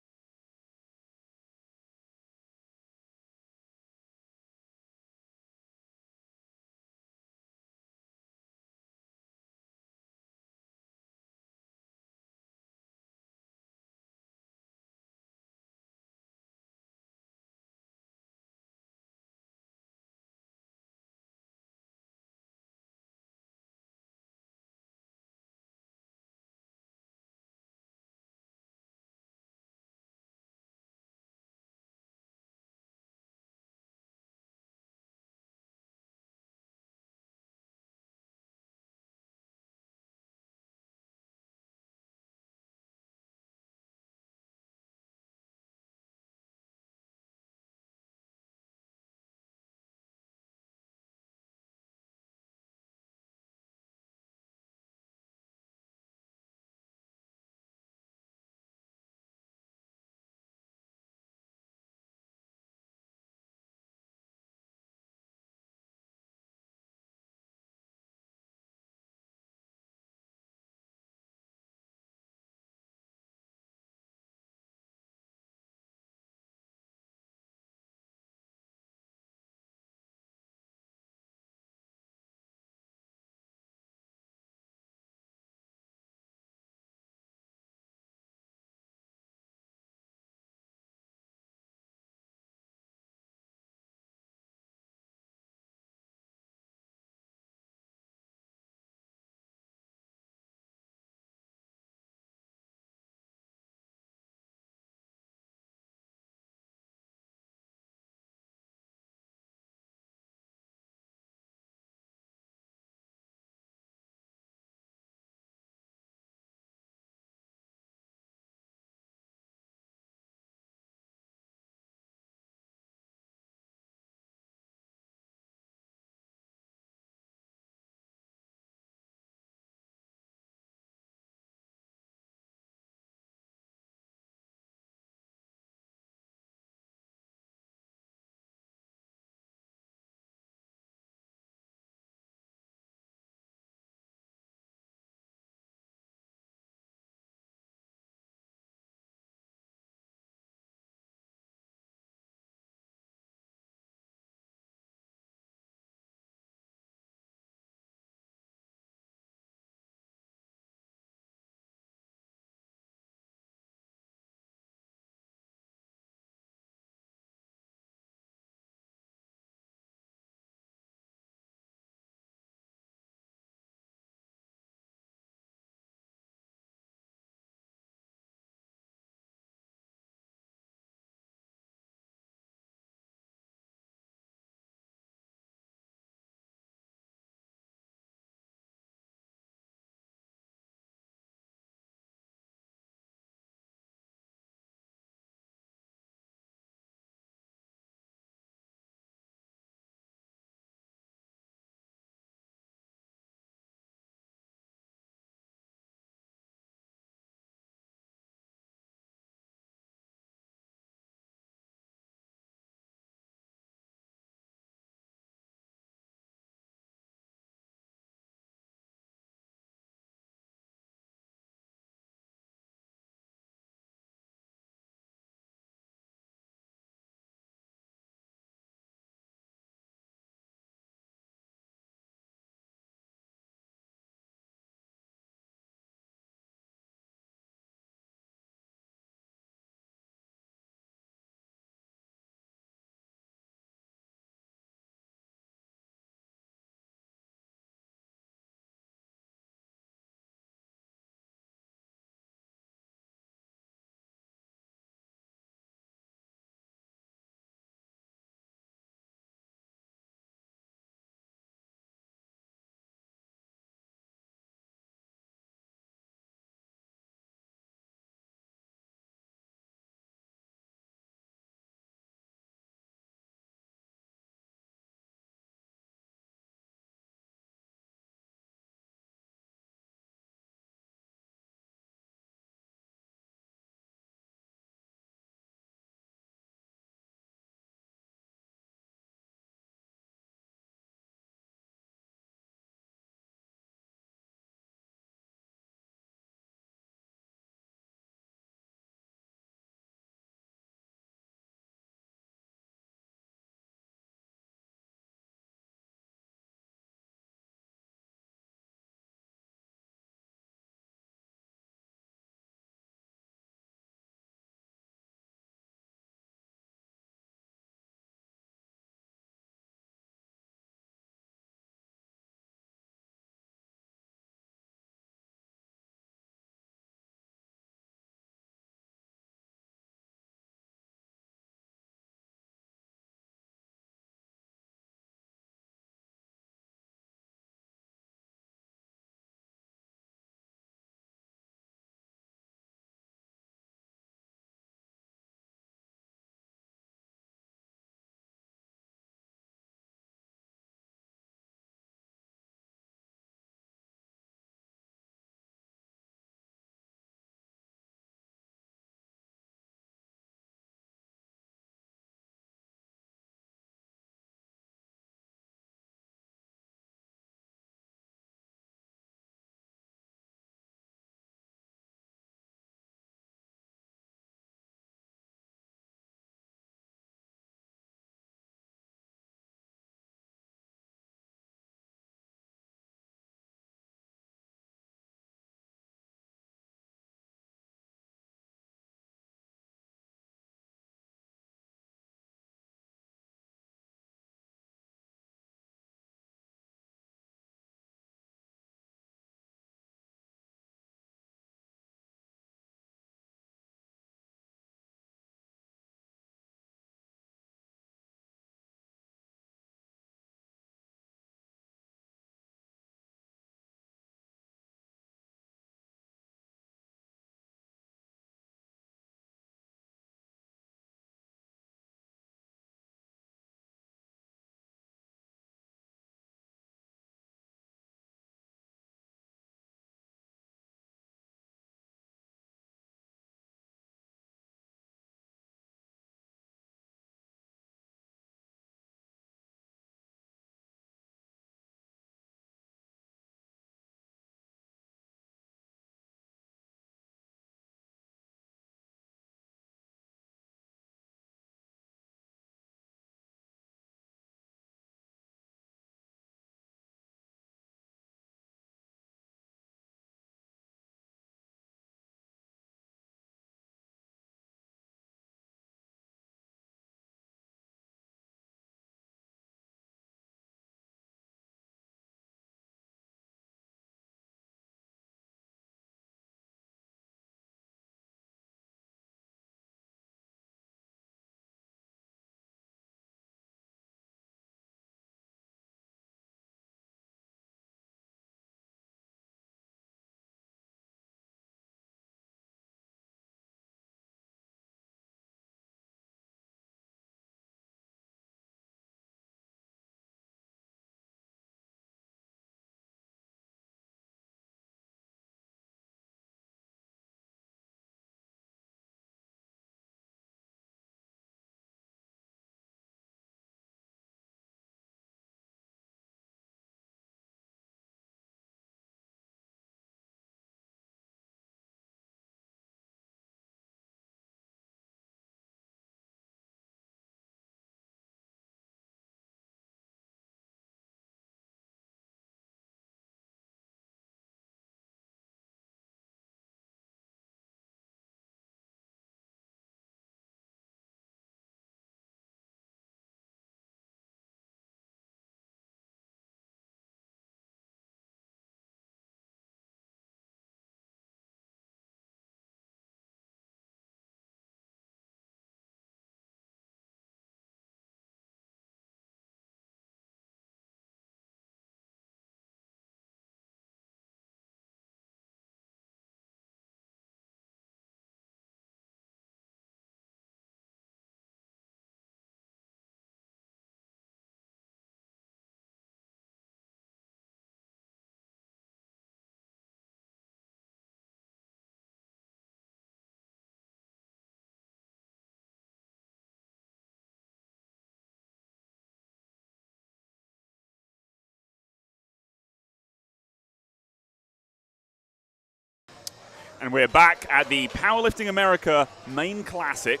And we're back at the Powerlifting America Maine Classic,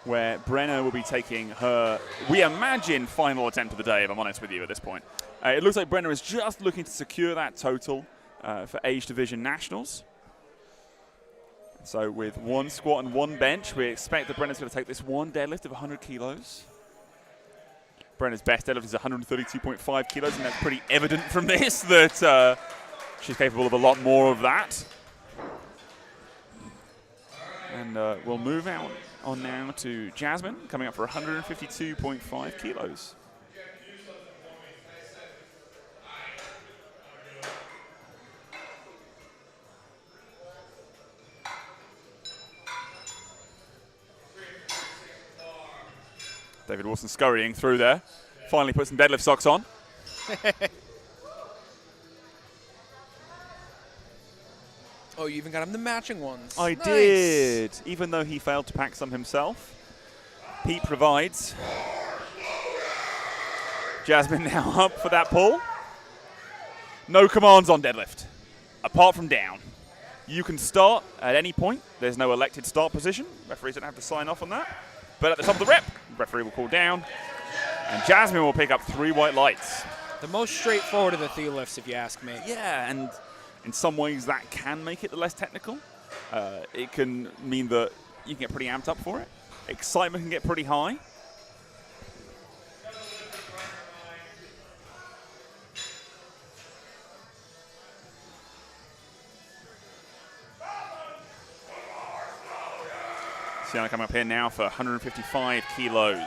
where Brenna will be taking her, we imagine, final attempt of the day, if I'm honest with you at this point. It looks like Brenna is just looking to secure that total for age division nationals. So with 1 squat and 1 bench, we expect that Brenna's going to take this one deadlift of 100 kilos. Brenna's best deadlift is 132.5 kilos, and that's pretty evident from this that she's capable of a lot more of that. And we'll move on now to Jasmine, coming up for 152.5 kilos. David Wilson scurrying through there. Finally put some deadlift socks on. Oh, you even got him the matching ones. I Nice. did, even though he failed to pack some himself. Pete provides. Jasmine now up for that pull. No commands on deadlift, apart from down. You can start at any point. There's no elected start position. Referees don't have to sign off on that. But at the top of the rep, referee will call down, and Jasmine will pick up 3 white lights. The most straightforward of the theolifts, if you ask me. Yeah, and in some ways that can make it the less technical. It can mean that you can get pretty amped up for it. Excitement can get pretty high. Sienna coming up here now for 155 kilos.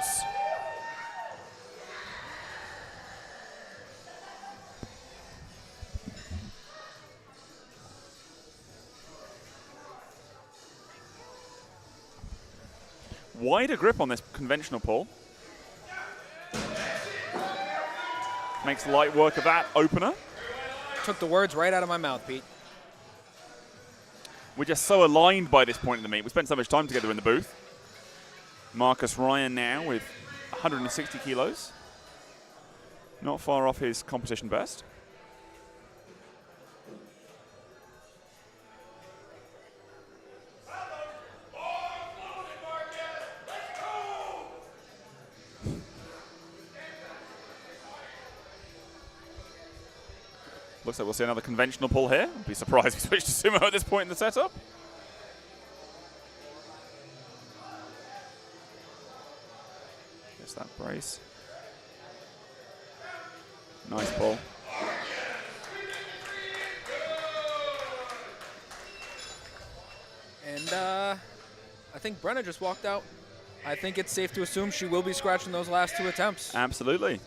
Wider grip on this conventional pull. Makes light work of that opener. Took the words right out of my mouth, Pete. We're just so aligned by this point in the meet. We spent so much time together in the booth. Marcus Ryan now with 160 kilos. Not far off his competition best. Looks like we'll see another conventional pull here. I'd be surprised if we switch to sumo at this point in the setup. Gets that brace. Nice pull. And I think Brenna just walked out. I think it's safe to assume she will be scratching those last 2 attempts. Absolutely.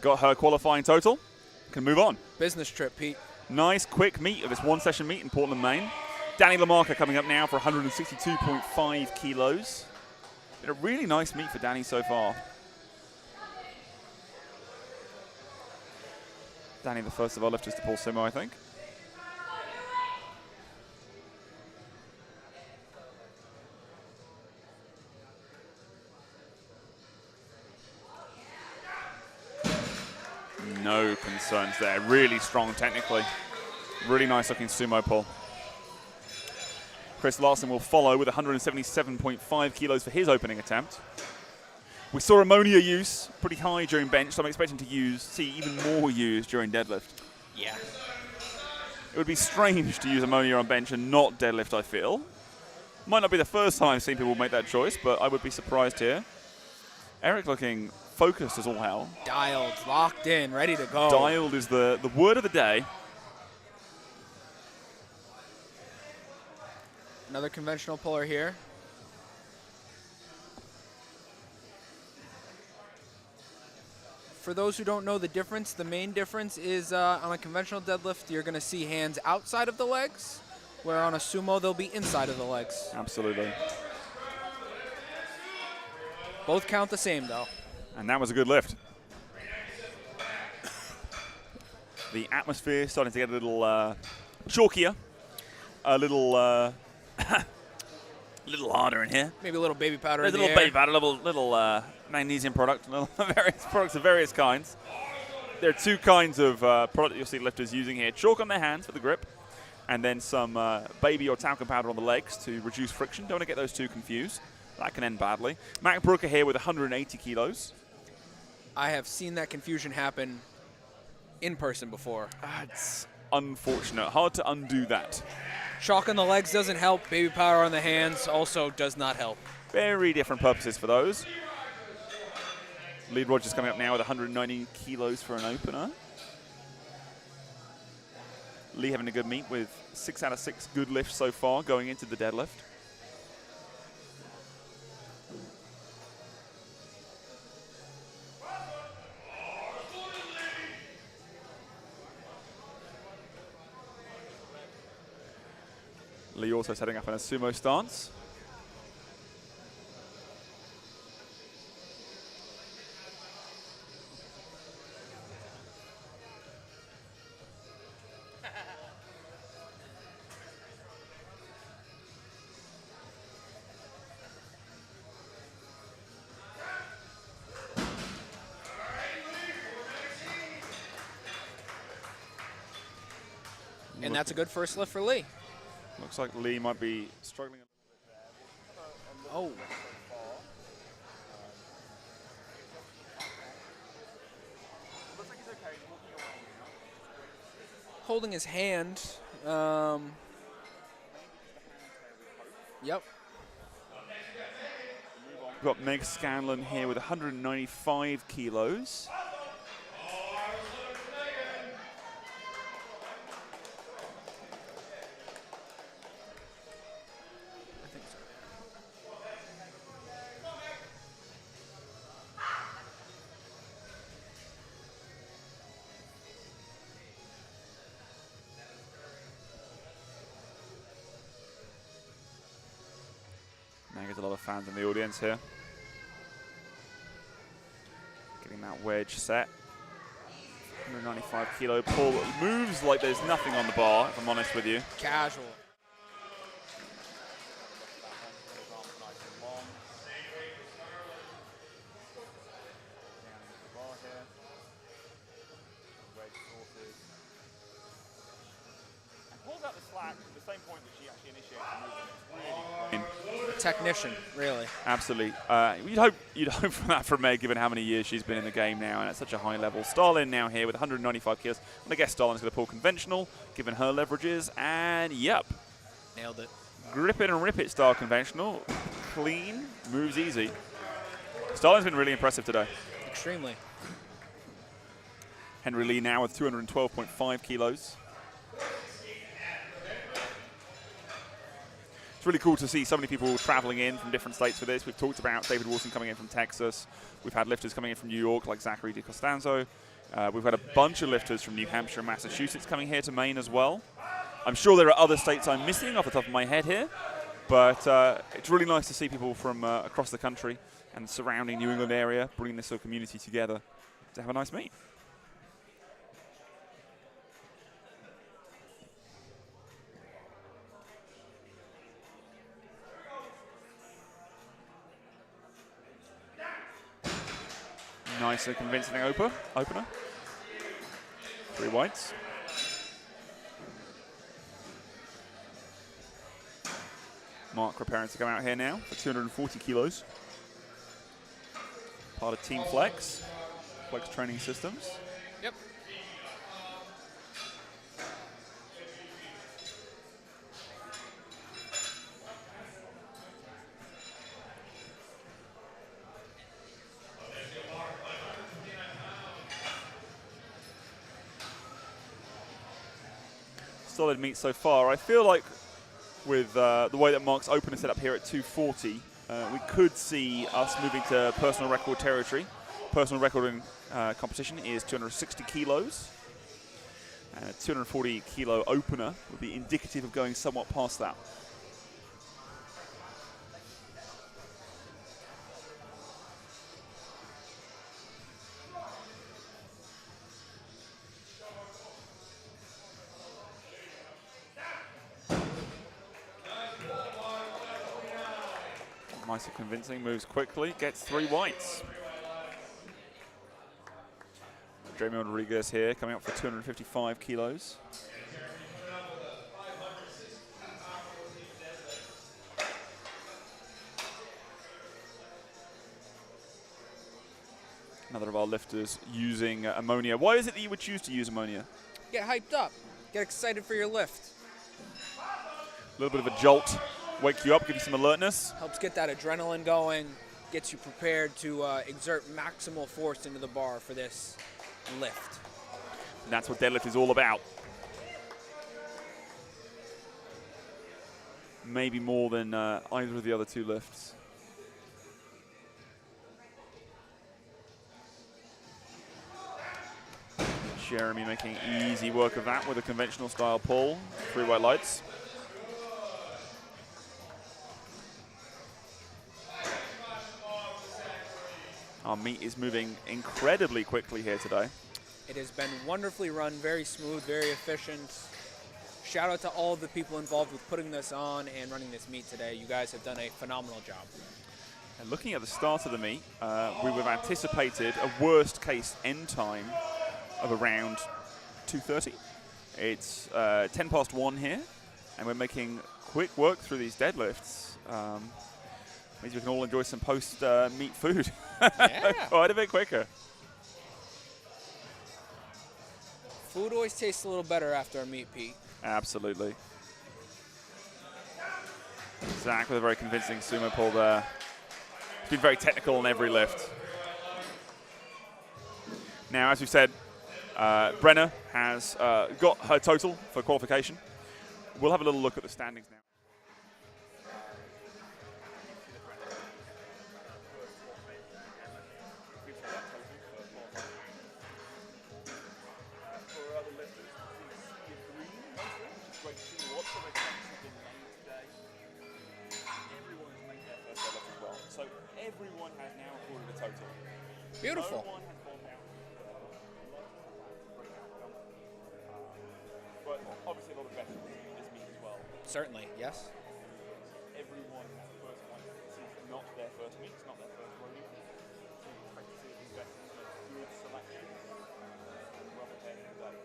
Got her qualifying total. Can move on. Business trip, Pete. Nice quick meet of this 1-session meet in Portland, Maine. Danny Lamarca coming up now for 162.5 kilos. Been a really nice meet for Danny so far. Danny, the first of our lifters to pull sumo, I think. No concerns there. Really strong technically. Really nice looking sumo pull. Chris Larson will follow with 177.5 kilos for his opening attempt. We saw ammonia use pretty high during bench, so I'm expecting to see even more used during deadlift. Yeah. It would be strange to use ammonia on bench and not deadlift, I feel. Might not be the first time I've seen people make that choice, but I would be surprised here. Eric looking focused as all hell. Dialed, locked in, ready to go. Dialed is the word of the day. Another conventional puller here. For those who don't know the difference, the main difference is on a conventional deadlift, you're going to see hands outside of the legs, where on a sumo, they'll be inside of the legs. Absolutely. Both count the same, though. And that was a good lift. The atmosphere starting to get a little chalkier, a little little harder in here. Maybe a little baby powder There's in a the little air. baby powder, a little magnesium product, various products of various kinds. There are 2 kinds of product that you'll see lifters using here. Chalk on their hands for the grip. and then some baby or talcum powder on the legs to reduce friction. Don't want to get those two confused. That can end badly. Mac Brooker here with 180 kilos. I have seen that confusion happen in person before. It's unfortunate. Hard to undo that. Chalk on the legs doesn't help. Baby powder on the hands also does not help. Very different purposes for those. Lee Rogers coming up now with 190 kilos for an opener. Lee having a good meet with 6 out of 6 good lifts so far going into the deadlift. Lee also setting up in a sumo stance. And that's a good first lift for Lee. Looks like Lee might be struggling. Oh. Holding his hand. Yep. We've got Meg Scanlon here with 195 kilos. There's a lot of fans in the audience here. Getting that wedge set. 195 kilo pull. Moves like there's nothing on the bar, if I'm honest with you. Casual. Pulls out the slack at the same point that she actually initiates the movement. It's really Technician, really. absolutely. You'd hope for that from Meg, given how many years she's been in the game now and at such a high level. Starlin now here with 195 kilos. And I guess Starlin's going to pull conventional, given her leverages. And yep. Nailed it. Grip it and rip it style conventional. Clean, moves easy. Starlin's been really impressive today. Extremely. Henry Lee now with 212.5 kilos. It's really cool to see so many people traveling in from different states for this. We've talked about David Wilson coming in from Texas. We've had lifters coming in from New York like Zachary DiCostanzo. We've had a bunch of lifters from New Hampshire and Massachusetts coming here to Maine as well. I'm sure there are other states I'm missing off the top of my head here, but it's really nice to see people from across the country and the surrounding New England area bringing this sort of community together to have a nice meet. Nice and convincing opener. 3 whites. Mark preparing to come out here now for 240 kilos. Part of Team Flex Training Systems. Yep. Solid meet so far. I feel like with the way that Mark's opener set up here at 240, we could see us moving to personal record territory. Personal record in competition is 260 kilos. And a 240 kilo opener would be indicative of going somewhat past that. Nice and convincing, moves quickly, gets 3 whites. Jamie Rodriguez here, coming up for 255 kilos. Another of our lifters using ammonia. Why is it that you would choose to use ammonia? Get hyped up. Get excited for your lift. A little bit of a jolt, wake you up, give you some alertness. Helps get that adrenaline going, gets you prepared to exert maximal force into the bar for this lift. And that's what deadlift is all about. Maybe more than either of the other two lifts. Jeremy making easy work of that with a conventional style pull. 3 white lights. Our meet is moving incredibly quickly here today. It has been wonderfully run, very smooth, very efficient. Shout out to all of the people involved with putting this on and running this meet today. You guys have done a phenomenal job. And looking at the start of the meet, we would have anticipated a worst case end time of around 2:30. It's 10 past 1 here, and we're making quick work through these deadlifts. Means we can all enjoy some post-meet food quite a bit quicker. Food always tastes a little better after a meet, Pete. Absolutely. Zach with a very convincing sumo pull there. He's been very technical on every lift. Now, as we've said, Brenna has got her total for qualification. We'll have a little look at the standings now. So everyone has now recorded a total. Beautiful. No one has gone down. But obviously a lot of veterans in this meet as well. Certainly, yes. Everyone at the first one, this is not their first meet, it's not their first rodeo. So you expect to see these veterans make good selection. Well prepared for that.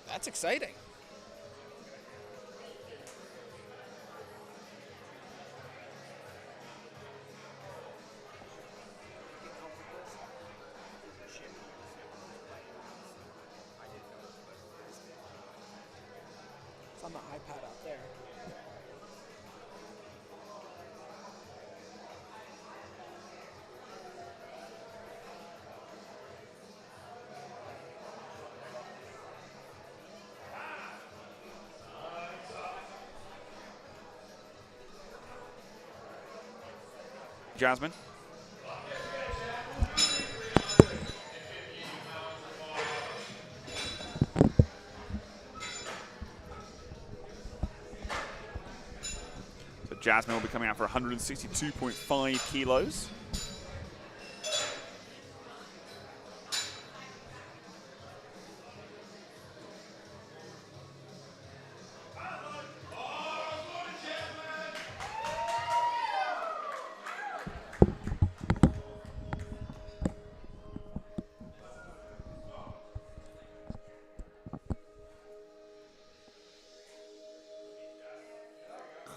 That's exciting. It's on the iPad out there. Jasmine. So Jasmine will be coming out for 162.5 kilos.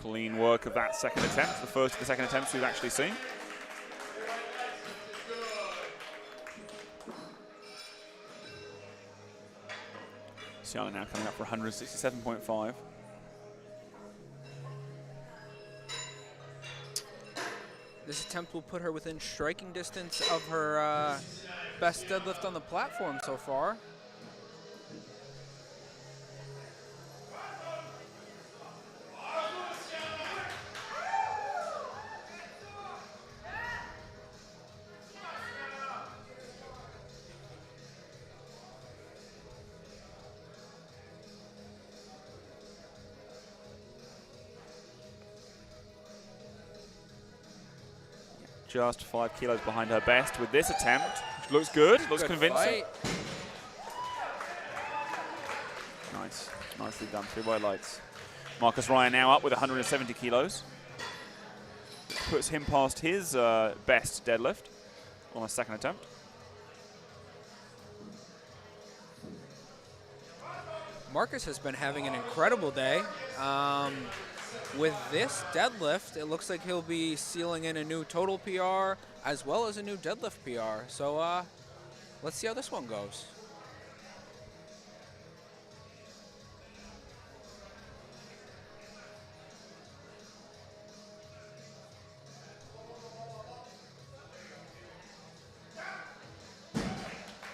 Clean work of that second attempt, the first of the second attempts we've actually seen. Sienna now coming up for 167.5. This attempt will put her within striking distance of her best deadlift on the platform so far. Just 5 kilos behind her best with this attempt. Which looks good, looks Good convincing. fight. Nice, nicely done, 3 white lights. Marcus Ryan now up with 170 kilos. puts him past his best deadlift on a second attempt. Marcus has been having an incredible day. With this deadlift, it looks like he'll be sealing in a new total PR as well as a new deadlift PR. So let's see how this one goes.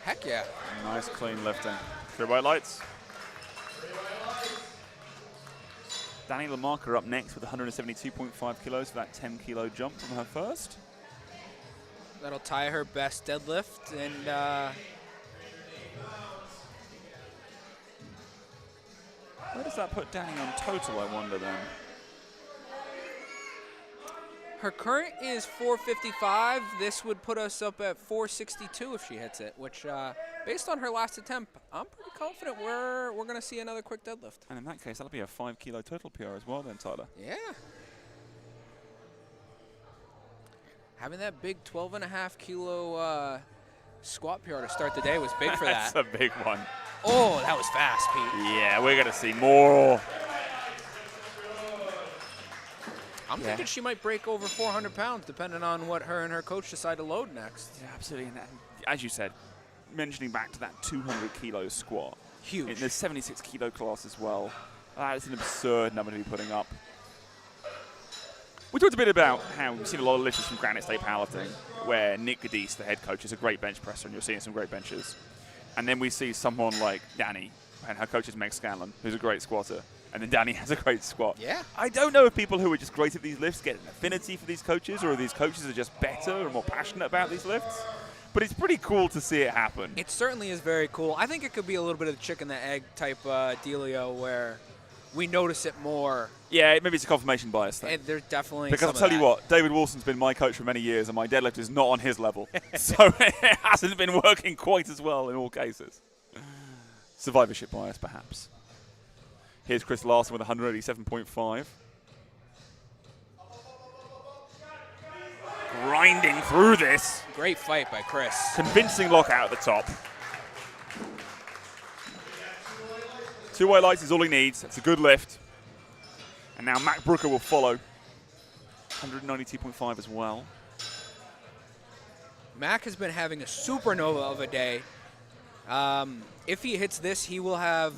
Heck yeah. Nice clean lifting. 3 white lights. Danny Lamarca up next with 172.5 kilos for that 10 kilo jump from her first. That'll tie her best deadlift, and where does that put Danny on total, I wonder then? her current is 455. This would put us up at 462 if she hits it, which, based on her last attempt, I'm pretty confident we're going to see another quick deadlift. And in that case, that'll be a 5 kilo total PR as well then, Tyler. Yeah. Having that big 12.5 kilo squat PR to start the day was big for that. That's a big one. Oh, that was fast, Pete. Yeah, we're going to see more. I'm thinking she might break over 400 pounds depending on what her and her coach decide to load next. Yeah, absolutely. And as you said, mentioning back to that 200 kilo squat. Huge. In the 76 kilo class as well. That's an absurd number to be putting up. We talked a bit about how we've seen a lot of lifters from Granite State Powerlifting, where Nick Gadis, the head coach, is a great bench presser, and you're seeing some great benches. And then we see someone like Danny, and her coach is Meg Scanlon, who's a great squatter. And then Danny has a great squat. Yeah. I don't know if people who are just great at these lifts get an affinity for these coaches, or if these coaches are just better or more passionate about these lifts. But it's pretty cool to see it happen. It certainly is very cool. I think it could be a little bit of the chicken and egg type dealio where we notice it more. Yeah, maybe it's a confirmation bias thing. There's definitely Because some I'll tell of you that. what, David Wilson's been my coach for many years, and my deadlift is not on his level. So it hasn't been working quite as well in all cases. Survivorship bias, perhaps. Here's Chris Larson with 187.5. Grinding through this. Great fight by Chris. Convincing lockout at the top. 2 white lights is all he needs. That's a good lift. And now Matt Brooker will follow. 192.5 as well. Mac has been having a supernova of a day. If he hits this, he will have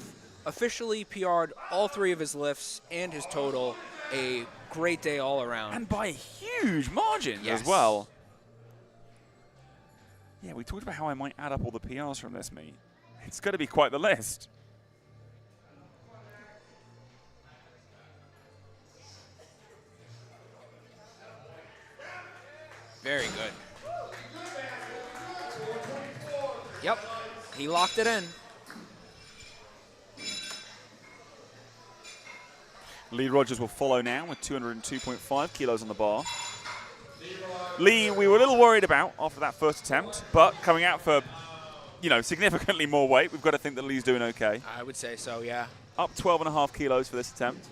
officially PR'd all 3 of his lifts and his total. A great day all around. And by a huge margin Yes. as well. Yeah, we talked about how I might add up all the PRs from this meet. It's going to be quite the list. Very good. Yep, he locked it in. Lee Rogers will follow now with 202.5 kilos on the bar. Lee, we were a little worried about after that first attempt, but coming out for, significantly more weight, we've got to think that Lee's doing okay. I would say so, yeah. Up 12.5 kilos for this attempt.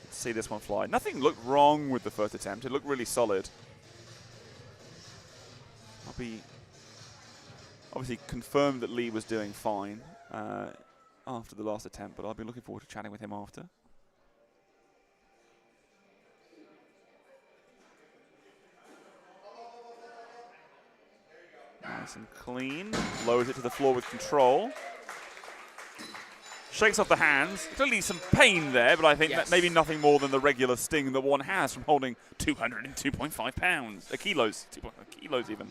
Let's see this one fly. Nothing looked wrong with the first attempt. It looked really solid. I'll be obviously confirmed that Lee was doing fine after the last attempt, but I'll be looking forward to chatting with him after. Nice and clean. Lowers it to the floor with control. Shakes off the hands. Clearly some pain there, but I think that maybe nothing more than the regular sting that one has from holding 202.5 pounds. Kilos. 2 kilos even.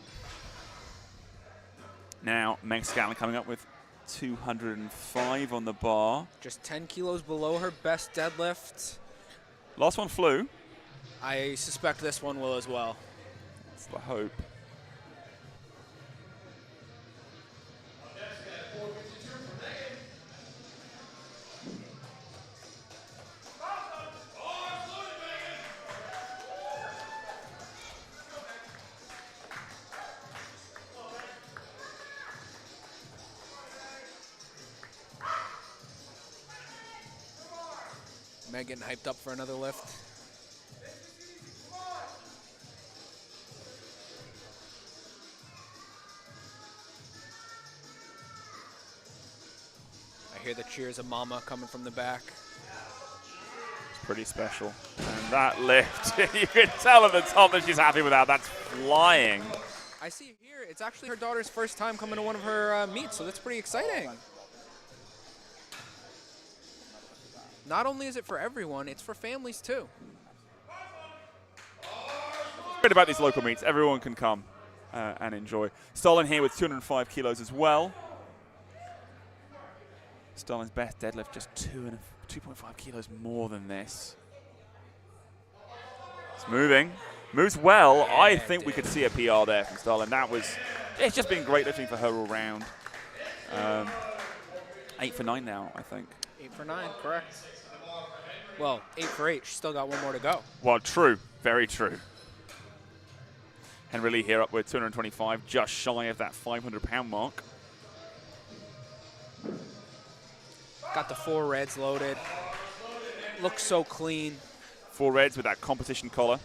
Now, Meg Scanlon coming up with 205 on the bar. Just 10 kilos below her best deadlift. Last one flew. I suspect this one will as well. That's the hope. Meg getting hyped up for another lift. I hear the cheers of Mama coming from the back. It's pretty special. And that lift, you can tell at the top that she's happy with that. That's flying. I see here, it's actually her daughter's first time coming to one of her meets, so that's pretty exciting. Not only is it for everyone, it's for families too. Great about these local meets, everyone can come and enjoy. Stalin here with 205 kilos as well. Stalin's best deadlift, just 2.5 kilos more than this. It's moving. Moves well. Yeah, I think we could see a PR there from Stalin. That was, it's just been great lifting for her all round. 8 for 9 now, I think. 8 for 9, correct. Well, 8 for 8. She's still got one more to go. Well, true. Very true. Henry Lee here up with 225, just shy of that 500-pound mark. Got the 4 reds loaded. Looks so clean. 4 reds with that competition collar.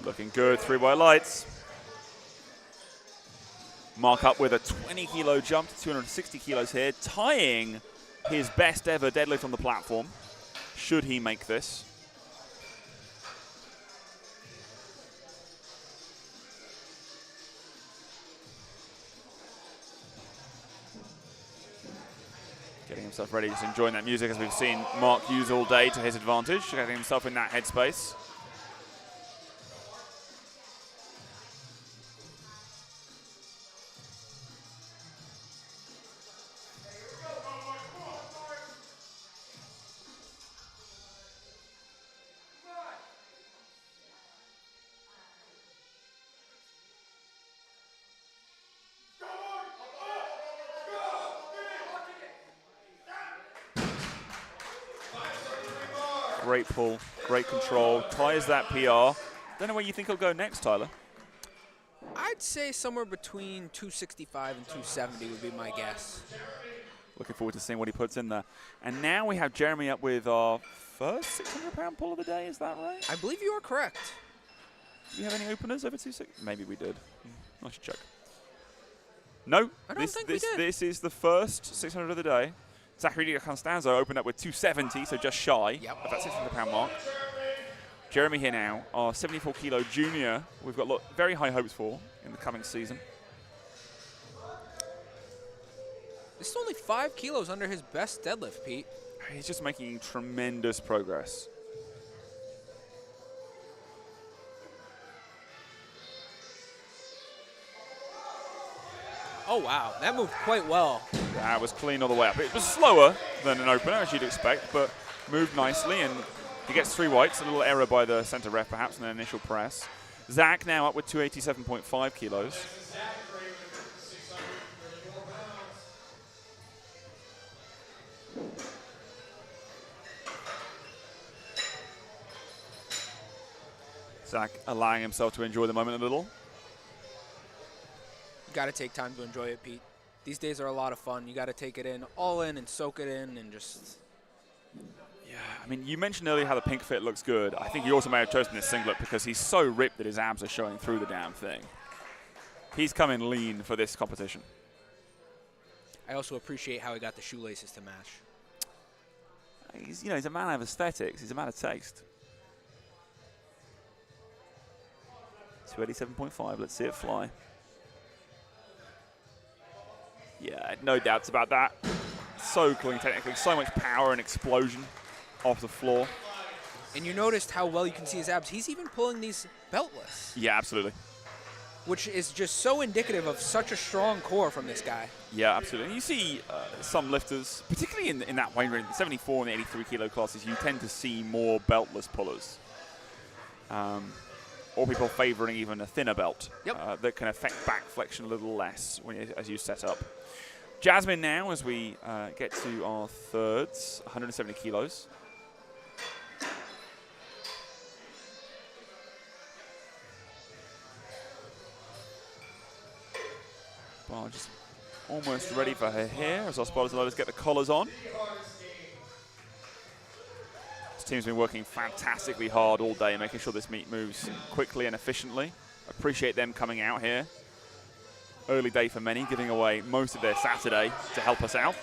Looking good, 3 white lights. Mark up with a 20-kilo jump to 260 kilos here, tying his best ever deadlift on the platform, should he make this. Getting himself ready, just enjoying that music as we've seen Mark use all day to his advantage, getting himself in that headspace. Great pull, great control, ties that PR. Don't know where you think he'll go next, Tyler. I'd say somewhere between 265 and 270 would be my guess. Looking forward to seeing what he puts in there. And now we have Jeremy up with our first 600-pound pull of the day, is that right? I believe you are correct. Do we have any openers over 260? Maybe we did. I should check. No, I don't think we did. This is the first 600 of the day. Zachary Constanzo opened up with 270, so just shy of that 600-pound mark. Jeremy here now, our 74-kilo junior, we've got very high hopes for in the coming season. This is only 5 kilos under his best deadlift, Pete. He's just making tremendous progress. Oh, wow. That moved quite well. That was clean all the way up. It was slower than an opener, as you'd expect, but moved nicely, and he gets 3 whites. A little error by the center ref, perhaps, in an initial press. Zach now up with 287.5 kilos. Zach allowing himself to enjoy the moment a little. You got to take time to enjoy it, Pete. These days are a lot of fun. You got to take it in, all in, and soak it in, and just... Yeah, I mean, you mentioned earlier how the pink fit looks good. I think he also may have chosen this singlet because he's so ripped that his abs are showing through the damn thing. He's come in lean for this competition. I also appreciate how he got the shoelaces to match. He's a man of aesthetics. He's a man of taste. 287.5. Let's see it fly. Yeah, no doubts about that. So clean technically, so much power and explosion off the floor. And you noticed how well you can see his abs. He's even pulling these beltless. Yeah, absolutely. Which is just so indicative of such a strong core from this guy. Yeah, absolutely. And you see some lifters, particularly in that weight range, the 74 and the 83 kilo classes, you tend to see more beltless pullers. or people favoring even a thinner belt. Yep. That can affect back flexion a little less as you set up. Jasmine now, as we get to our thirds, 170 kilos. Well, just almost ready for her here as our spotters and loaders get the collars on. This team's been working fantastically hard all day, making sure this meet moves quickly and efficiently. Appreciate them coming out here. Early day for many, giving away most of their Saturday to help us out.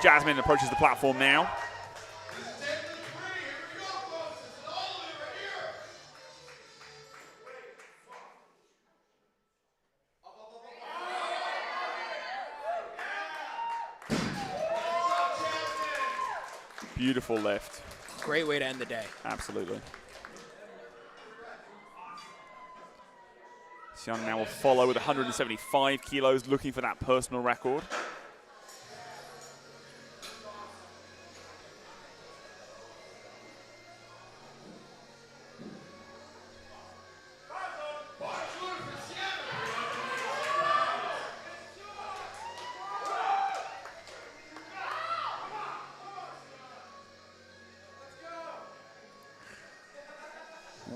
Jasmine approaches the platform now. Beautiful lift. Great way to end the day. Absolutely. Xiang now will follow with 175 kilos, looking for that personal record.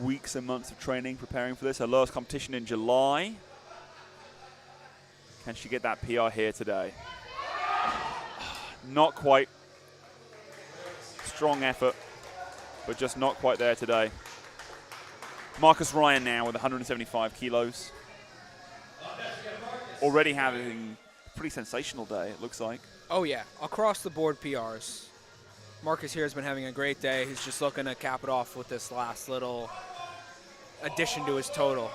Weeks and months of training preparing for this. Her last competition in July. Can she get that PR here today? Not quite. Strong effort, but just not quite there today. Marcus Ryan now with 175 kilos. Already having a pretty sensational day, it looks like. Oh, yeah. Across the board PRs. Marcus here has been having a great day. He's just looking to cap it off with this last little addition to his total.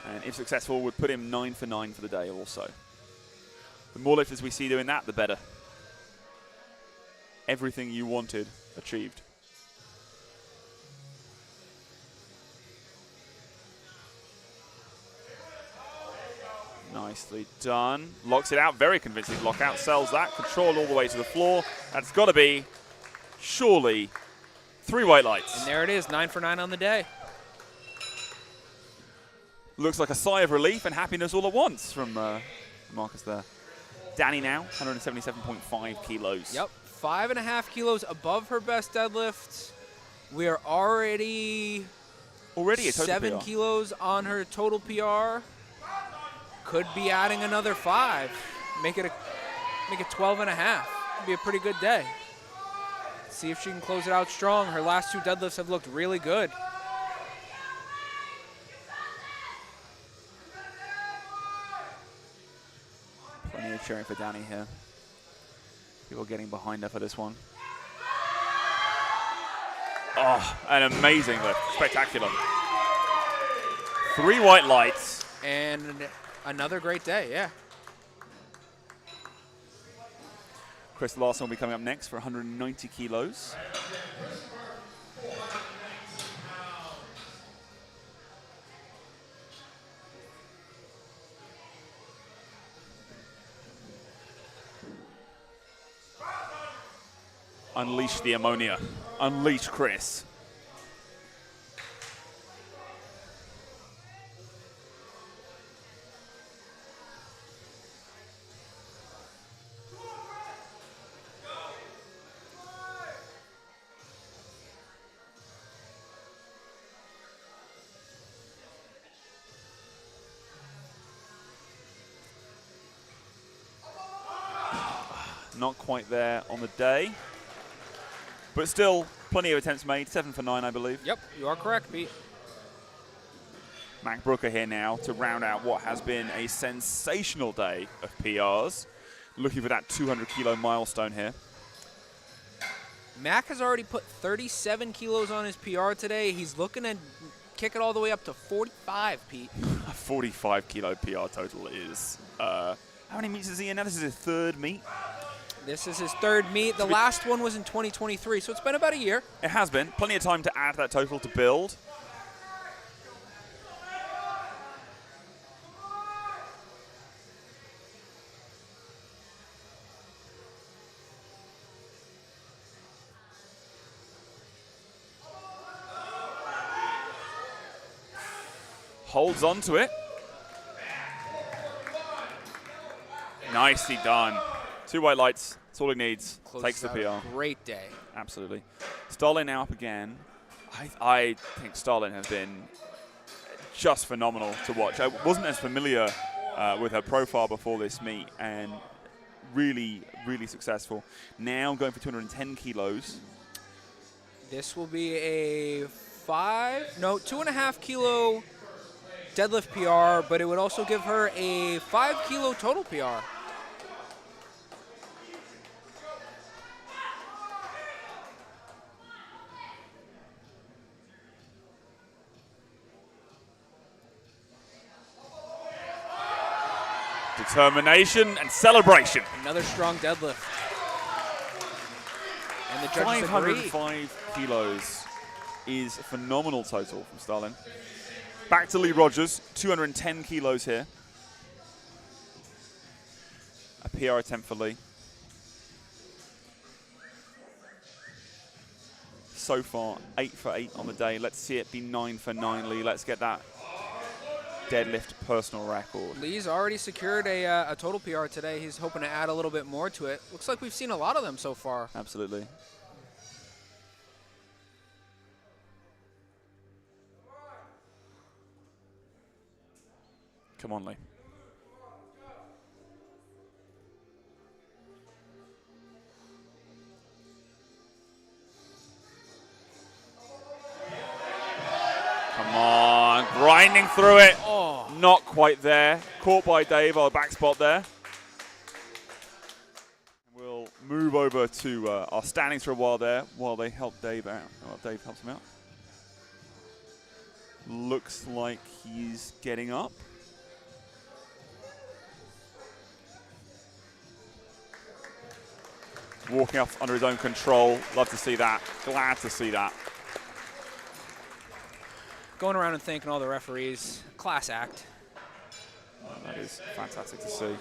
And if successful, would put him 9 for 9 for the day also. The more lifters we see doing that, the better. Everything you wanted, achieved. Nicely done. Locks it out, very convincing lockout, sells that. Control all the way to the floor. That's got to be, surely, 3 white lights. And there it is, 9 for 9 on the day. Looks like a sigh of relief and happiness all at once from Marcus there. Danny now, 177.5 kilos. Yep, 5.5 kilos above her best deadlift. We are already a total 7 PR. kilos on her total PR. Could be adding another 5. Make it 12.5. Be a pretty good day. See if she can close it out strong. Her last 2 deadlifts have looked really good. Plenty of cheering for Danny here. People getting behind her for this one. Oh, an amazing lift. Spectacular. 3 white lights. And another great day, yeah. Chris Larson will be coming up next for 190 kilos. Unleash the ammonia. Unleash Chris. Not quite there on the day. But still, plenty of attempts made. 7 for 9, I believe. Yep, you are correct, Pete. Mac Brooker here now to round out what has been a sensational day of PRs. Looking for that 200 kilo milestone here. Mac has already put 37 kilos on his PR today. He's looking to kick it all the way up to 45, Pete. A 45 kilo PR total is, how many meets is he in now? This is his 3rd meet. This is his 3rd meet. The last one was in 2023, so it's been about a year. It has been. Plenty of time to add that total to build. Holds on to it. Nicely done. 2 white lights. That's all he needs. Takes the PR. Great day. Absolutely. Starlin now up again. I think Starlin has been just phenomenal to watch. I wasn't as familiar with her profile before this meet, and really, really successful. Now going for 210 kilos. This will be a 2.5 kilo deadlift PR, but it would also give her a 5 kilo total PR. Determination and celebration. Another strong deadlift. And the judges agree. 505 kilos is a phenomenal total from Starlin. Back to Lee Rogers, 210 kilos here. A PR attempt for Lee. So far, 8 for 8 on the day. Let's see it be 9 for 9, Lee. Let's get that deadlift personal record. Lee's already secured a total PR today. He's hoping to add a little bit more to it. Looks like we've seen a lot of them so far. Absolutely. Come on, Lee. Come on, grinding through it. Oh. Not quite there. Caught by Dave on the back spot there. We'll move over to our standings for a while there while they help Dave out. Well, Dave helps him out. Looks like he's getting up. Walking off under his own control. Love to see that. Glad to see that. Going around and thanking all the referees. Class act. That is fantastic to see.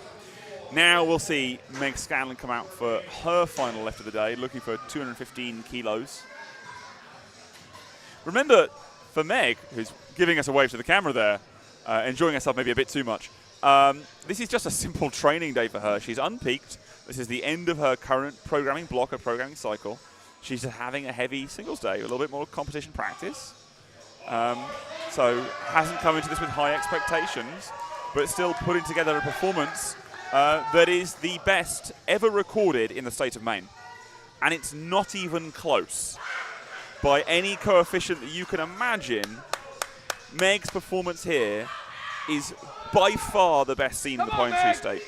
Now we'll see Meg Scanlon come out for her final lift of the day, looking for 215 kilos. Remember, for Meg, who's giving us a wave to the camera there, enjoying herself maybe a bit too much, this is just a simple training day for her. She's unpeaked. This is the end of her current programming block, her programming cycle. She's having a heavy singles day, a little bit more competition practice. So hasn't come into this with high expectations, but still putting together a performance that is the best ever recorded in the state of Maine. And it's not even close. By any coefficient that you can imagine, Meg's performance here is by far the best seen in the Pine Tree State.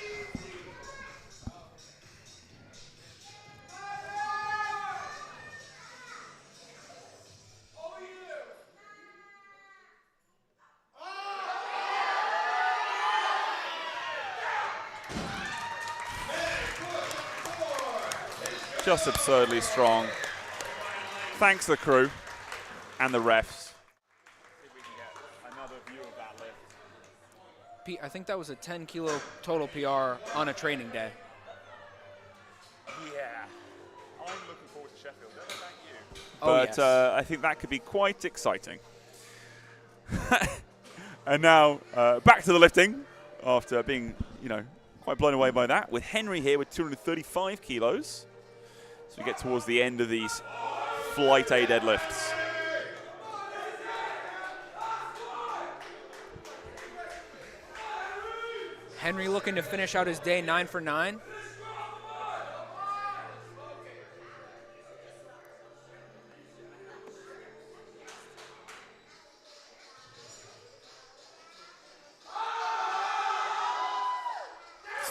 Just absurdly strong. Thanks to the crew and the refs. See if we can get another view of that lift. Pete, I think that was a 10 kilo total PR on a training day. Yeah. I'm looking forward to Sheffield. Don't know about you. Oh, But yes. I think that could be quite exciting. And now back to the lifting after being, quite blown away by that. With Henry here with 235 kilos. So we get towards the end of these Flight A deadlifts. Henry looking to finish out his day 9 for 9.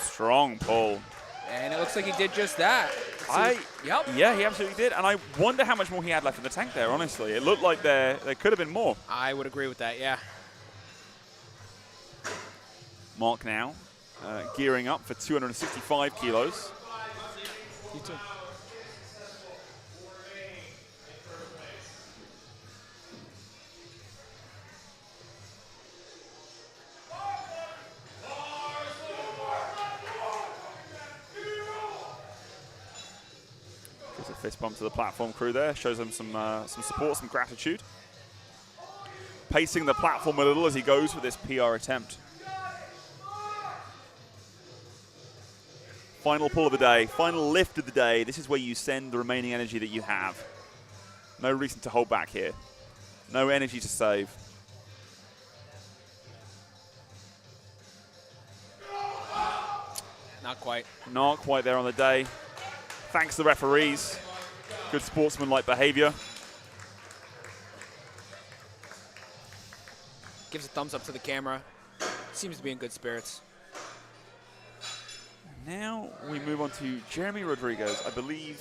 Strong pull. And it looks like he did just that. Yep. Yeah, he absolutely did. And I wonder how much more he had left in the tank there, honestly. It looked like there could have been more. I would agree with that, yeah. Mark now gearing up for 265 kilos. You too. Gives a fist bump to the platform crew there. Shows them some support, some gratitude. pacing the platform a little as he goes for this PR attempt. Final pull of the day, final lift of the day. This is where you send the remaining energy that you have. No reason to hold back here. No energy to save. Not quite. Not quite there on the day. Thanks to the referees. Good sportsmanlike behavior. Gives a thumbs up to the camera. Seems to be in good spirits. Now we move on to Jeremy Rodriguez. I believe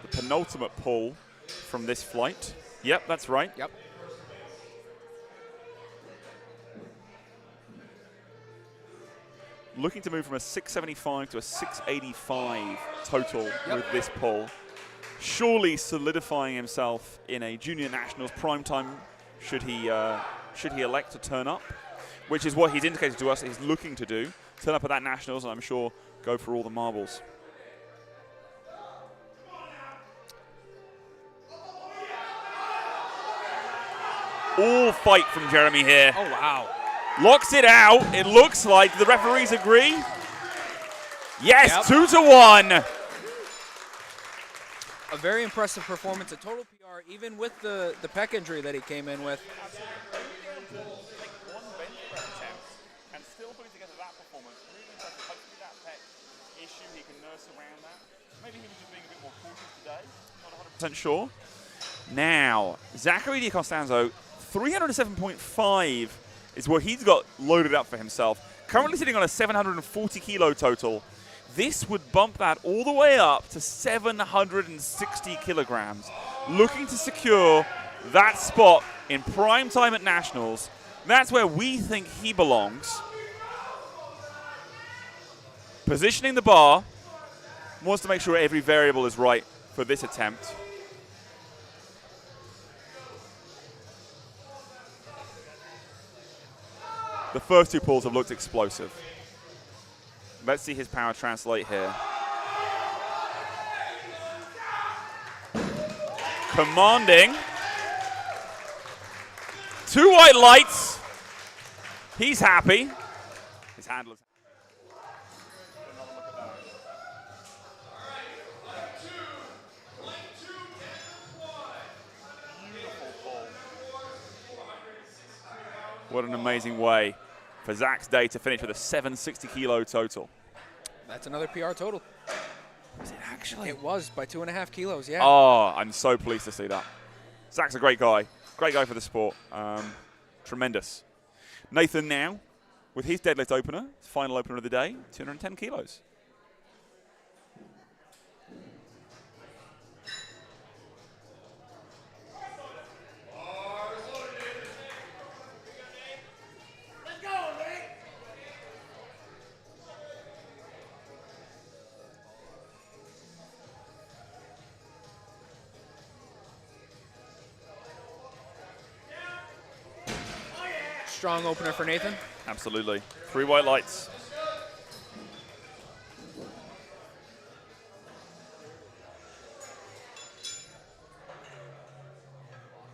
the penultimate pull from this flight. Yep, that's right. Yep. Looking to move from a 675 to a 685 total with this pull. Surely solidifying himself in a junior nationals prime time should he elect to turn up, which is what he's indicated to us he's looking to do. Turn up at that nationals and I'm sure go for all the marbles. All fight from Jeremy here. Oh, wow. Locks it out. It looks like the referees agree. Yes, Yep. 2-1. A very impressive performance, a total PR, even with the pec injury that he came in with. And still putting together that performance. Really impressive. Hopefully that pec issue, he can nurse around that. Maybe he was just being a bit more cautious today. Not 100% sure. Now, Zachary DiCostanzo, 307.5 is what he's got loaded up for himself. Currently sitting on a 740 kilo total. This would bump that all the way up to 760 kilograms. Looking to secure that spot in prime time at Nationals. That's where we think he belongs. Positioning the bar. Wants to make sure every variable is right for this attempt. The first two pulls have looked explosive. Let's see his power translate here. Commanding. 2 white lights. He's happy. His handler's another look at that. Beautiful pull. What an amazing way for Zach's day to finish with a 760 kilo total. That's another PR total. Was it actually? It was by 2.5 kilos, yeah. Oh, I'm so pleased to see that. Zach's a great guy. Great guy for the sport. Tremendous. Nathan now, with his deadlift opener, his final opener of the day, 210 kilos. Strong opener for Nathan. Absolutely. 3 white lights.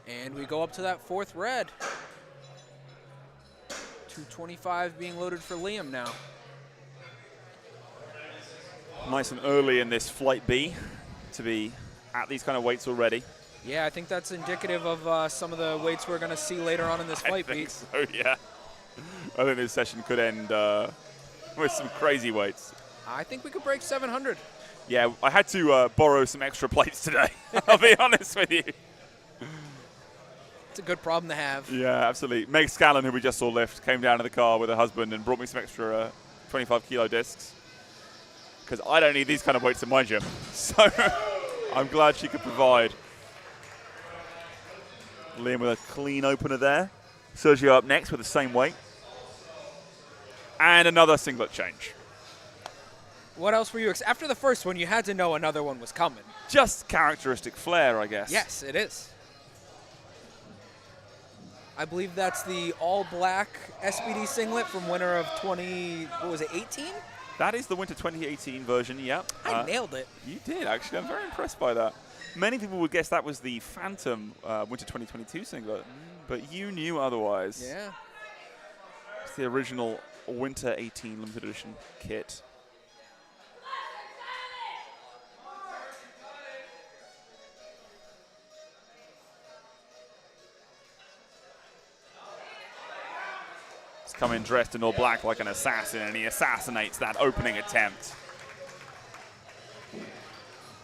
And we go up to that 4th red. 225 being loaded for Liam now. Nice and early in this flight B to be at these kind of weights already. Yeah, I think that's indicative of some of the weights we're going to see later on in this fight, I think Pete. so, yeah. I think this session could end with some crazy weights. I think we could break 700. Yeah, I had to borrow some extra plates today. I'll be honest with you. It's a good problem to have. Yeah, absolutely. Meg Scallon, who we just saw lift, came down to the car with her husband and brought me some extra 25-kilo discs. Because I don't need these kind of weights in my gym. So I'm glad she could provide. Liam with a clean opener there. Sergio up next with the same weight. And another singlet change. What else were you after the first one, you had to know another one was coming. Just characteristic flair, I guess. Yes, it is. I believe that's the all-black SBD singlet from winter of 18? That is the winter 2018 version, yep. I nailed it. You did, actually. I'm very impressed by that. Many people would guess that was the Phantom winter 2022 singlet. But you knew otherwise. Yeah. It's the original Winter 18 limited edition kit. He's come in dressed in all black like an assassin, and he assassinates that opening attempt.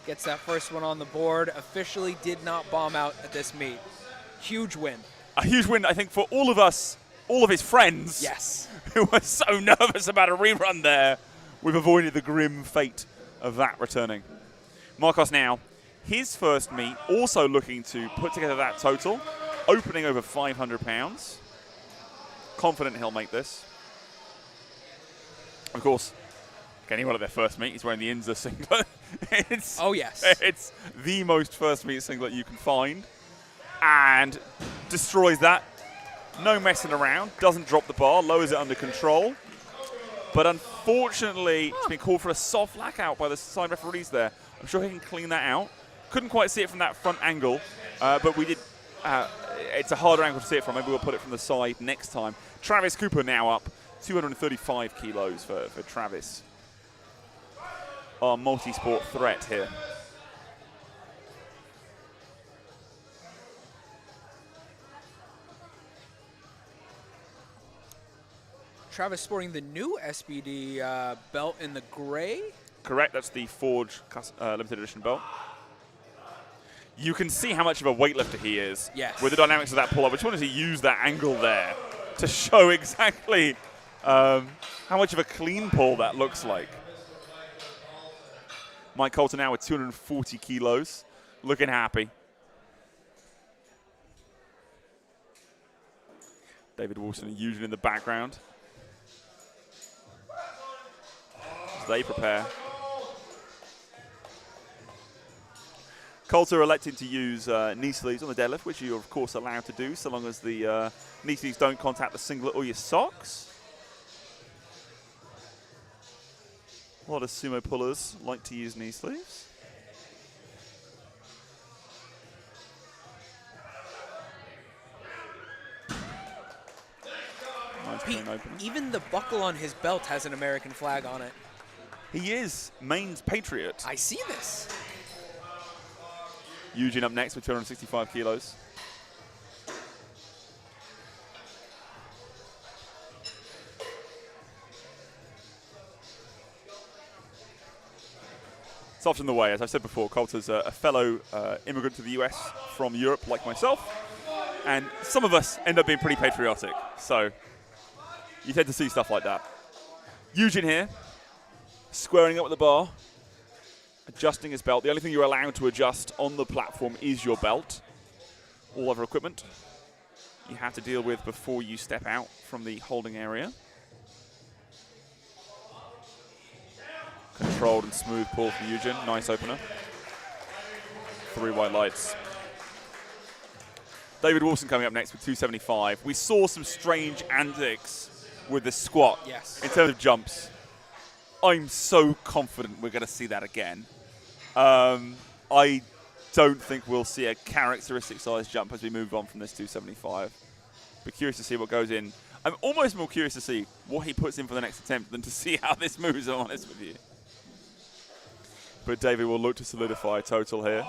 Gets that first one on the board. Officially did not bomb out at this meet. Huge win. A huge win, I think, for all of us, all of his friends. Yes. Who were so nervous about a rerun there. We've avoided the grim fate of that returning. Marcos now, his first meet, also looking to put together that total, opening over 500 pounds. Confident he'll make this. Of course, getting one of their first meet, he's wearing the Inza singlet. Oh, yes. It's the most first meet singlet you can find. And destroys that. No messing around. Doesn't drop the bar. Lowers it under control. But unfortunately, it's been called for a soft lockout by the side referees there. I'm sure he can clean that out. Couldn't quite see it from that front angle. But we did. It's a harder angle to see it from. Maybe we'll put it from the side next time. Travis Cooper now up. 235 kilos for Travis. Our multi-sport threat here. Travis sporting the new SBD belt in the gray. Correct, that's the Forge limited edition belt. You can see how much of a weightlifter he is. Yes. With the dynamics of that pull-up. I just wanted to use that angle there to show exactly how much of a clean pull that looks like. Mike Coulter now with 240 kilos, looking happy. David Wilson and Eugene in the background as they prepare. Coulter elected to use knee sleeves on the deadlift, which you're of course allowed to do, so long as the knee sleeves don't contact the singlet or your socks. A lot of sumo pullers like to use knee sleeves. Nice clean opener. Even the buckle on his belt has an American flag on it. He is Maine's patriot. I see this. Eugene up next with 265 kilos. It's often the way, as I said before, Coulter's a fellow immigrant to the US from Europe, like myself, and some of us end up being pretty patriotic, so you tend to see stuff like that. Eugene here, squaring up with the bar, adjusting his belt. The only thing you're allowed to adjust on the platform is your belt. All other equipment you have to deal with before you step out from the holding area. Controlled and smooth pull from Eugene. Nice opener. 3 white lights. David Wilson coming up next with 275. We saw some strange antics with the squat. Yes. In terms of jumps. I'm so confident we're going to see that again. I don't think we'll see a characteristic size jump as we move on from this 275. Be curious to see what goes in. I'm almost more curious to see what he puts in for the next attempt than to see how this moves, I'm honest with you. But David will look to solidify a total here.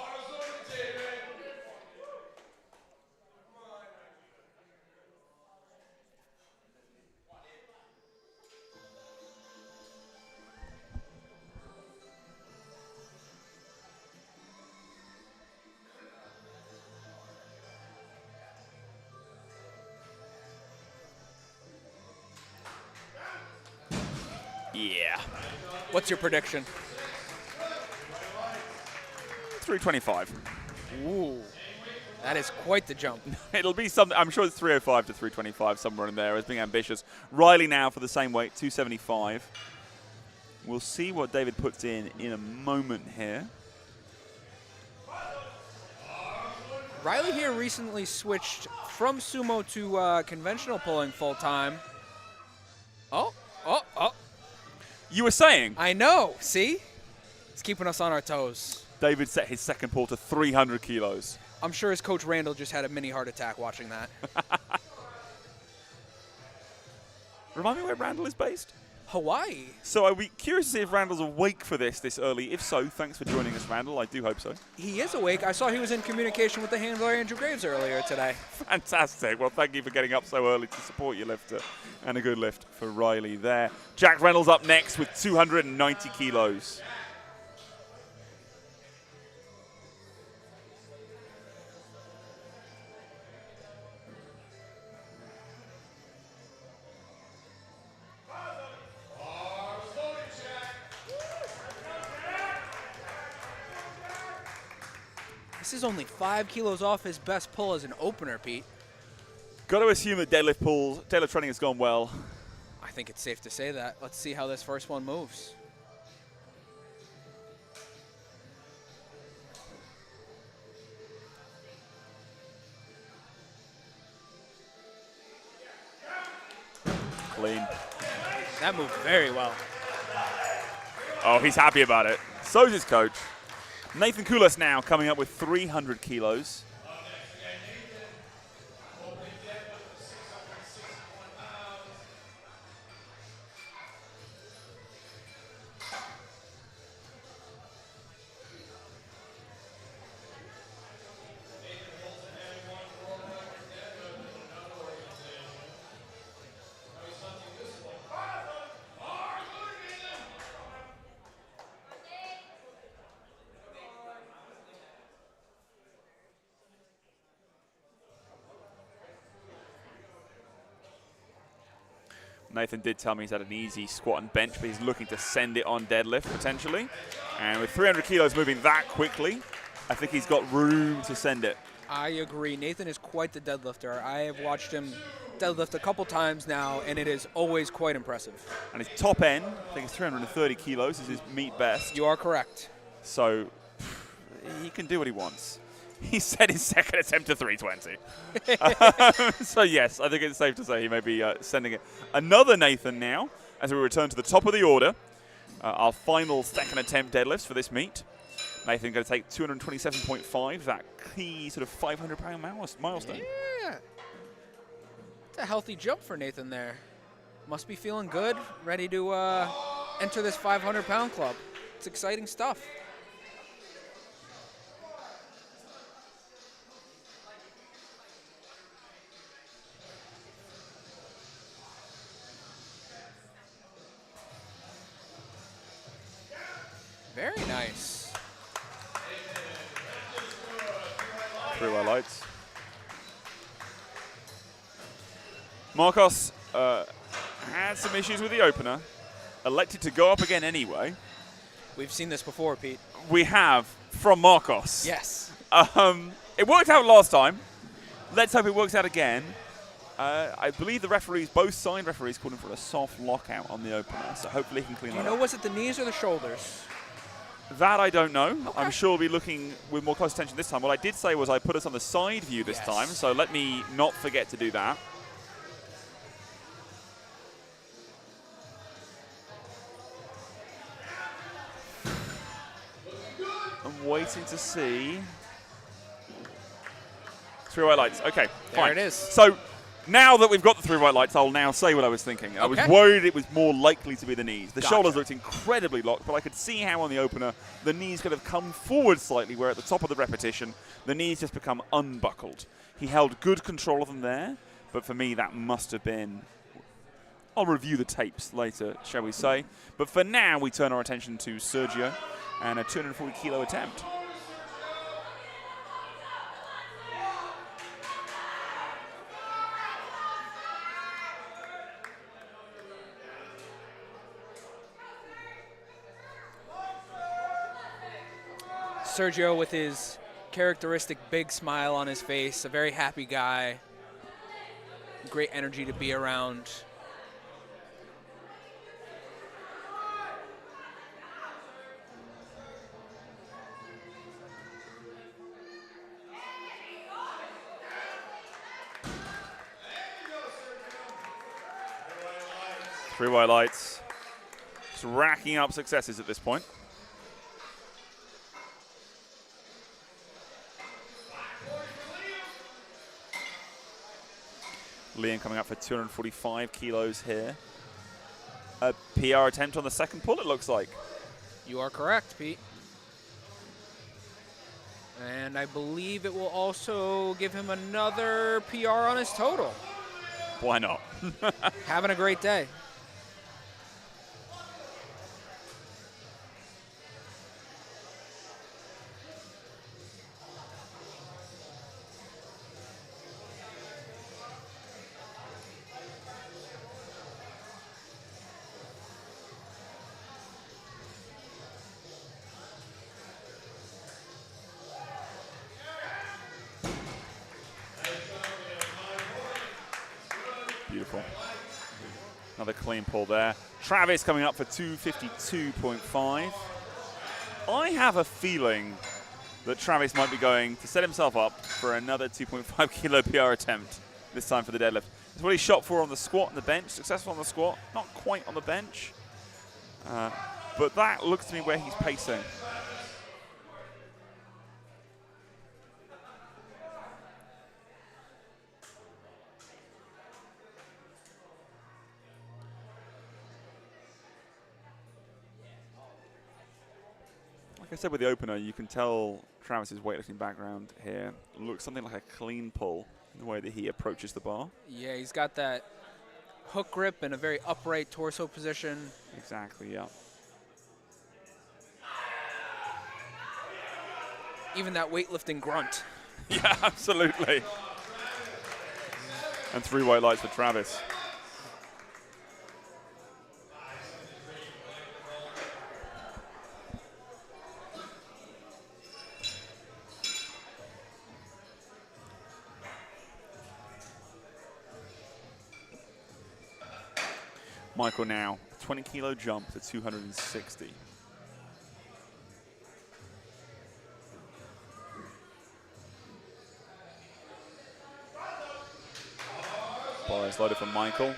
Yeah. What's your prediction? 325. Ooh, that is quite the jump. It'll be something, I'm sure it's 305 to 325, somewhere in there, as being ambitious. Riley now for the same weight, 275. We'll see what David puts in a moment here. Riley here recently switched from sumo to conventional pulling full time. Oh. You were saying? I know, see? It's keeping us on our toes. David set his second pull to 300 kilos. I'm sure his coach Randall just had a mini heart attack watching that. Remind me where Randall is based? Hawaii. So I'd be curious to see if Randall's awake for this early. If so, thanks for joining us, Randall. I do hope so. He is awake. I saw he was in communication with the handler Andrew Graves earlier today. Fantastic. Well, thank you for getting up so early to support your lifter. And a good lift for Riley there. Jack Reynolds up next with 290 kilos. This is only 5 kilos off his best pull as an opener, Pete. Got to assume that deadlift training has gone well. I think it's safe to say that. Let's see how this first one moves. Clean. That moved very well. Oh, he's happy about it. So's his coach. Nathan Koulas now coming up with 300 kilos. Nathan did tell me he's had an easy squat and bench, but he's looking to send it on deadlift potentially. And with 300 kilos moving that quickly, I think he's got room to send it. I agree. Nathan is quite the deadlifter. I have watched him deadlift a couple times now, and it is always quite impressive. And his top end, I think it's 330 kilos, is his meet best. You are correct. So he can do what he wants. He set his second attempt to 320. So yes, I think it's safe to say he may be sending it. Another Nathan now, as we return to the top of the order. Our final second attempt deadlifts for this meet. Nathan going to take 227.5, that key sort of 500-pound milestone. Yeah. It's a healthy jump for Nathan there. Must be feeling good, ready to enter this 500-pound club. It's exciting stuff. Very nice. 3 white lights. Marcos had some issues with the opener. Elected to go up again anyway. We've seen this before, Pete. We have from Marcos. Yes. It worked out last time. Let's hope it works out again. I believe the referees, both side referees, called him for a soft lockout on the opener. So hopefully he can clean that up. Do you know, was it the knees or the shoulders? That I don't know. Okay. I'm sure we'll be looking with more close attention this time. What I did say was I put us on the side view this time, so let me not forget to do that. I'm waiting to see. 3 white lights. Okay, There fine. it is. So now that we've got the 3 white lights, I'll now say what I was thinking. I was worried it was more likely to be the knees. The shoulders looked incredibly locked, but I could see how on the opener the knees could have come forward slightly, where at the top of the repetition, the knees just become unbuckled. He held good control of them there, but for me that must have been... I'll review the tapes later, shall we say. But for now, we turn our attention to Sergio and a 240-kilo attempt. Sergio with his characteristic big smile on his face, a very happy guy. Great energy to be around. Three white lights. Just racking up successes at this point. Liam coming up for 245 kilos here. A PR attempt on the second pull, it looks like. You are correct, Pete. And I believe it will also give him another PR on his total. Why not? Having a great day. Beautiful. Another clean pull there. Travis coming up for 252.5. I have a feeling that Travis might be going to set himself up for another 2.5 kilo PR attempt, this time for the deadlift. It's what he shot for on the squat and the bench. Successful on the squat, not quite on the bench. But that looks to me where he's pacing. Like I said with the opener, you can tell Travis's weightlifting background here looks something like a clean pull in the way that he approaches the bar. Yeah, he's got that hook grip and a very upright torso position. Exactly, yeah. Even that weightlifting grunt. Yeah, absolutely. And 3 white lights for Travis. Michael now, 20 kilo jump to 260. Bar is loaded for Michael.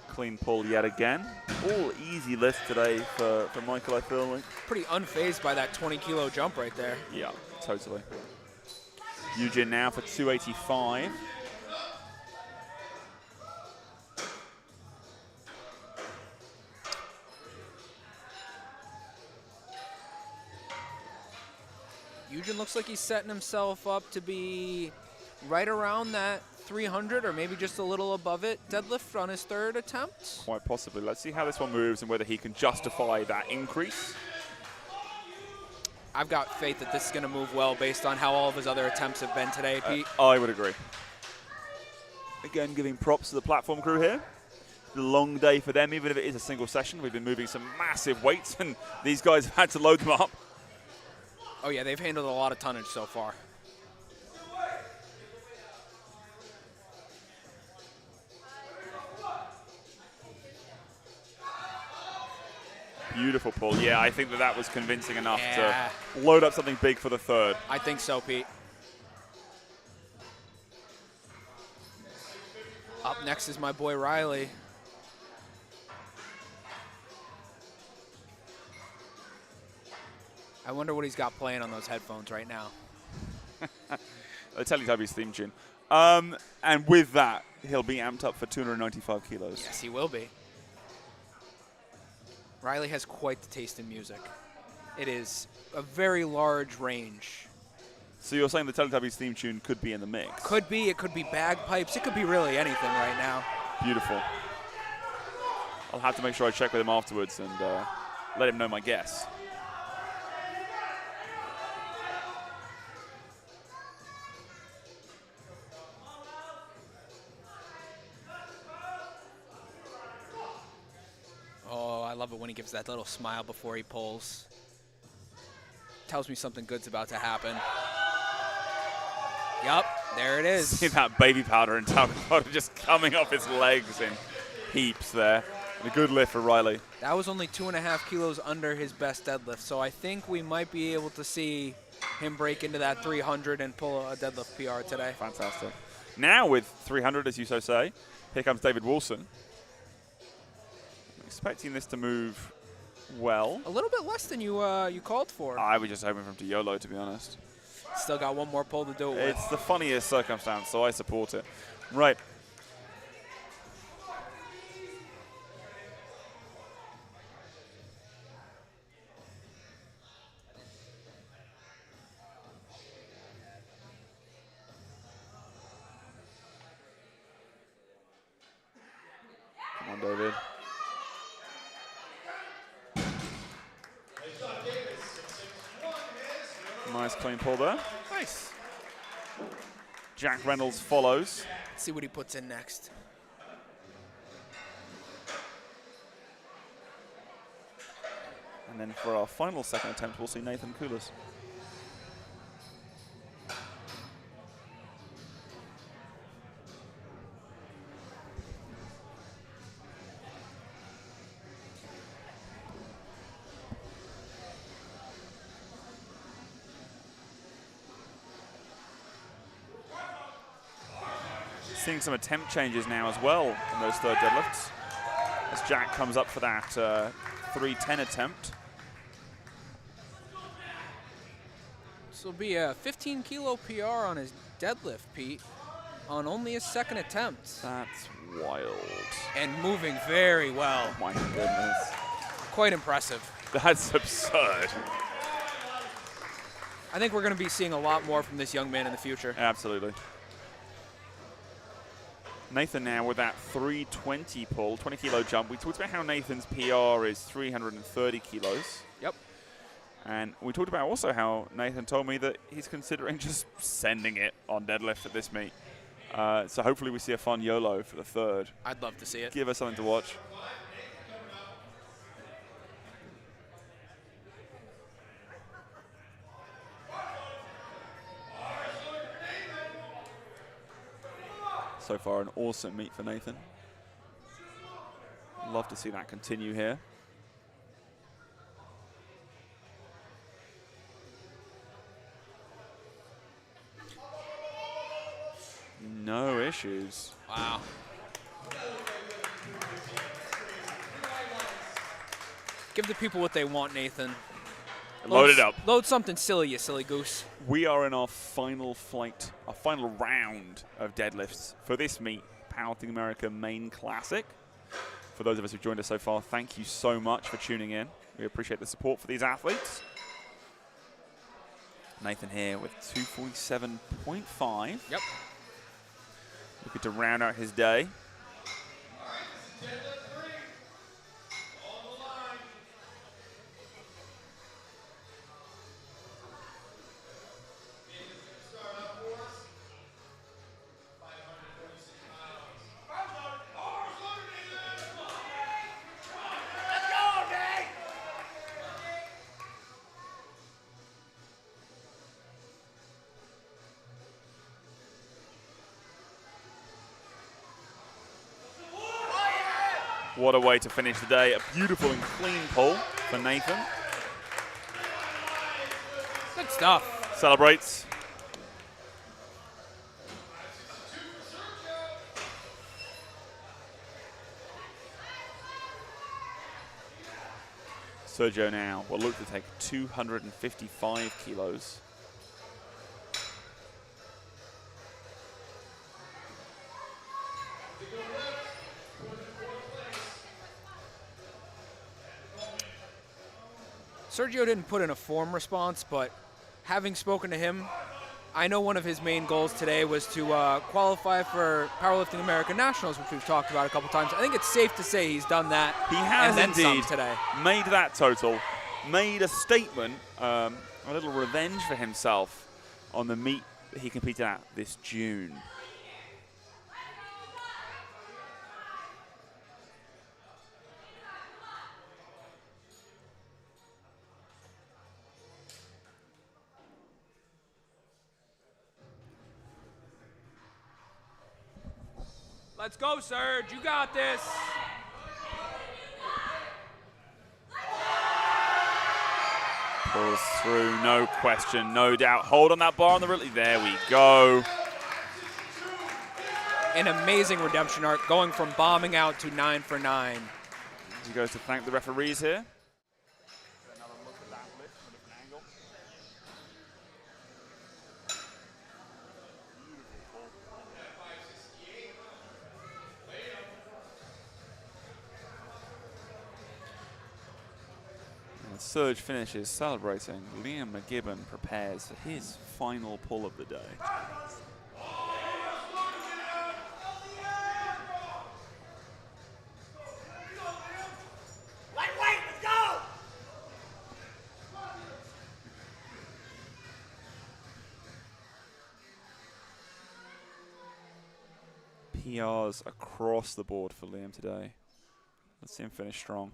Clean pull yet again. All easy lifts today for Michael, I feel like. Pretty unfazed by that 20 kilo jump right there. Yeah, totally. Eugene now for 285. Eugene looks like he's setting himself up to be right around that 300 or maybe just a little above it deadlift on his third attempt. Quite possibly. Let's see how this one moves and whether he can justify that increase. I've got faith that this is going to move well based on how all of his other attempts have been today, Pete. I would agree. Again, giving props to the platform crew here. A long day for them, even if it is a single session. We've been moving some massive weights, and these guys have had to load them up. Oh, yeah, they've handled a lot of tonnage so far. Beautiful pull. Yeah, I think that was convincing enough to load up something big for the third. I think so, Pete. Up next is my boy Riley. I wonder what he's got playing on those headphones right now. The Teletubbies theme tune. And with that, he'll be amped up for 295 kilos. Yes, he will be. Riley has quite the taste in music. It is a very large range. So you're saying the Teletubbies theme tune could be in the mix? Could be. It could be bagpipes. It could be really anything right now. Beautiful. I'll have to make sure I check with him afterwards and let him know my guess. Oh, I love it when he gives that little smile before he pulls. Tells me something good's about to happen. Yup, there it is. See that baby powder and talcum powder just coming off his legs in heaps there. A good lift for Riley. That was only 2.5 kilos under his best deadlift, so I think we might be able to see him break into that 300 and pull a deadlift PR today. Fantastic. Now with 300, as you so say, here comes David Wilson. I'm expecting this to move well. A little bit less than you you called for. I was just hoping for him to YOLO, to be honest. Still got one more pull to do it with. It's the funniest circumstance, so I support it. Right. Come on, David. Nice clean pull there. Nice. Jack Reynolds follows. Let's see what he puts in next. And then for our final second attempt, we'll see Nathan Koulis. Seeing some attempt changes now as well in those third deadlifts, as Jack comes up for that 310 attempt. This will be a 15 kilo PR on his deadlift, Pete, on only his second attempt. That's wild. And moving very well. Oh my goodness. Quite impressive. That's absurd. I think we're going to be seeing a lot more from this young man in the future. Absolutely. Nathan now with that 320 pull, 20 kilo jump. We talked about how Nathan's PR is 330 kilos. Yep. And we talked about also how Nathan told me that he's considering just sending it on deadlift at this meet. So hopefully we see a fun YOLO for the third. I'd love to see it. Give us something to watch. So far, an awesome meet for Nathan. Love to see that continue here. No issues. Wow. Give the people what they want, Nathan. Load it up. Load something silly, you silly goose. We are in our final flight, our final round of deadlifts for this meet, Powerlifting America Maine Classic. For those of us who've joined us so far, thank you so much for tuning in. We appreciate the support for these athletes. Nathan here with 247.5. Yep. Looking to round out his day. What a way to finish the day. A beautiful and clean pull for Nathan. Good stuff. Celebrates. Sergio now will look to take 255 kilos. Sergio didn't put in a form response, but having spoken to him, I know one of his main goals today was to qualify for Powerlifting America Nationals, which we've talked about a couple times. I think it's safe to say he's done that. He has and then indeed some today. Made that total, made a statement, a little revenge for himself on the meet that he competed at this June. Let's go, Serge. You got this. Pulls through, no question, no doubt. Hold on that bar on the release. There we go. An amazing redemption arc, going from bombing out to 9 for 9. He goes to thank the referees here. Another look at that lift from a different angle. And the surge finishes celebrating. Liam McGibbon prepares for his final pull of the day. PRs across the board for Liam today. Let's see him finish strong.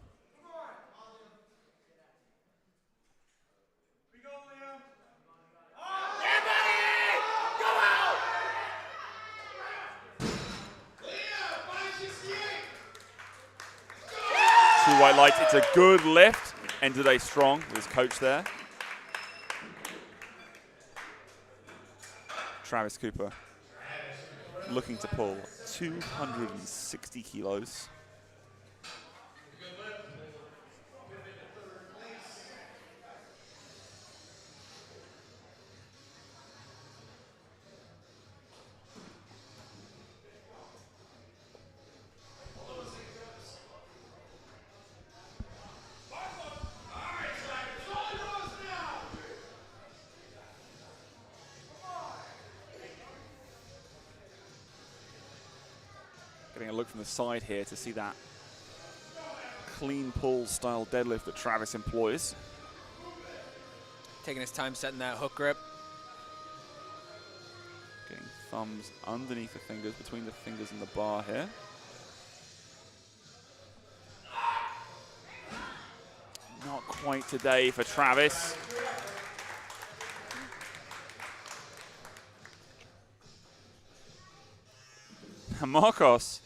Two white lights, it's a good lift. End of the day strong with his coach there. Travis Cooper looking to pull 260 kilos. Getting a look from the side here to see that clean pull style deadlift that Travis employs. Taking his time setting that hook grip. Getting thumbs underneath the fingers, between the fingers and the bar here. Not quite today for Travis. Marcos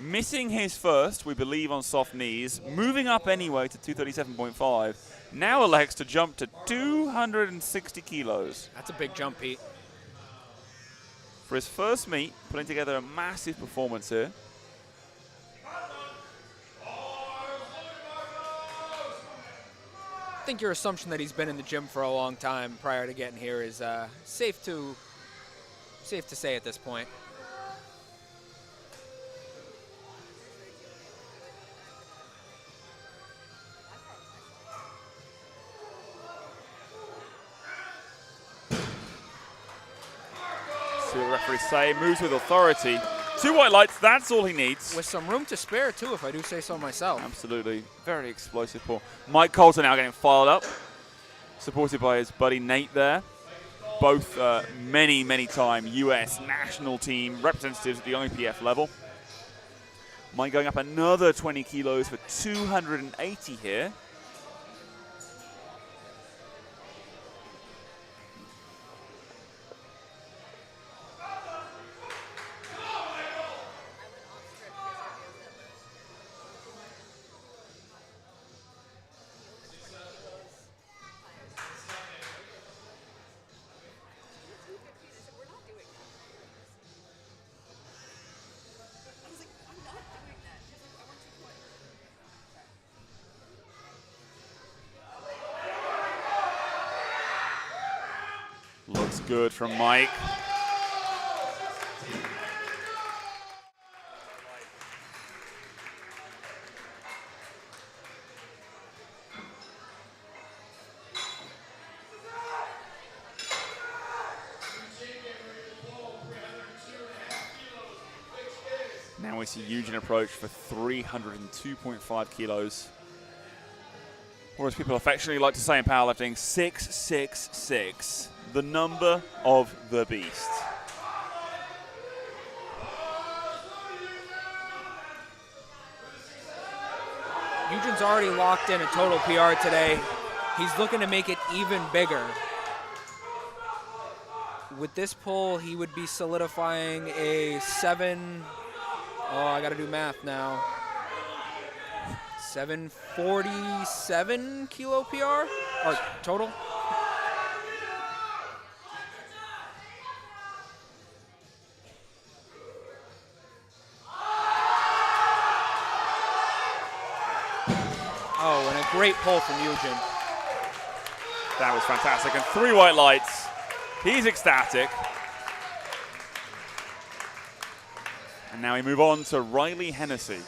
missing his first, we believe, on soft knees, moving up anyway to 237.5. Now elects to jump to 260 kilos. That's a big jump, Pete. For his first meet, putting together a massive performance here. I think your assumption that he's been in the gym for a long time prior to getting here is safe to say at this point. See what the referees say, moves with authority. Two white lights, that's all he needs. With some room to spare, too, if I do say so myself. Absolutely. Very explosive pull. Mike Coulter now getting fired up, supported by his buddy Nate there. Both many time US national team representatives at the IPF level. Mike going up another 20 kilos for 280 here. Looks good from Mike. Now we see Eugene approach for 302.5 kilos. Or as people affectionately like to say in powerlifting, 666. The number of the beast. Eugene's already locked in a total PR today. He's looking to make it even bigger. With this pull, he would be solidifying a 747 kilo PR. Or total? Oh, and a great pull from Eugen. That was fantastic. And 3 white lights. He's ecstatic. And now we move on to Riley Hennessy.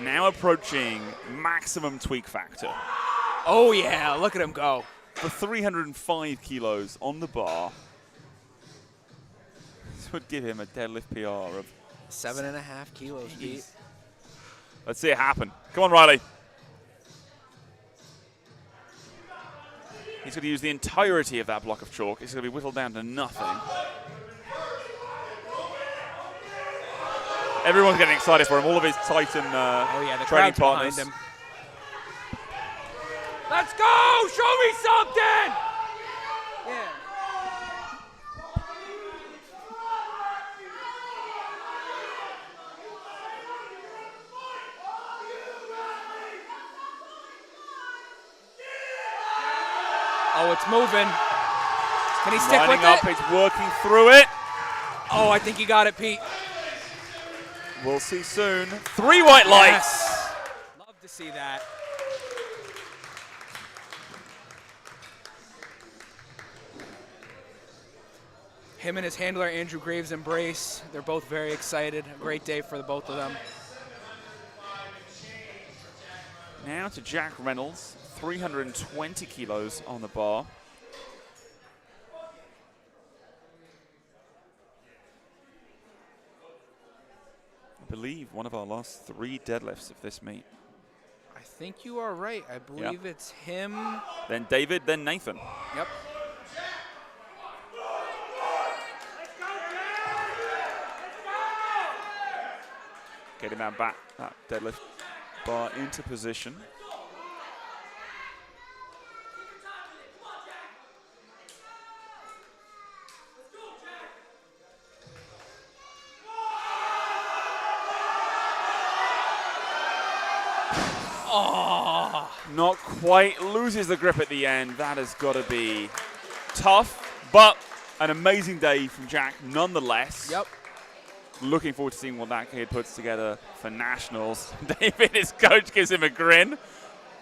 Now approaching maximum tweak factor. Oh, yeah. Look at him go. For 305 kilos on the bar. This would give him a deadlift PR of 7.5 kilos, Pete. Let's see it happen. Come on, Riley. He's going to use the entirety of that block of chalk. It's going to be whittled down to nothing. Everyone's getting excited for him. All of his Titan the training crowd's partners. behind him. Let's go! Show me something! Yeah. Oh, it's moving. Can he stick Lining with up, it? it's working through it. Oh, I think he got it, Pete. We'll see soon. 3 white lights. Yes. Love to see that. Him and his handler, Andrew Graves, embrace. They're both very excited. A great day for the both of them. Now to Jack Reynolds, 320 kilos on the bar. I believe one of our last 3 deadlifts of this meet. I think you are right. I believe it's him. Then David, then Nathan. Yep. Getting that back, that deadlift bar into position. Oh. Not quite, loses the grip at the end. That has got to be tough, but an amazing day from Jack nonetheless. Yep. Looking forward to seeing what that kid puts together for nationals. David, his coach, gives him a grin.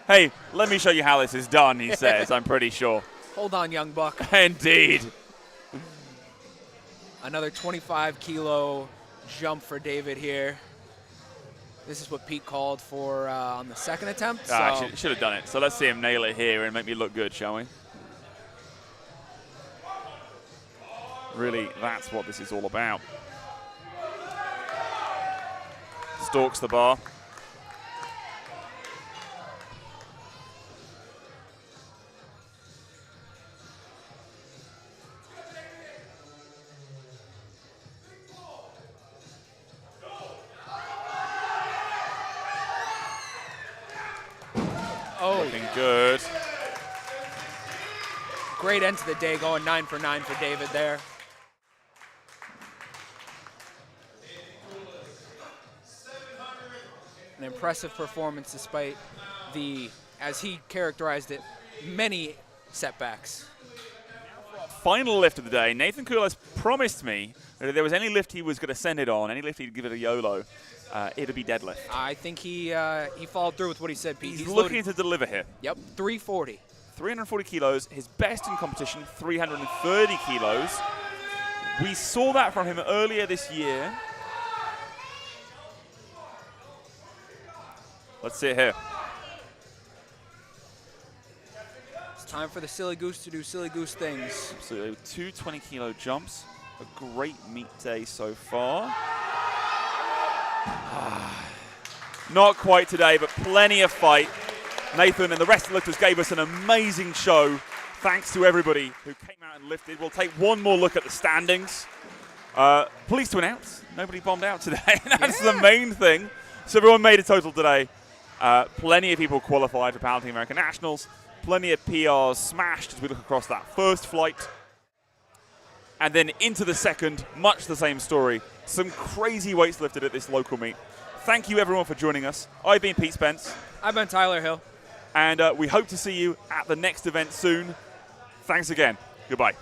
Hey, let me show you how this is done, he says, I'm pretty sure. Hold on, young buck. Indeed. Another 25 kilo jump for David here. This is what Pete called for on the second attempt. So. Should have done it. So let's see him nail it here and make me look good, shall we? Really, that's what this is all about. Stalks the bar. Oh, looking good. Great end to the day, going 9 for 9 for David there. An impressive performance despite the, as he characterized it, many setbacks. Final lift of the day. Nathan Kulas promised me that if there was any lift he was going to send it on, any lift he'd give it a YOLO, it'd be deadlift. I think he followed through with what he said, Pete. He's looking to deliver here. Yep, 340. 340 kilos, his best in competition, 330 kilos. We saw that from him earlier this year. Let's see it here. It's time for the silly goose to do silly goose things. Absolutely, 2 20-kilo jumps. A great meet day so far. Not quite today, but plenty of fight. Nathan and the rest of the lifters gave us an amazing show. Thanks to everybody who came out and lifted. We'll take one more look at the standings. Pleased to announce, nobody bombed out today. That's the main thing. So everyone made a total today. Plenty of people qualified for Powerlifting American Nationals. Plenty of PRs smashed as we look across that first flight. And then into the second, much the same story. Some crazy weights lifted at this local meet. Thank you everyone for joining us. I've been Pete Spence. I've been Tyler Hill. And we hope to see you at the next event soon. Thanks again. Goodbye.